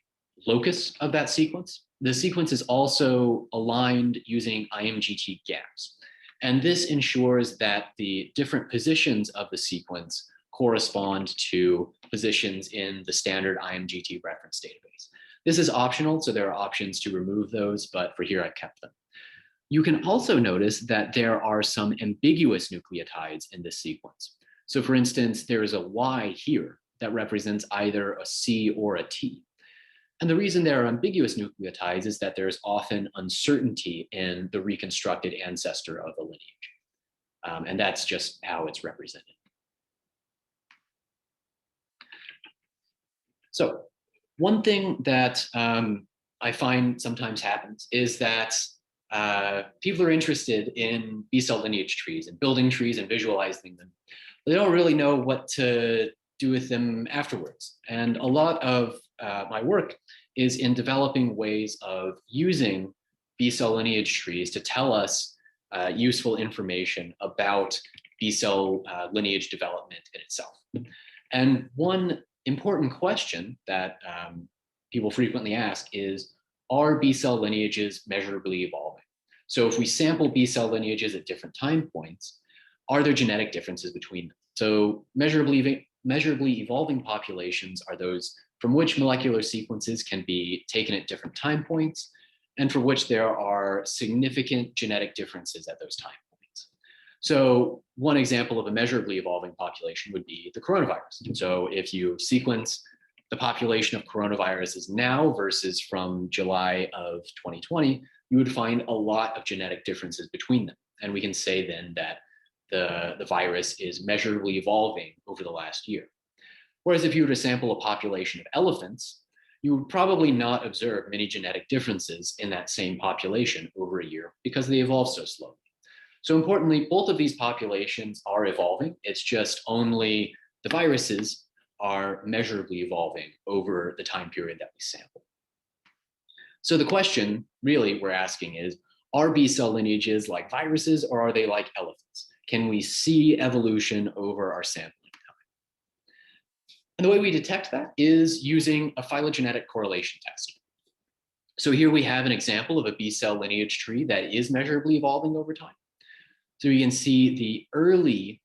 locus of that sequence. The sequence is also aligned using IMGT gaps. And this ensures that the different positions of the sequence correspond to positions in the standard IMGT reference database. This is optional, so there are options to remove those, but for here I've kept them. You can also notice that there are some ambiguous nucleotides in this sequence. So for instance, there is a Y here that represents either a C or a T. And the reason there are ambiguous nucleotides is that there's often uncertainty in the reconstructed ancestor of the lineage. And that's just how it's represented. So one thing that I find sometimes happens is that people are interested in B-cell lineage trees and building trees and visualizing them. But they don't really know what to do with them afterwards. And a lot of my work is in developing ways of using B-cell lineage trees to tell us useful information about B-cell lineage development in itself. And one important question that people frequently ask is, are B-cell lineages measurably evolving? So if we sample B-cell lineages at different time points, are there genetic differences between them? So measurably evolving populations are those from which molecular sequences can be taken at different time points and for which there are significant genetic differences at those time points. So one example of a measurably evolving population would be the coronavirus. So if you sequence the population of coronaviruses now versus from July of 2020, you would find a lot of genetic differences between them. And we can say then that the virus is measurably evolving over the last year. Whereas if you were to sample a population of elephants, you would probably not observe many genetic differences in that same population over a year because they evolve so slowly. So importantly, both of these populations are evolving. It's just only the viruses are measurably evolving over the time period that we sample. So the question really we're asking is, are B-cell lineages like viruses or are they like elephants? Can we see evolution over our sampling time? And the way we detect that is using a phylogenetic correlation test. So here we have an example of a B-cell lineage tree that is measurably evolving over time. So you can see the early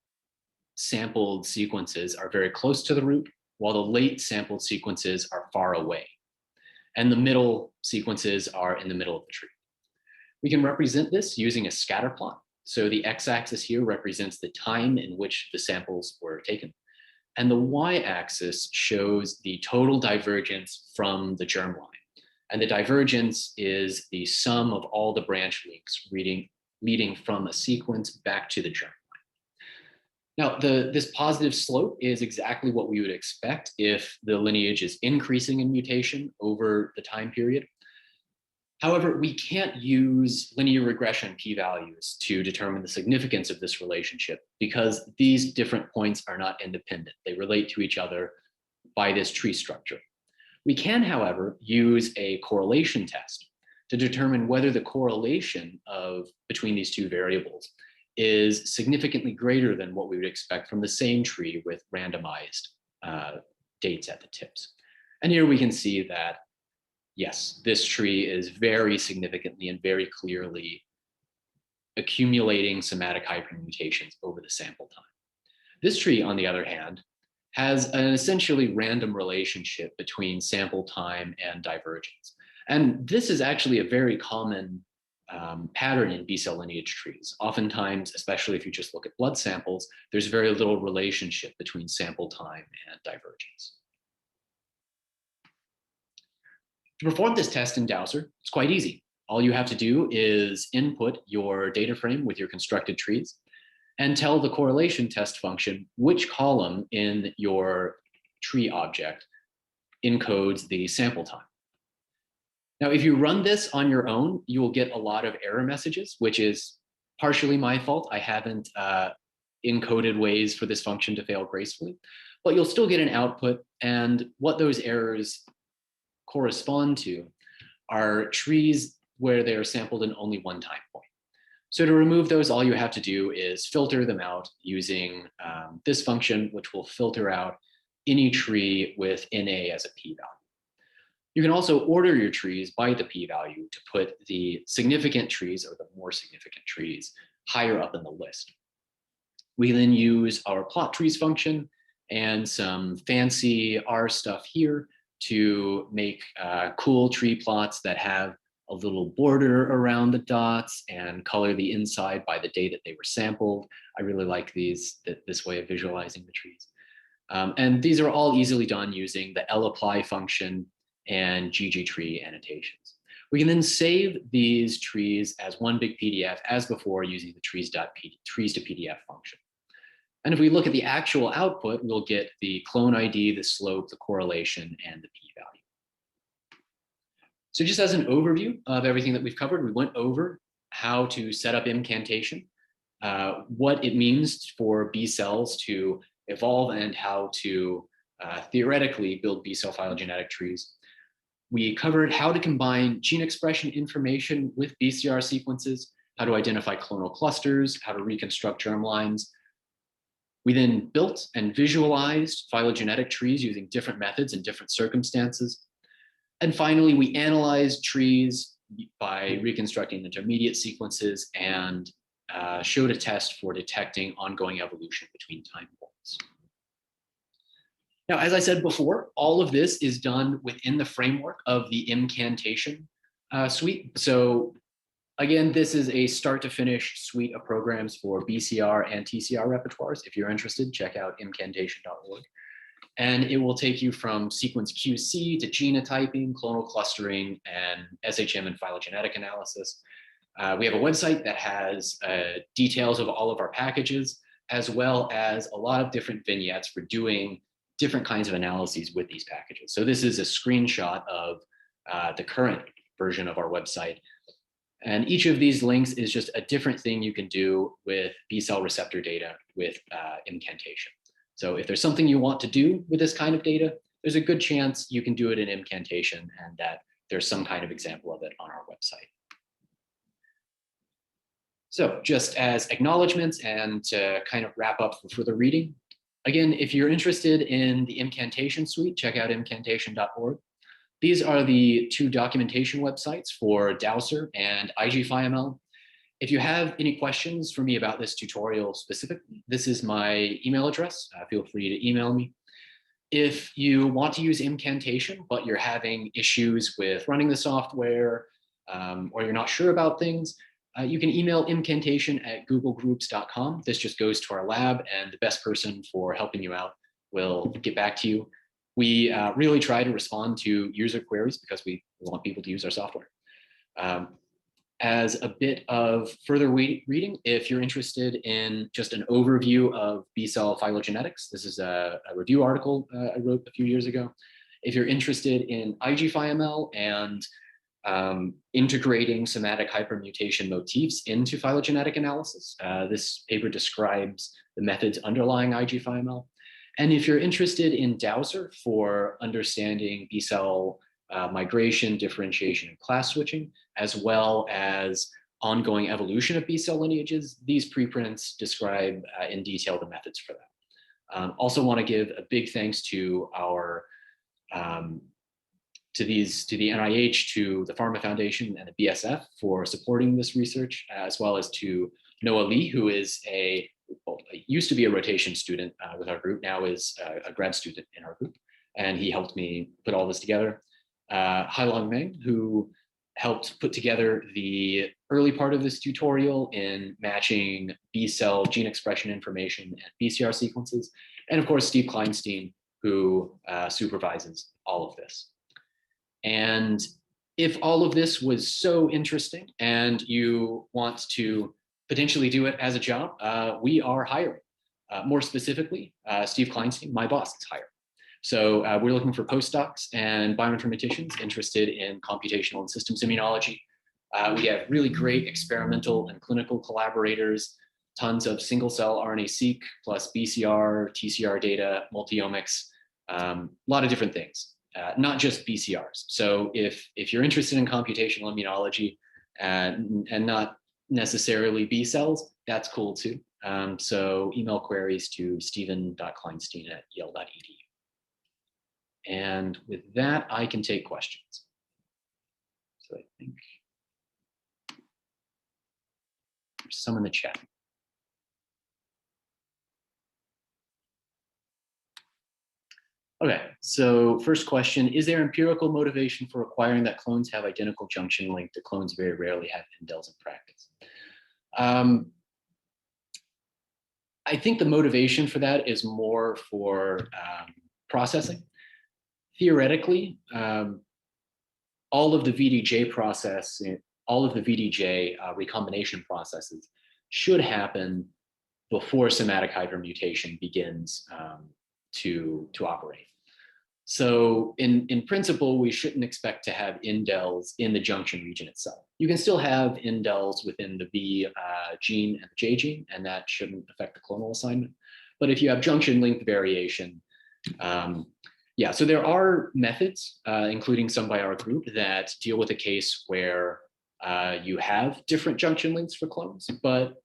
sampled sequences are very close to the root, while the late sampled sequences are far away. And the middle sequences are in the middle of the tree. We can represent this using a scatter plot. So the x-axis here represents the time in which the samples were taken. And the y-axis shows the total divergence from the germline. And the divergence is the sum of all the branch links leading from a sequence back to the germline. Now, this positive slope is exactly what we would expect if the lineage is increasing in mutation over the time period. However, we can't use linear regression p-values to determine the significance of this relationship because these different points are not independent. They relate to each other by this tree structure. We can, however, use a correlation test to determine whether the correlation between these two variables is significantly greater than what we would expect from the same tree with randomized dates at the tips. And here we can see that, yes, this tree is very significantly and very clearly accumulating somatic hypermutations over the sample time. This tree, on the other hand, has an essentially random relationship between sample time and divergence. And this is actually a very common pattern in B-cell lineage trees. Oftentimes, especially if you just look at blood samples, there's very little relationship between sample time and divergence. To perform this test in Dowser, it's quite easy. All you have to do is input your data frame with your constructed trees and tell the correlation test function which column in your tree object encodes the sample time. Now, if you run this on your own, you will get a lot of error messages, which is partially my fault. I haven't encoded ways for this function to fail gracefully, but you'll still get an output. And what those errors correspond to are trees where they are sampled in only one time point. So to remove those, all you have to do is filter them out using this function, which will filter out any tree with NA as a p-value. You can also order your trees by the p-value to put the significant trees or the more significant trees higher up in the list. We then use our plot trees function and some fancy R stuff here to make cool tree plots that have a little border around the dots and color the inside by the day that they were sampled. I really like this way of visualizing the trees. And these are all easily done using the lapply function and ggtree annotations. We can then save these trees as one big PDF as before using the trees to PDF function. And if we look at the actual output, we'll get the clone ID, the slope, the correlation, and the p-value. So just as an overview of everything that we've covered, we went over how to set up incantation, what it means for B cells to evolve, and how to theoretically build B cell phylogenetic trees. We covered how to combine gene expression information with BCR sequences, how to identify clonal clusters, how to reconstruct germlines. We then built and visualized phylogenetic trees using different methods in different circumstances. And finally, we analyzed trees by reconstructing intermediate sequences and showed a test for detecting ongoing evolution between time points. Now, as I said before, all of this is done within the framework of the incantation suite. So again, this is a start to finish suite of programs for BCR and TCR repertoires. If you're interested, check out incantation.org. And it will take you from sequence QC to genotyping, clonal clustering, and SHM and phylogenetic analysis. We have a website that has details of all of our packages, as well as a lot of different vignettes for doing different kinds of analyses with these packages. So this is a screenshot of the current version of our website. And each of these links is just a different thing you can do with B-cell receptor data with incantation. So if there's something you want to do with this kind of data, there's a good chance you can do it in incantation and that there's some kind of example of it on our website. So just as acknowledgements and to kind of wrap up for the reading, again, if you're interested in the incantation suite, check out incantation.org. These are the two documentation websites for Dowser and IGFIML. If you have any questions for me about this tutorial specifically, this is my email address. Feel free to email me. If you want to use incantation, but you're having issues with running the software or you're not sure about things, you can email incantation@googlegroups.com. This just goes to our lab, and the best person for helping you out will get back to you. We really try to respond to user queries because we want people to use our software. As a bit of further reading, if you're interested in just an overview of B-cell phylogenetics, this is a review article I wrote a few years ago. If you're interested in IGFIML and integrating somatic hypermutation motifs into phylogenetic analysis, this paper describes the methods underlying IGFIML. And if you're interested in Dowser for understanding B-cell migration, differentiation, and class switching, as well as ongoing evolution of B-cell lineages. These preprints describe in detail the methods for that. Also want to give a big thanks to our to the NIH, to the Pharma Foundation, and the BSF for supporting this research, as well as to Noah Lee, who is used to be a rotation student with our group, now is a grad student in our group, and he helped me put all this together. Hailong Meng, who helped put together the early part of this tutorial in matching B-cell gene expression information and BTCR sequences, and of course, Steve Kleinstein, who supervises all of this. And if all of this was so interesting and you want to potentially do it as a job, we are hiring. More specifically, Steve Kleinstein, my boss, is hiring. So we're looking for postdocs and bioinformaticians interested in computational and systems immunology. We have really great experimental and clinical collaborators, tons of single-cell RNA-seq plus BCR, TCR data, multiomics, a lot of different things, not just BCRs. So if you're interested in computational immunology and not necessarily B cells, that's cool too. So email queries to steven.kleinstein@yale.edu. And with that, I can take questions. So I think there's some in the chat. Okay, so first question, is there empirical motivation for requiring that clones have identical junction length? The clones very rarely have indels in practice. I think the motivation for that is more for processing. Theoretically, all of the VDJ process, all of the VDJ recombination processes should happen before somatic hypermutation begins to operate. So in principle, we shouldn't expect to have indels in the junction region itself. You can still have indels within the B gene and the J gene, and that shouldn't affect the clonal assignment. But if you have junction length variation, yeah, so there are methods, including some by our group, that deal with a case where you have different junction lengths for clones. But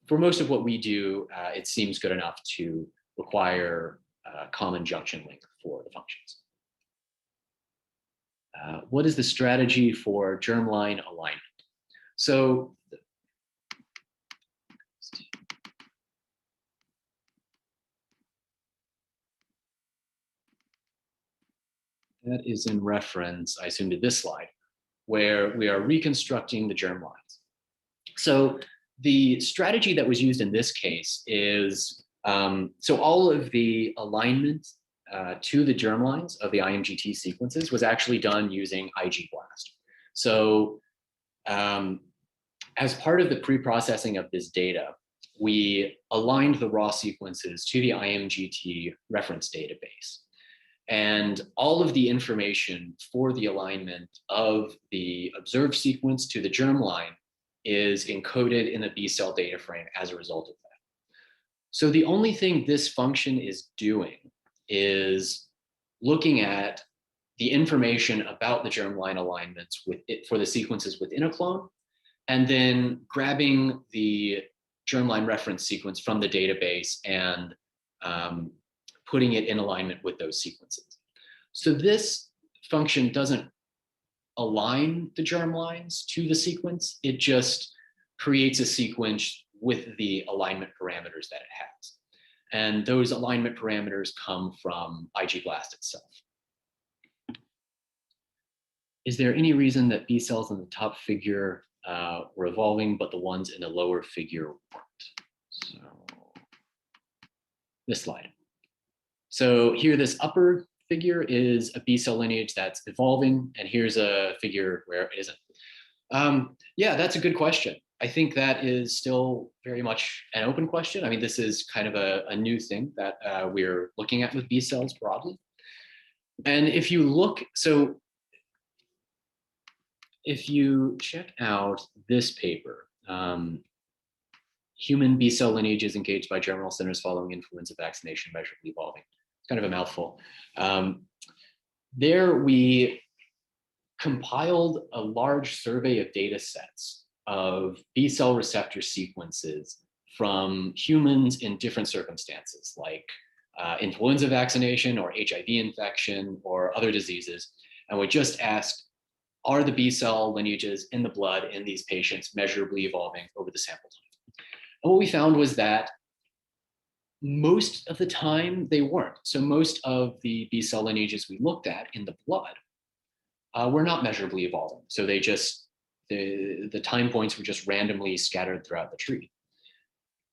for most of what we do, it seems good enough to require common junction length for the functions. What is the strategy for germline alignment? So that is in reference, I assume, to this slide, where we are reconstructing the germlines. So the strategy that was used in this case is, so all of the alignment to the germlines of the IMGT sequences was actually done using IgBlast. So as part of the pre-processing of this data, we aligned the raw sequences to the IMGT reference database. And all of the information for the alignment of the observed sequence to the germline is encoded in the B cell data frame as a result of that. So the only thing this function is doing is looking at the information about the germline alignments for the sequences within a clone, and then grabbing the germline reference sequence from the database and putting it in alignment with those sequences. So this function doesn't align the germlines to the sequence, it just creates a sequence with the alignment parameters that it has. And those alignment parameters come from IgBlast itself. Is there any reason that B cells in the top figure were evolving, but the ones in the lower figure weren't? So this slide. So here, this upper figure is a B cell lineage that's evolving, and here's a figure where it isn't. Yeah, that's a good question. I think that is still very much an open question. I mean, this is kind of a new thing that we're looking at with B cells broadly. And if you look, so if you check out this paper, human B cell lineages engaged by germinal centers following influenza vaccination measurably evolving. It's kind of a mouthful. There we compiled a large survey of data sets of B-cell receptor sequences from humans in different circumstances, like influenza vaccination or HIV infection or other diseases. And we just asked, are the B-cell lineages in the blood in these patients measurably evolving over the sample time? And what we found was that most of the time they weren't. So most of the B-cell lineages we looked at in the blood were not measurably evolving. So they just, the time points were just randomly scattered throughout the tree.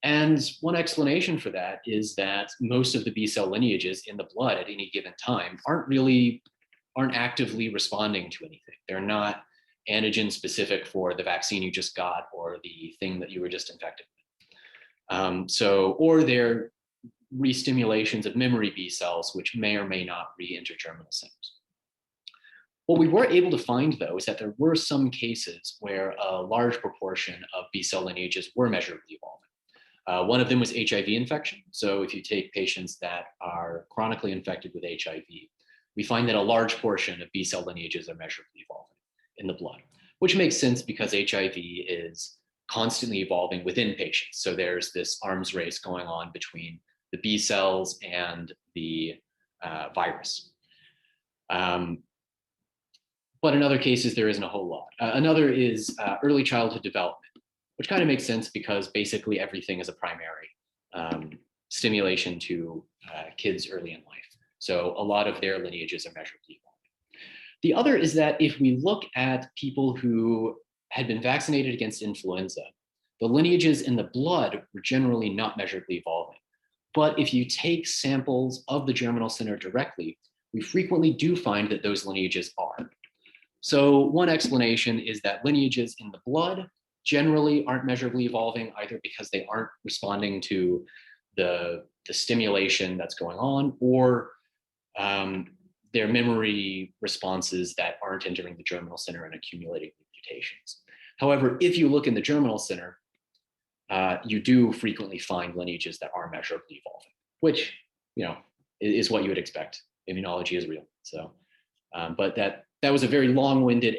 And one explanation for that is that most of the B-cell lineages in the blood at any given time aren't actively responding to anything. They're not antigen specific for the vaccine you just got or the thing that you were just infected with. Or they're re-stimulations of memory B cells, which may or may not re-enter germinal centers. What we were able to find, though, is that there were some cases where a large proportion of B-cell lineages were measurably evolving. One of them was HIV infection. So if you take patients that are chronically infected with HIV, we find that a large portion of B-cell lineages are measurably evolving in the blood, which makes sense because HIV is constantly evolving within patients. So there's this arms race going on between the B cells and the virus. But in other cases, there isn't a whole lot. Another is early childhood development, which kind of makes sense because basically everything is a primary stimulation to kids early in life. So a lot of their lineages are measurably evolving. The other is that if we look at people who had been vaccinated against influenza, the lineages in the blood were generally not measurably evolving. But if you take samples of the germinal center directly, we frequently do find that those lineages are. So one explanation is that lineages in the blood generally aren't measurably evolving either because they aren't responding to the stimulation that's going on, or their memory responses that aren't entering the germinal center and accumulating mutations. However, if you look in the germinal center, you do frequently find lineages that are measurably evolving, which, is what you would expect. Immunology is real. So, but that was a very long-winded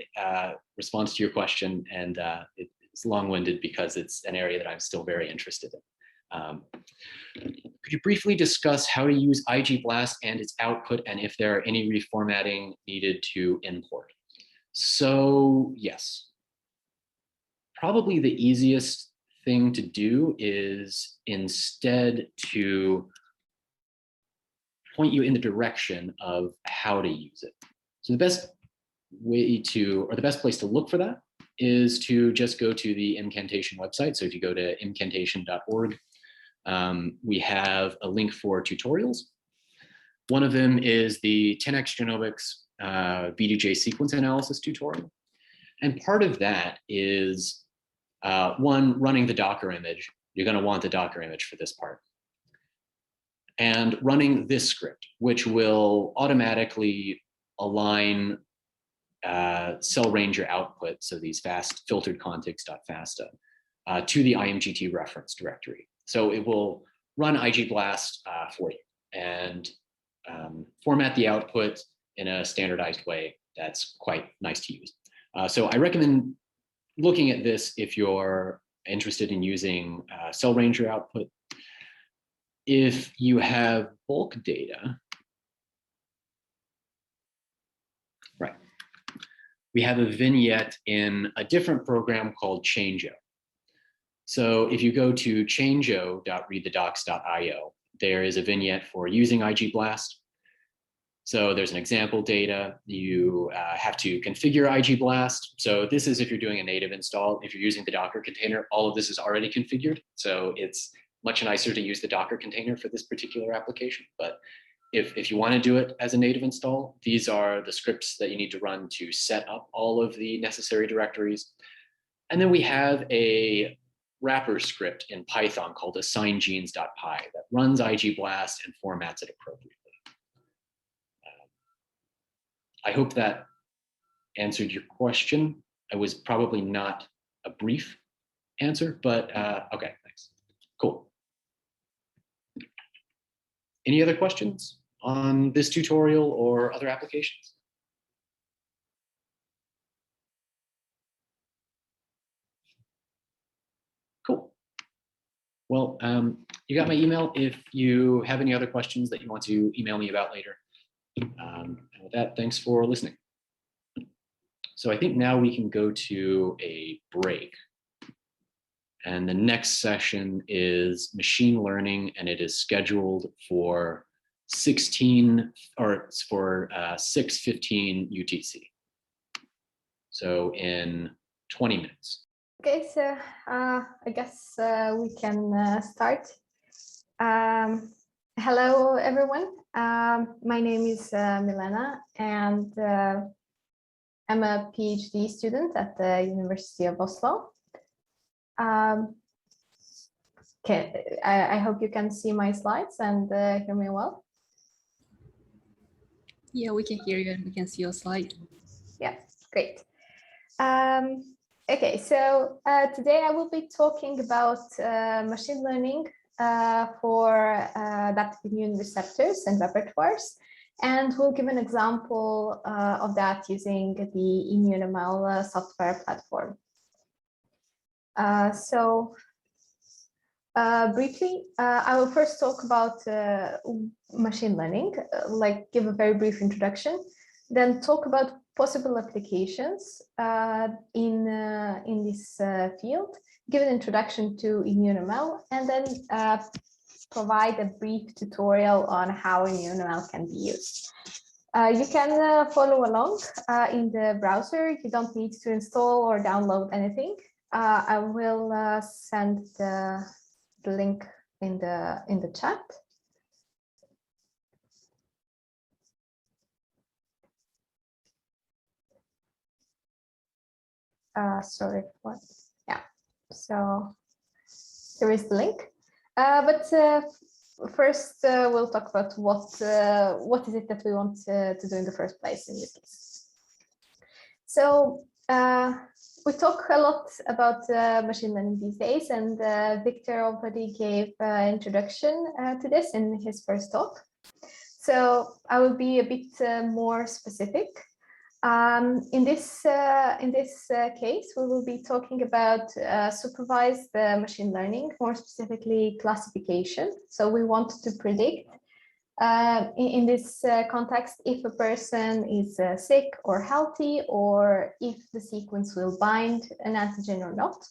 response to your question, and it's long-winded because it's an area that I'm still very interested in. Could you briefly discuss how to use IgBlast and its output, and if there are any reformatting needed to import? So yes, probably the easiest thing to do is instead to point you in the direction of how to use it. So the best way to, or the best place to look for that is to just go to the Incantation website. So if you go to incantation.org, we have a link for tutorials. One of them is the 10x Genomics VDJ sequence analysis tutorial. And part of that is one, running the Docker image. You're going to want the Docker image for this part. And running this script, which will automatically align cell ranger output, so these fast filtered contigs.fasta, to the IMGT reference directory. So it will run IgBlast for you and format the output in a standardized way that's quite nice to use. So I recommend looking at this if you're interested in using cell ranger output. If you have bulk data, right, we have a vignette in a different program called Changeo. So if you go to changeo.readthedocs.io, there is a vignette for using IgBlast. So there's an example data. You have to configure IgBlast. So this is if you're doing a native install. If you're using the Docker container, all of this is already configured. So it's much nicer to use the Docker container for this particular application. But if you want to do it as a native install, these are the scripts that you need to run to set up all of the necessary directories. And then we have a wrapper script in Python called assigngenes.py that runs IgBlast and formats it appropriately. I hope that answered your question. It was probably not a brief answer, but okay, thanks. Cool. Any other questions on this tutorial or other applications? Well, you got my email if you have any other questions that you want to email me about later. And with that, thanks for listening. So I think now we can go to a break. And the next session is machine learning, and it is scheduled for 6:15 UTC. So in 20 minutes. Okay, so I guess we can start. Hello, everyone. My name is Milena, and I'm a PhD student at the University of Oslo. Okay, I hope you can see my slides and hear me well. Yeah, we can hear you and we can see your slide. Yeah, great. Okay, so today I will be talking about machine learning for adaptive immune receptors and repertoires, and we'll give an example of that using the ImmunoGnomics software platform. Briefly, I will first talk about machine learning, like give a very brief introduction, then talk about possible applications in this field, give an introduction to ImmunoGnomics, and then provide a brief tutorial on how ImmunoGnomics can be used. You can follow along in the browser. You don't need to install or download anything. I will send the link in the chat. Sorry, what? Yeah. So there is the link. But first, we'll talk about what is it that we want to do in the first place in this case. So we talk a lot about machine learning these days, and Victor already gave an introduction to this in his first talk. So I will be a bit more specific. In this case, we will be talking about supervised machine learning, more specifically classification. So we want to predict in this context if a person is sick or healthy, or if the sequence will bind an antigen or not.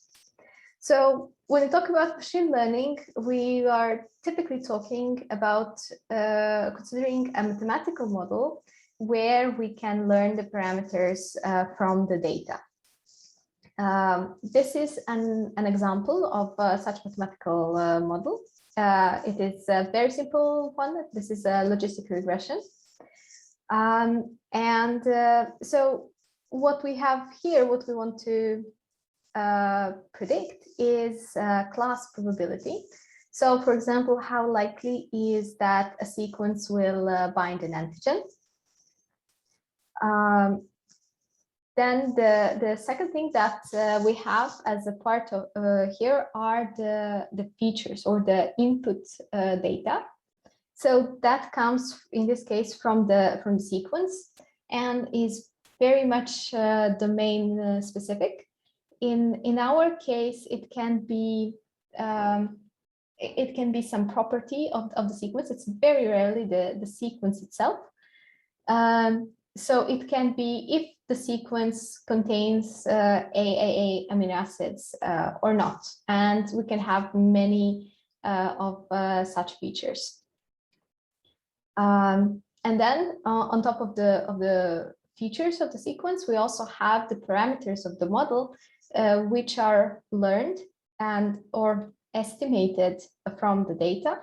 So when we talk about machine learning, we are typically talking about considering a mathematical model where we can learn the parameters from the data. This is an example of such mathematical model. It is a very simple one. This is a logistic regression. So what we have here, what we want to predict is class probability. So for example, how likely is that a sequence will bind an antigen? Then the second thing that we have as a part of here are the features or the input data. So that comes in this case from the sequence and is very much domain specific. In our case, it can be some property of the sequence. It's very rarely the sequence itself. So it can be if the sequence contains AAA amino acids or not, and we can have many of such features. And then on top of the features of the sequence, we also have the parameters of the model, which are learned and or estimated from the data,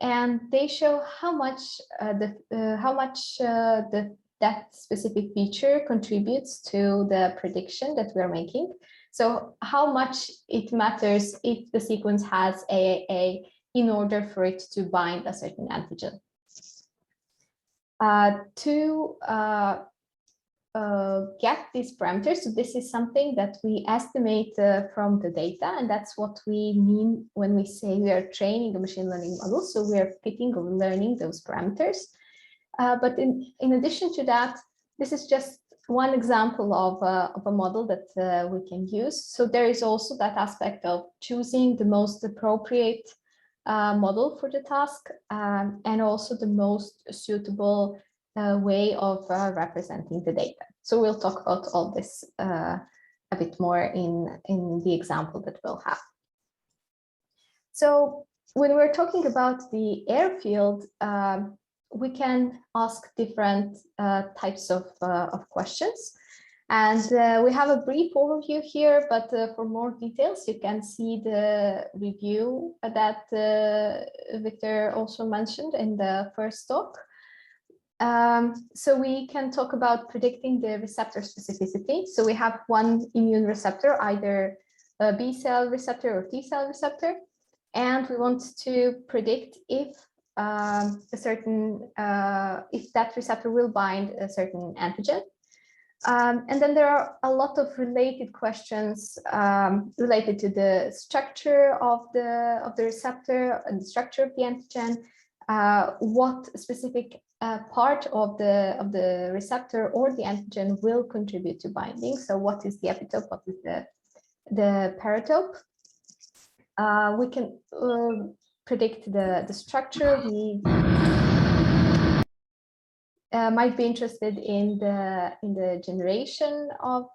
and they show how much that specific feature contributes to the prediction that we're making. So how much it matters if the sequence has AAA in order for it to bind a certain antigen. To get these parameters, so this is something that we estimate from the data, and that's what we mean when we say we are training a machine learning model. So we are picking or learning those parameters. But in addition to that, this is just one example of a model that we can use. So there is also that aspect of choosing the most appropriate model for the task, and also the most suitable way of representing the data. So we'll talk about all this a bit more in the example that we'll have. So when we're talking about the airfield, we can ask different types of questions. And we have a brief overview here, but for more details, you can see the review that Victor also mentioned in the first talk. So we can talk about predicting the receptor specificity. So we have one immune receptor, either a B cell receptor or T cell receptor, and we want to predict if if that receptor will bind a certain antigen. And then there are a lot of related questions related to the structure of the receptor and the structure of the antigen, what specific part of the receptor or the antigen will contribute to binding. So what is the epitope, what is the paratope? We can predict the structure. We might be interested in the generation of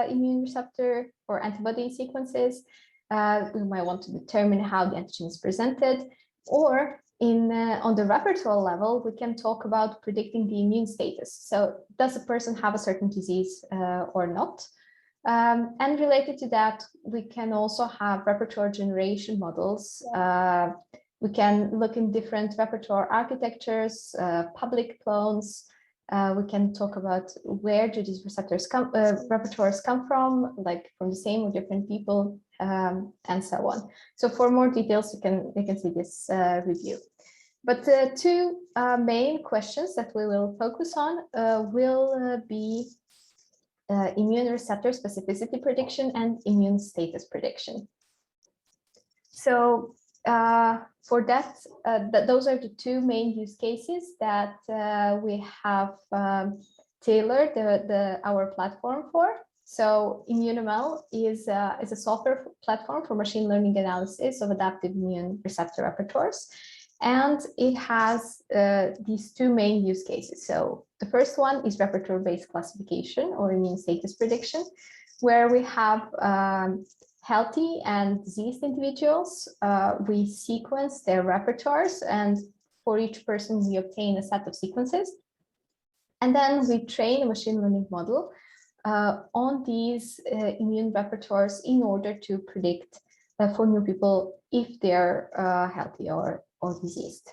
immune receptor or antibody sequences. We might want to determine how the antigen is presented, or on the repertoire level, we can talk about predicting the immune status. So does a person have a certain disease or not? And related to that, we can also have repertoire generation models. We can look in different repertoire architectures, public clones. We can talk about where do these repertoires come from, like from the same or different people, and so on. So for more details, you can see this review. But the two main questions that we will focus on will be immune receptor specificity prediction and immune status prediction. So for that, those are the two main use cases that we have tailored our platform for. So ImmuneML is a software platform for machine learning analysis of adaptive immune receptor repertoires. And it has these two main use cases. So the first one is repertoire-based classification or immune status prediction, where we have healthy and diseased individuals. We sequence their repertoires, and for each person, we obtain a set of sequences. And then we train a machine learning model on these immune repertoires in order to predict for new people if they're healthy or diseased.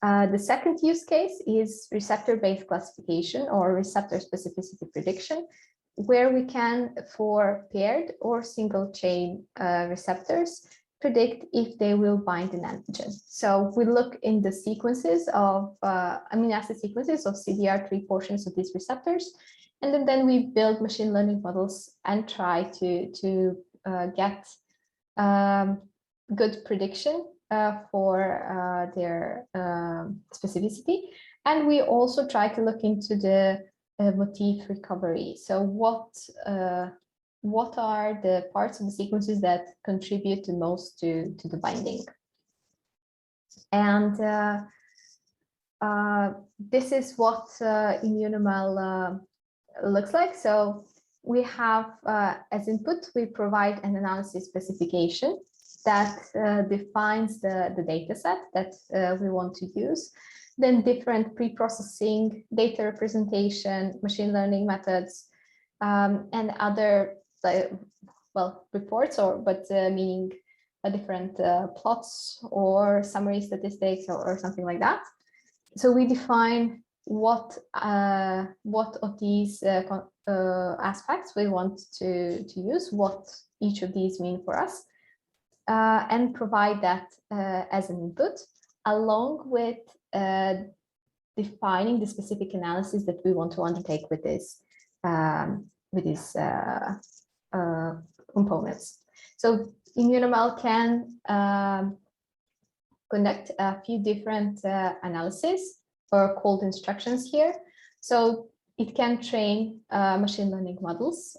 The second use case is receptor-based classification or receptor specificity prediction, where we can, for paired or single chain receptors, predict if they will bind an antigen. So we look in the sequences of amino acid sequences of CDR3 portions of these receptors, and then we build machine learning models and try to get good prediction for their specificity. And we also try to look into the motif recovery. So what are the parts of the sequences that contribute the most to the binding? And this is what ImmuneML looks like. So we have as input, we provide an analysis specification that defines the data set that we want to use. Then different pre-processing, data representation, machine learning methods, and other reports, meaning different plots or summary statistics or something like that. So we define what of these aspects we want to use, what each of these mean for us, and provide that as an input, along with defining the specific analysis that we want to undertake with these components. So ImmuneML can conduct a few different analyses or called instructions here. So it can train machine learning models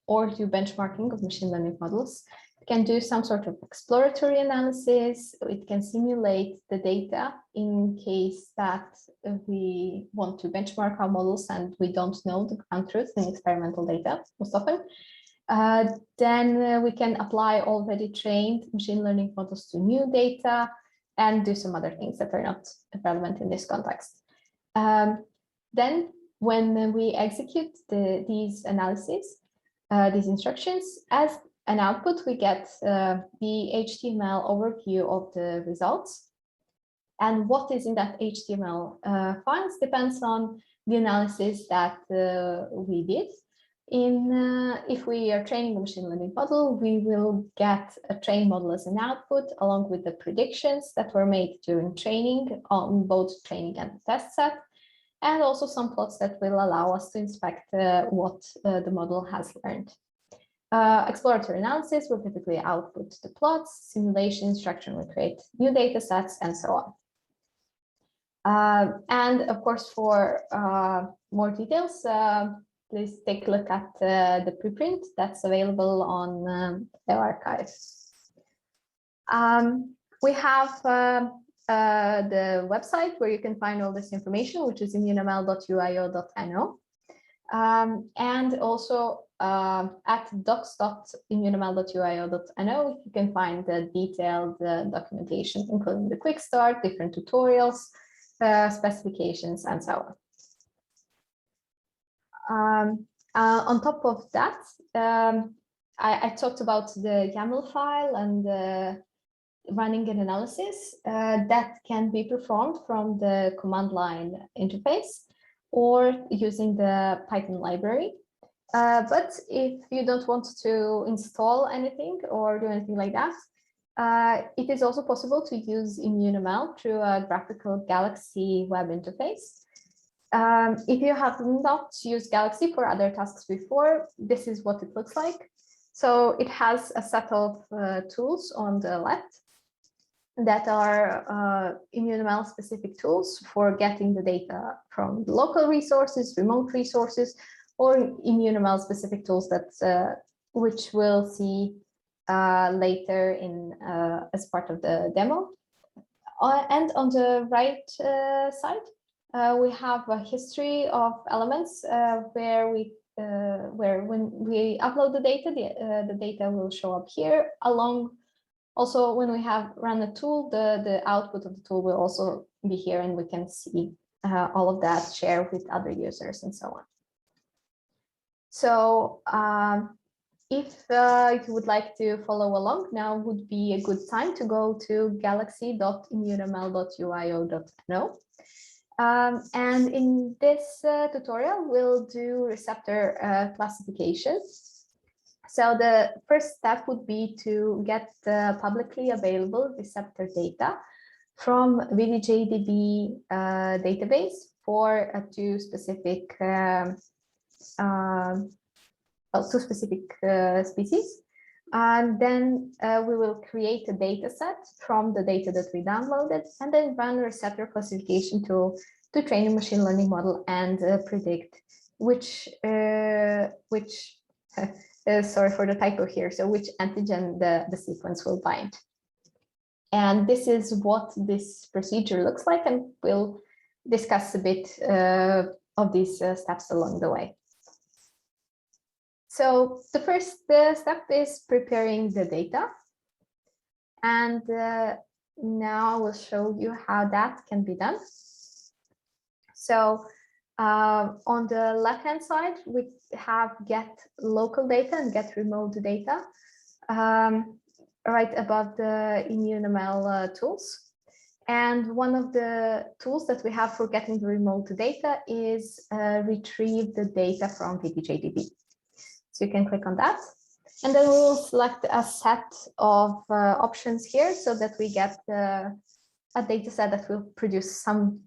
or do benchmarking of machine learning models. It can do some sort of exploratory analysis. It can simulate the data in case that we want to benchmark our models and we don't know the ground truth in experimental data most often. Then we can apply already trained machine learning models to new data and do some other things that are not relevant in this context. Then when we execute these analyses, these instructions, as an output, we get the HTML overview of the results. And what is in that HTML files depends on the analysis that we did. If we are training a machine learning model, we will get a trained model as an output, along with the predictions that were made during training on both training and the test set, and also some plots that will allow us to inspect what the model has learned. Exploratory analysis will typically output the plots, simulation instruction will create new data sets, and so on. And of course, for more details, please take a look at the preprint that's available on the archive. We have the website where you can find all this information, which is immunoml.uio.no. And also at docs.immunoml.uio.no, you can find the detailed documentation, including the quick start, different tutorials, specifications, and so on. On top of that, I talked about the YAML file and running an analysis that can be performed from the command line interface or using the Python library. But if you don't want to install anything or do anything like that, it is also possible to use ImmunoML through a graphical Galaxy web interface. If you have not used Galaxy for other tasks before, this is what it looks like. So it has a set of tools on the left that are ImmunoML specific tools for getting the data from local resources, remote resources, or ImmunoML specific tools that which we'll see later in as part of the demo. And on the right side, we have a history of elements where when we upload the data, the data will show up here. Along, also when we have run a tool, the output of the tool will also be here, and we can see all of that, share with other users, and so on. So if you would like to follow along, now would be a good time to go to galaxy.immunoml.uio.no. And in this tutorial, we'll do receptor classification. So the first step would be to get the publicly available receptor data from VDJDB database for two specific species. And then we will create a data set from the data that we downloaded, and then run a receptor classification tool to train a machine learning model and predict which sorry for the typo here, so which antigen the sequence will bind. And this is what this procedure looks like, and we'll discuss a bit of these steps along the way. So the first step is preparing the data. And now I will show you how that can be done. So on the left-hand side, we have get local data and get remote data right above the ImmunoML tools. And one of the tools that we have for getting the remote data is retrieve the data from VDJDB. So you can click on that, and then we will select a set of options here so that we get a data set that will produce some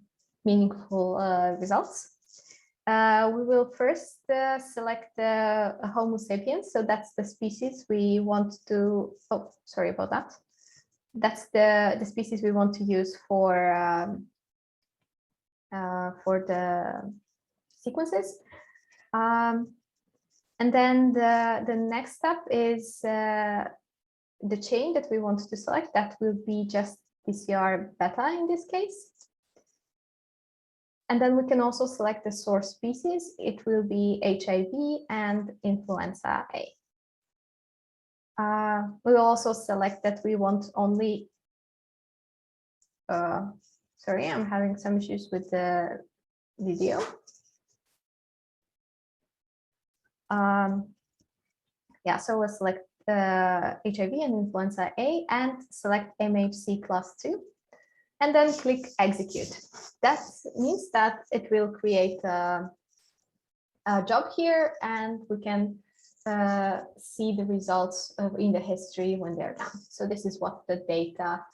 meaningful results. We will first select Homo sapiens. So that's the species we want to, oh, sorry about that. That's the species we want to use for the sequences. And then the next step is the chain that we want to select. That will be just BTCR beta in this case. And then we can also select the source species. It will be HIV and influenza A. We will also select that we want only, sorry, I'm having some issues with the video. Yeah, so we'll select HIV and influenza A and select MHC class 2. And then click execute. That means that it will create a job here, and we can see the results in the history when they're done. So this is what the data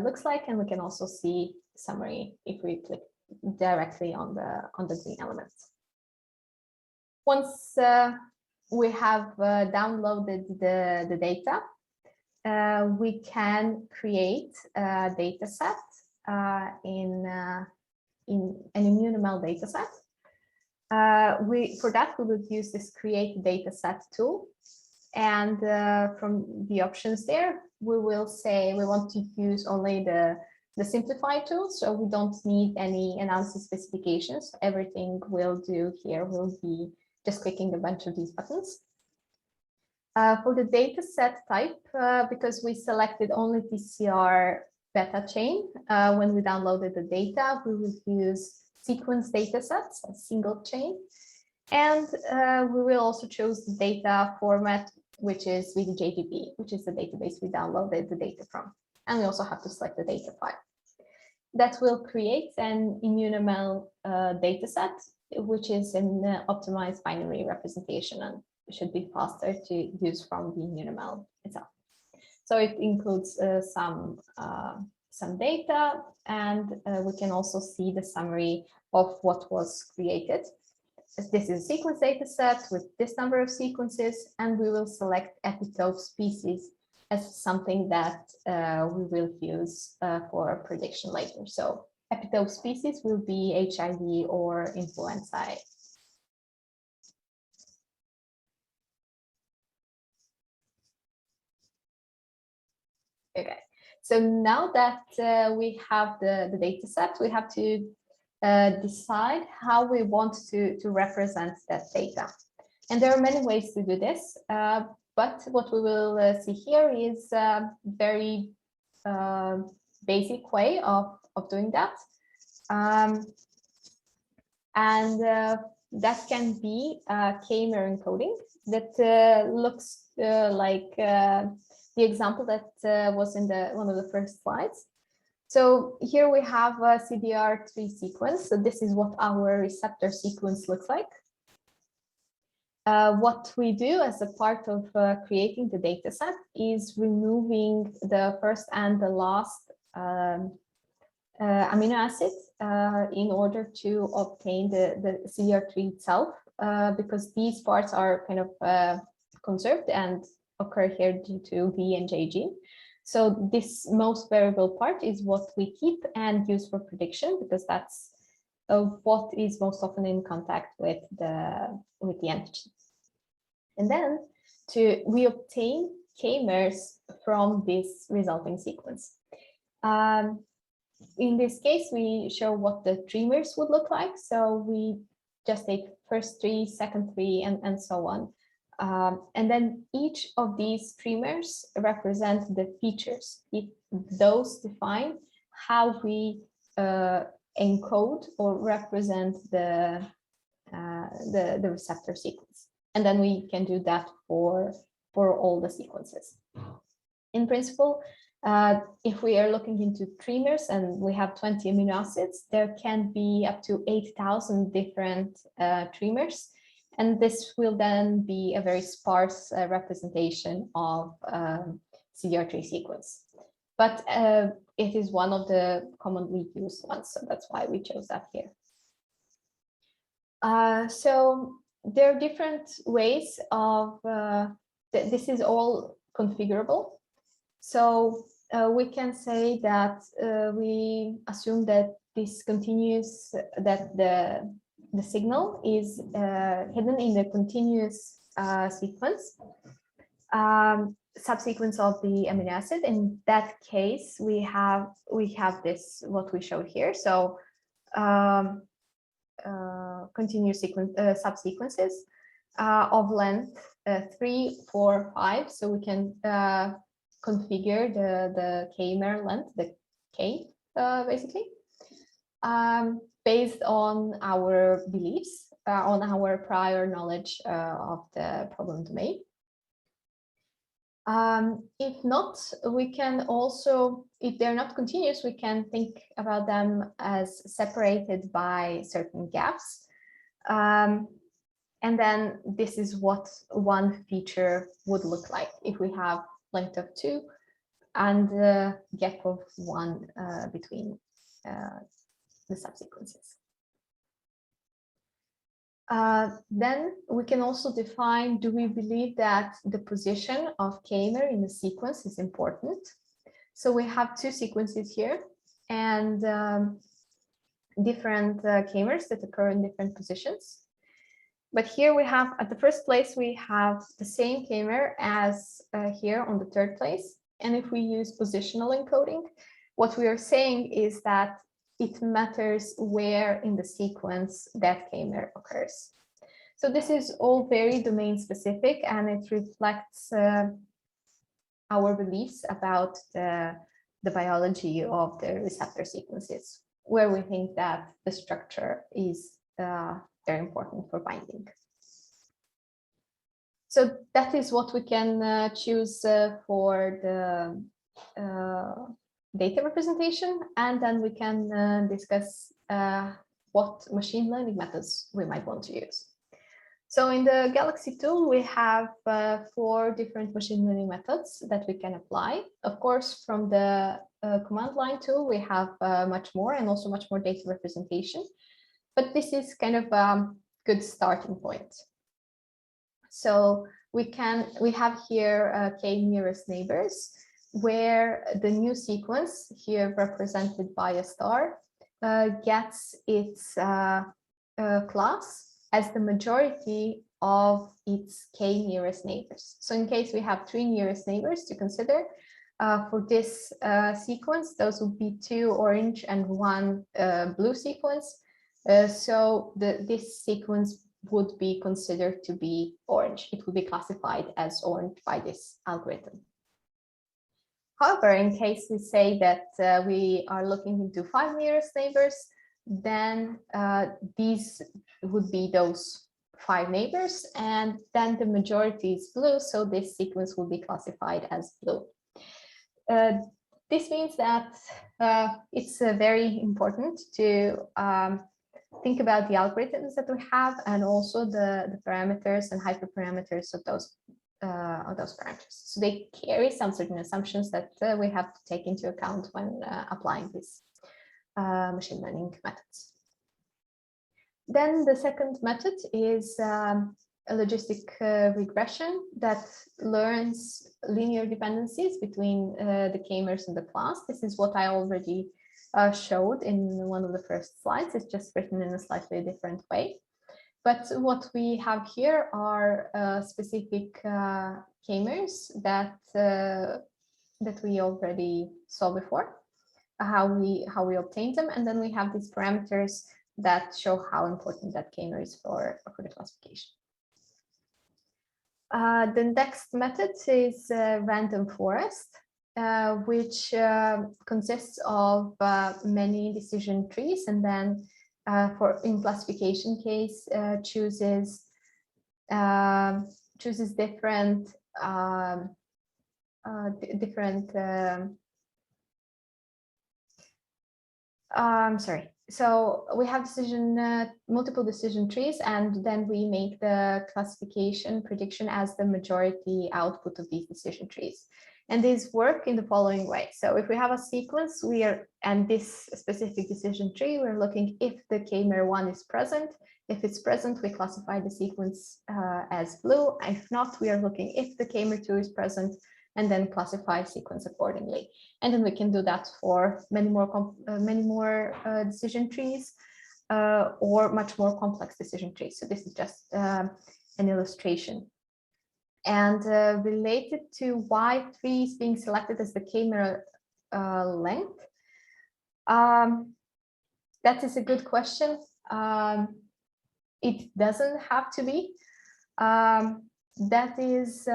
looks like, and we can also see summary if we click directly on the green elements. Once we have downloaded the data, we can create a data set in an immunomal data set. For that, we would use this create data set tool. And from the options there, we will say we want to use only the simplify tool. So we don't need any analysis specifications. Everything we'll do here will be just clicking a bunch of these buttons. For the data set type, because we selected only BTCR beta chain, when we downloaded the data, we will use sequence data sets, a single chain. And we will also choose the data format, which is VDJDB, which is the database we downloaded the data from. And we also have to select the data file. That will create an immunomal data set, which is an optimized binary representation and should be faster to use from the immunomal itself. So it includes some data, and we can also see the summary of what was created. This is a sequence data set with this number of sequences, and we will select epitope species as something that we will use for prediction later. So epitope species will be HIV or influenza A. Okay, so now that we have the data set, we have to decide how we want to represent that data. And there are many ways to do this, but what we will see here is a very basic way of doing that. That can be k-mer encoding that looks like the example that was in one of the first slides. So here we have a CDR3 sequence. So this is what our receptor sequence looks like. What we do as a part of creating the data set is removing the first and the last amino acid in order to obtain the CDR3 itself, because these parts are kind of conserved and occur here due to V and J gene. So this most variable part is what we keep and use for prediction, because that's what is most often in contact with the antigen. And then we obtain k-mers from this resulting sequence. In this case, we show what the trimers would look like. So we just take first 3, second 3, and so on. And then each of these trimers represent the features. Those define how we encode or represent the receptor sequence. And then we can do that for all the sequences. In principle, if we are looking into trimers and we have 20 amino acids, there can be up to 8,000 different trimers. And this will then be a very sparse representation of CDR3 sequence. But it is one of the commonly used ones, so that's why we chose that here. So there are different ways of, this is all configurable. So we can say that we assume that this continues, that the the signal is hidden in the continuous sequence, subsequence of the amino acid. In that case, we have this, what we showed here. So continuous sequence subsequences of length 3, 4, 5. So we can configure the k-mer length, the k basically, based on our beliefs, on our prior knowledge of the problem domain. If not, we can also, if they're not continuous, we can think about them as separated by certain gaps. And then this is what one feature would look like if we have length of 2 and a gap of 1 between the subsequences. Then we can also define, do we believe that the position of k-mer in the sequence is important? So we have 2 sequences here and different k-mers that occur in different positions. But here we have, at the first place, we have the same k-mer as here on the third place. And if we use positional encoding, what we are saying is that it matters where in the sequence that k-mer occurs. So this is all very domain specific, and it reflects our beliefs about the biology of the receptor sequences, where we think that the structure is very important for binding. So that is what we can choose for the data representation, and then we can discuss what machine learning methods we might want to use. So in the Galaxy tool, we have 4 different machine learning methods that we can apply. Of course, from the command line tool, we have much more, and also much more data representation. But this is kind of a good starting point. So we have here k nearest neighbors, where the new sequence, here represented by a star, gets its class as the majority of its k nearest neighbors. So in case we have 3 nearest neighbors to consider, for this sequence, those would be 2 orange and 1 blue sequence. So this sequence would be considered to be orange. It would be classified as orange by this algorithm. However, in case we say that we are looking into 5 nearest neighbors, then these would be those 5 neighbors, and then the majority is blue, so this sequence will be classified as blue. This means that it's very important to think about the algorithms that we have, and also the parameters and hyperparameters of those parameters. So they carry some certain assumptions that we have to take into account when applying these machine learning methods. Then the second method is a logistic regression that learns linear dependencies between the k-mers and the class. This is what I already showed in one of the first slides. It's just written in a slightly different way. But what we have here are specific k-mers that we already saw before, how we obtained them, and then we have these parameters that show how important that k-mer is for the classification. The next method is random forest, which consists of many decision trees, and then in classification case chooses different So we have multiple decision trees, and then we make the classification prediction as the majority output of these decision trees. And these work in the following way. So if we have a sequence, and this specific decision tree, we're looking if the k-mer1 is present. If it's present, we classify the sequence as blue. If not, we are looking if the k-mer2 is present, and then classify sequence accordingly. And then we can do that for many more decision trees. or much more complex decision trees. So this is just an illustration. And related to why 3 is being selected as the k-mer length, that is a good question. It doesn't have to be. That is,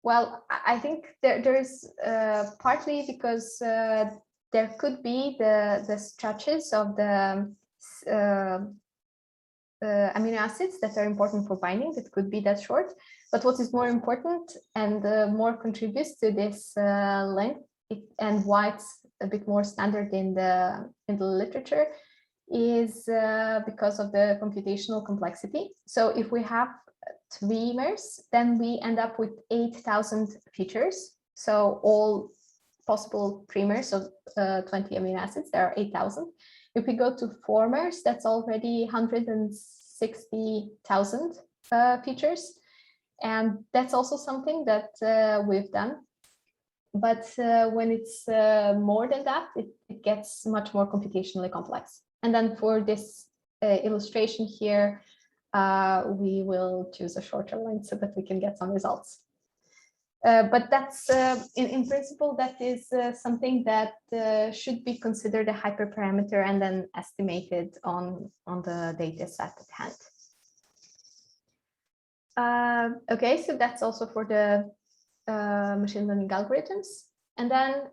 well, I think there's partly because there could be the stretches of the amino acids that are important for binding that could be that short. But what is more important and more contributes to this length and why it's a bit more standard in the literature is because of the computational complexity. So if we have 3 mers, then we end up with 8,000 features. So all possible primers of 20 amino acids, there are 8,000. If we go to 4 mers, that's already 160,000 features. And that's also something that we've done. But when it's more than that, it gets much more computationally complex. And then for this illustration here, we will choose a shorter length so that we can get some results. But that's, in principle, that is something that should be considered a hyperparameter and then estimated on the data set at hand. Okay, so that's also for the machine learning algorithms. And then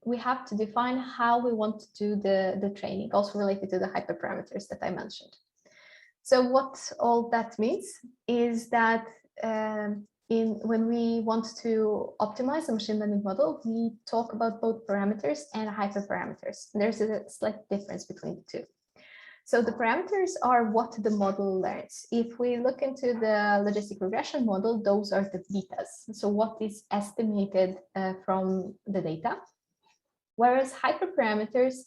we have to define how we want to do the training, also related to the hyperparameters that I mentioned. So what all that means is that when we want to optimize a machine learning model, we talk about both parameters and hyperparameters. There's a slight difference between the two. So the parameters are what the model learns. If we look into the logistic regression model, those are the betas. So what is estimated from the data, whereas hyperparameters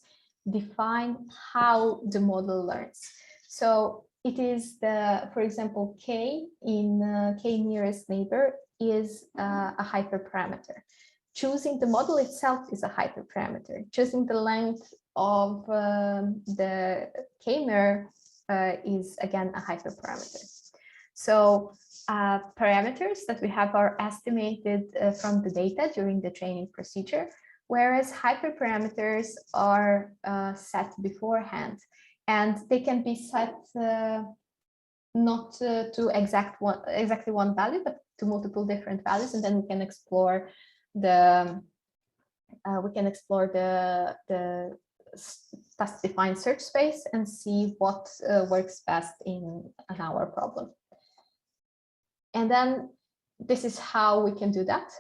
define how the model learns. So it is for example, k in k nearest neighbor is a hyperparameter. Choosing the model itself is a hyperparameter. Choosing the length of the k-mer is again a hyperparameter. So parameters that we have are estimated from the data during the training procedure, whereas hyperparameters are set beforehand. And they can be set not to exactly one value, but to multiple different values, and then we can explore the task-defined search space and see what works best in our problem. And then this is how we can do that.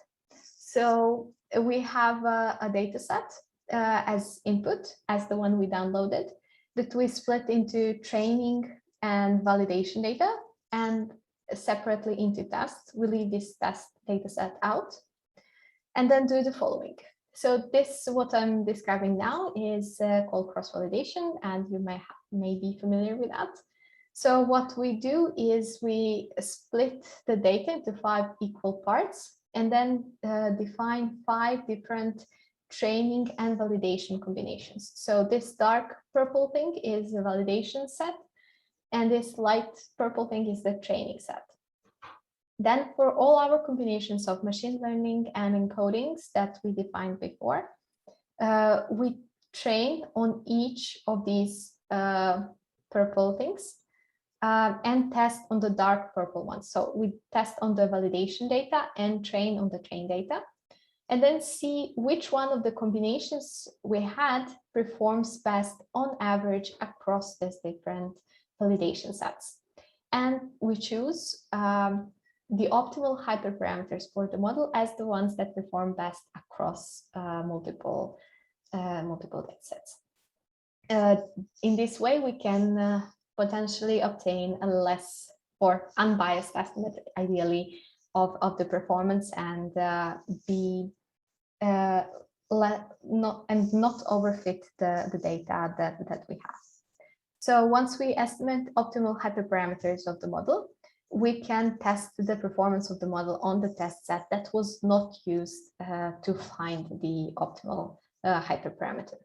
So we have a data set as input, as the one we downloaded, that we split into training and validation data and separately into tests. We leave this test data set out and then do the following. So this, what I'm describing now, is called cross-validation, and you may be familiar with that. So what we do is we split the data into 5 equal parts and then define 5 different training and validation combinations. So this dark purple thing is the validation set, and this light purple thing is the training set. Then for all our combinations of machine learning and encodings that we defined before, we train on each of these purple things and test on the dark purple ones. So we test on the validation data and train on the train data, and then see which one of the combinations we had performs best on average across these different validation sets. And we choose the optimal hyperparameters for the model as the ones that perform best across multiple datasets. In this way, we can potentially obtain a less or unbiased estimate, ideally, of the performance and not overfit the data that we have. So once we estimate optimal hyperparameters of the model, we can test the performance of the model on the test set that was not used to find the optimal hyperparameter.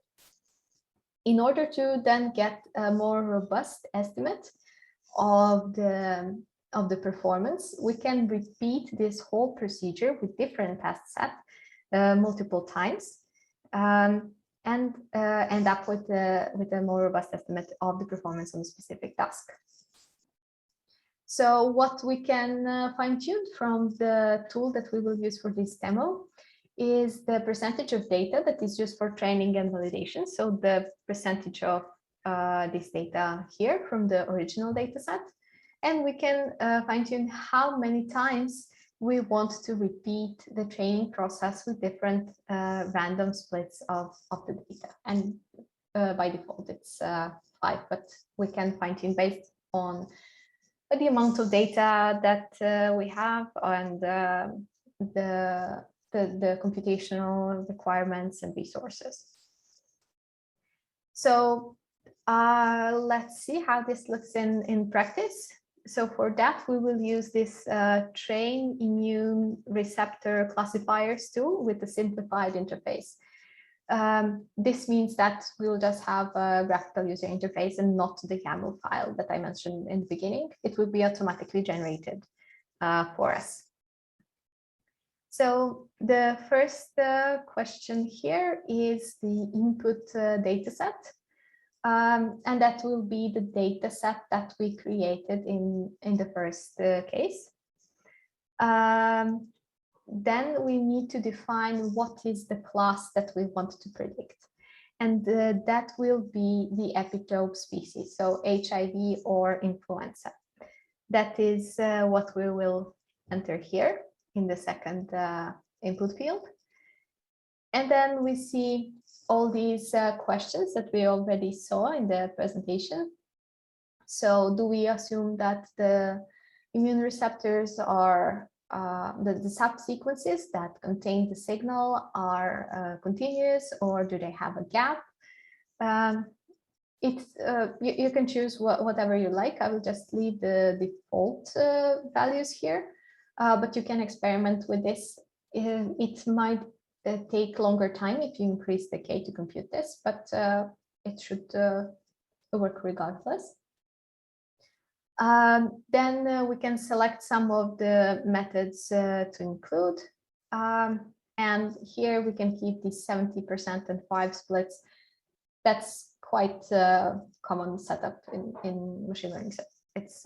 In order to then get a more robust estimate of the performance, we can repeat this whole procedure with different test sets multiple times, and end up with a more robust estimate of the performance on a specific task. So what we can fine-tune from the tool that we will use for this demo is the percentage of data that is used for training and validation. So the percentage of this data here from the original data set. And we can fine-tune how many times we want to repeat the training process with different random splits of the data. And by default, it's 5, but we can fine-tune based on the amount of data that we have and the computational requirements and resources. So let's see how this looks in practice. So for that, we will use this train immune receptor classifiers tool with a simplified interface. This means that we will just have a graphical user interface and not the YAML file that I mentioned in the beginning. It will be automatically generated for us. So the first question here is the input data set. And that will be the data set that we created in the first case. Then we need to define what is the class that we want to predict. And that will be the epitope species, so HIV or influenza. That is what we will enter here in the second input field. And then we see all these questions that we already saw in the presentation. So do we assume that the immune receptors are the subsequences that contain the signal are continuous, or do they have a gap? You can choose whatever you like. I will just leave the default values here, but you can experiment with this. It might take longer time if you increase the K to compute this, but it should work regardless. Then we can select some of the methods to include. And here we can keep these 70% and 5 splits. That's quite a common setup in machine learning. So it's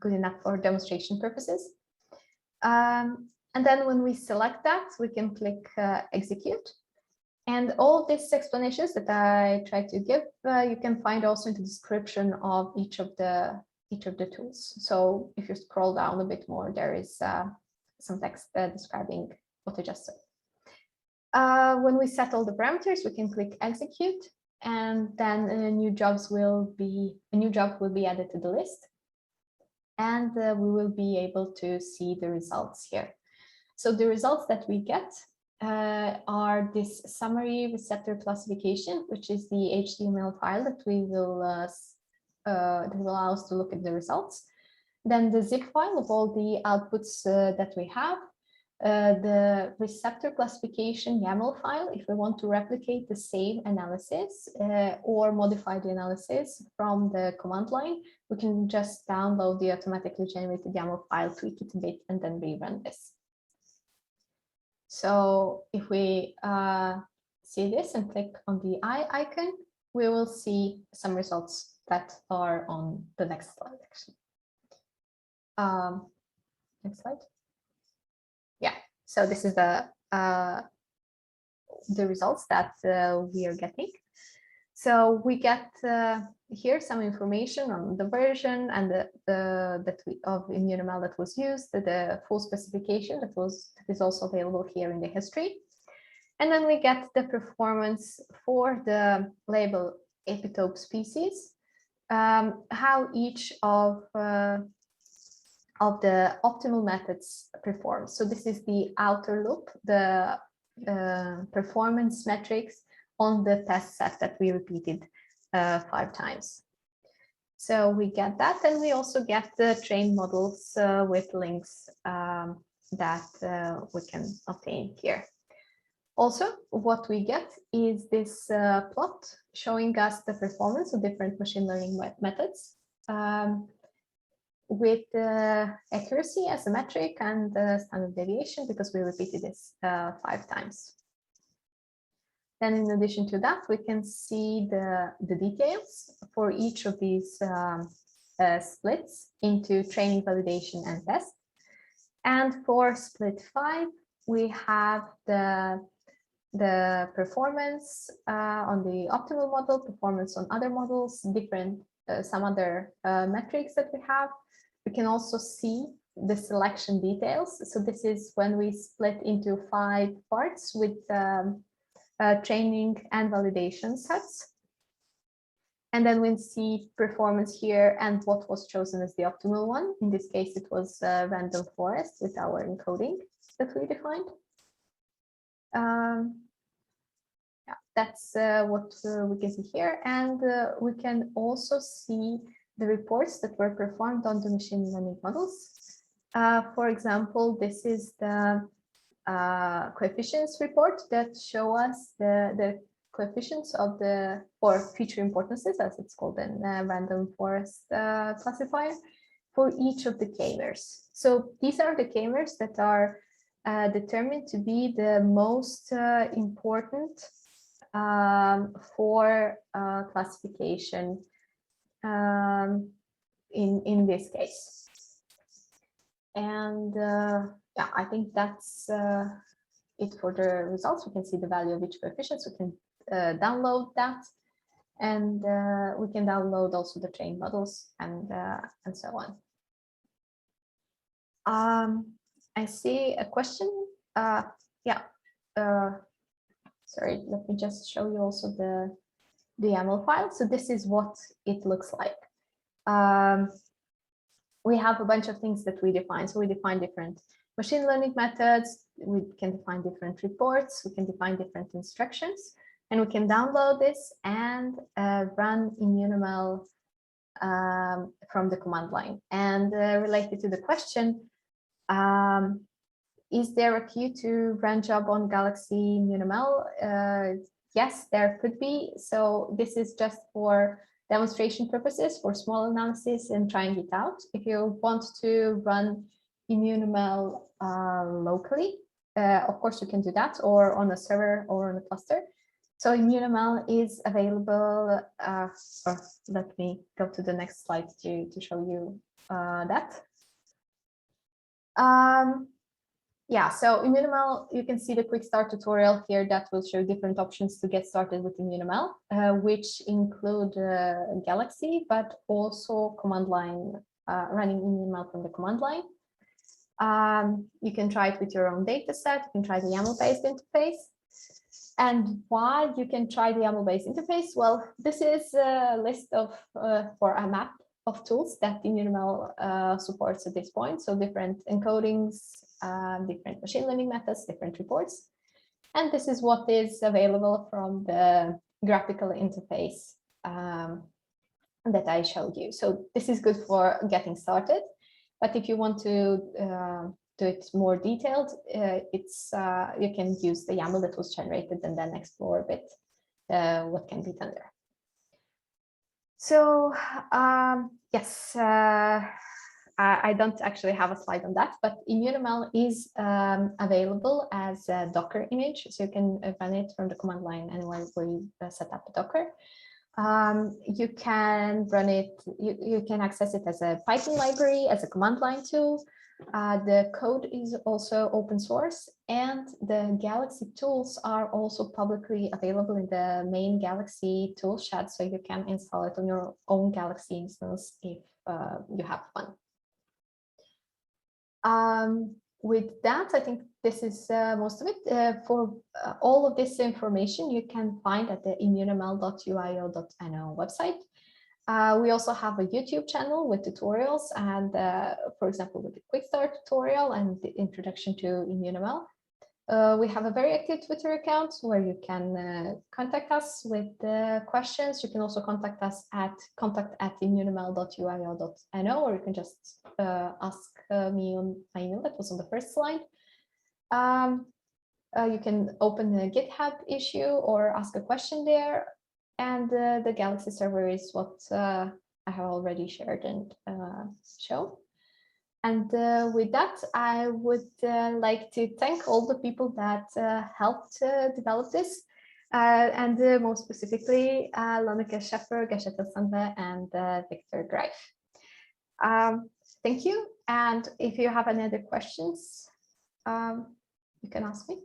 good enough for demonstration purposes. And then when we select that, we can click execute. And all these explanations that I tried to give, you can find also in the description of each of the tools. So if you scroll down a bit more, there is some text describing what I just said. When we set all the parameters, we can click execute, and then a new job will be added to the list, and we will be able to see the results here. So the results that we get are this summary receptor classification, which is the HTML file that we will that will allow us to look at the results. Then the zip file of all the outputs that we have, the receptor classification YAML file, if we want to replicate the same analysis or modify the analysis from the command line, we can just download the automatically generated YAML file, tweak it a bit, and then rerun this. So if we see this and click on the eye icon, we will see some results that are on the next slide, actually. Next slide. Yeah, so this is the results that we are getting. So we get here some information on the version and of ImmunoML that was used, the full specification that is also available here in the history. And then we get the performance for the label epitope species, how each of the optimal methods performs. So this is the outer loop, the performance metrics on the test set that we repeated 5 times. So we get that, and we also get the trained models with links that we can obtain here. Also, what we get is this plot showing us the performance of different machine learning methods with accuracy as a metric and standard deviation, because we repeated this 5 times. Then in addition to that, we can see the details for each of these splits into training, validation, and test. And for split 5, we have the performance on the optimal model, performance on other models, different some other metrics that we have. We can also see the selection details. So this is when we split into 5 parts with training and validation sets. And then we see performance here and what was chosen as the optimal one. In this case, it was random forest with our encoding that we defined. Yeah, that's what we can see here. And we can also see the reports that were performed on the machine learning models. For example, this is the coefficients report that show us the coefficients of the, or feature importances, as it's called in random forest classifier, for each of the k-mers. So these are the k-mers that are determined to be the most important for classification in this case. And yeah, I think that's it for the results. We can see the value of each coefficient. We can download that, and we can download also the trained models and so on. I see a question. Yeah. Sorry, let me just show you also the YAML file. So this is what it looks like. We have a bunch of things that we define. So we define different machine learning methods. We can define different reports. We can define different instructions. And we can download this and run immunoml from the command line. And related to the question, is there a queue to run job on Galaxy immunoml? Yes, there could be. So this is just for demonstration purposes, for small analysis and trying it out. If you want to run immunoml locally, of course you can do that, or on a server or on a cluster. So immunoml is available, or let me go to the next slide to show you that. Yeah, so immunoml, you can see the quick start tutorial here that will show different options to get started with immunoml, which include Galaxy, but also command line, running immunoml from the command line. You can try it with your own data set. You can try the YAML-based interface. And why you can try the YAML-based interface? Well, this is a list of, or a map of tools that immunoml supports at this point. So different encodings, different machine learning methods, different reports. And this is what is available from the graphical interface that I showed you. So this is good for getting started. But if you want to do it more detailed, you can use the YAML that was generated and then explore a bit what can be done there. So yes, I don't actually have a slide on that, but immunoml is available as a Docker image, so you can run it from the command line anywhere where you set up a Docker. You can run it, you can access it as a Python library, as a command line tool. The code is also open source, and the Galaxy tools are also publicly available in the main Galaxy tool chat, so you can install it on your own Galaxy instance if you have fun. With that, I think this is most of it. For all of this information, you can find at the immunoml.uio.no website. We also have a YouTube channel with tutorials and, for example, with the quick start tutorial and the introduction to immunoml. We have a very active Twitter account where you can contact us with questions. You can also contact us at contact@immunoml.uio.no, or you can just ask me on my email that was on the first slide. You can open the GitHub issue or ask a question there. And the Galaxy server is what I have already shared and shown. And with that, I would like to thank all the people that helped develop this. And most specifically, Lonneke Scheffer, Gasheta Sande, and Victor Greiff. Thank you. And if you have any other questions, you can ask me.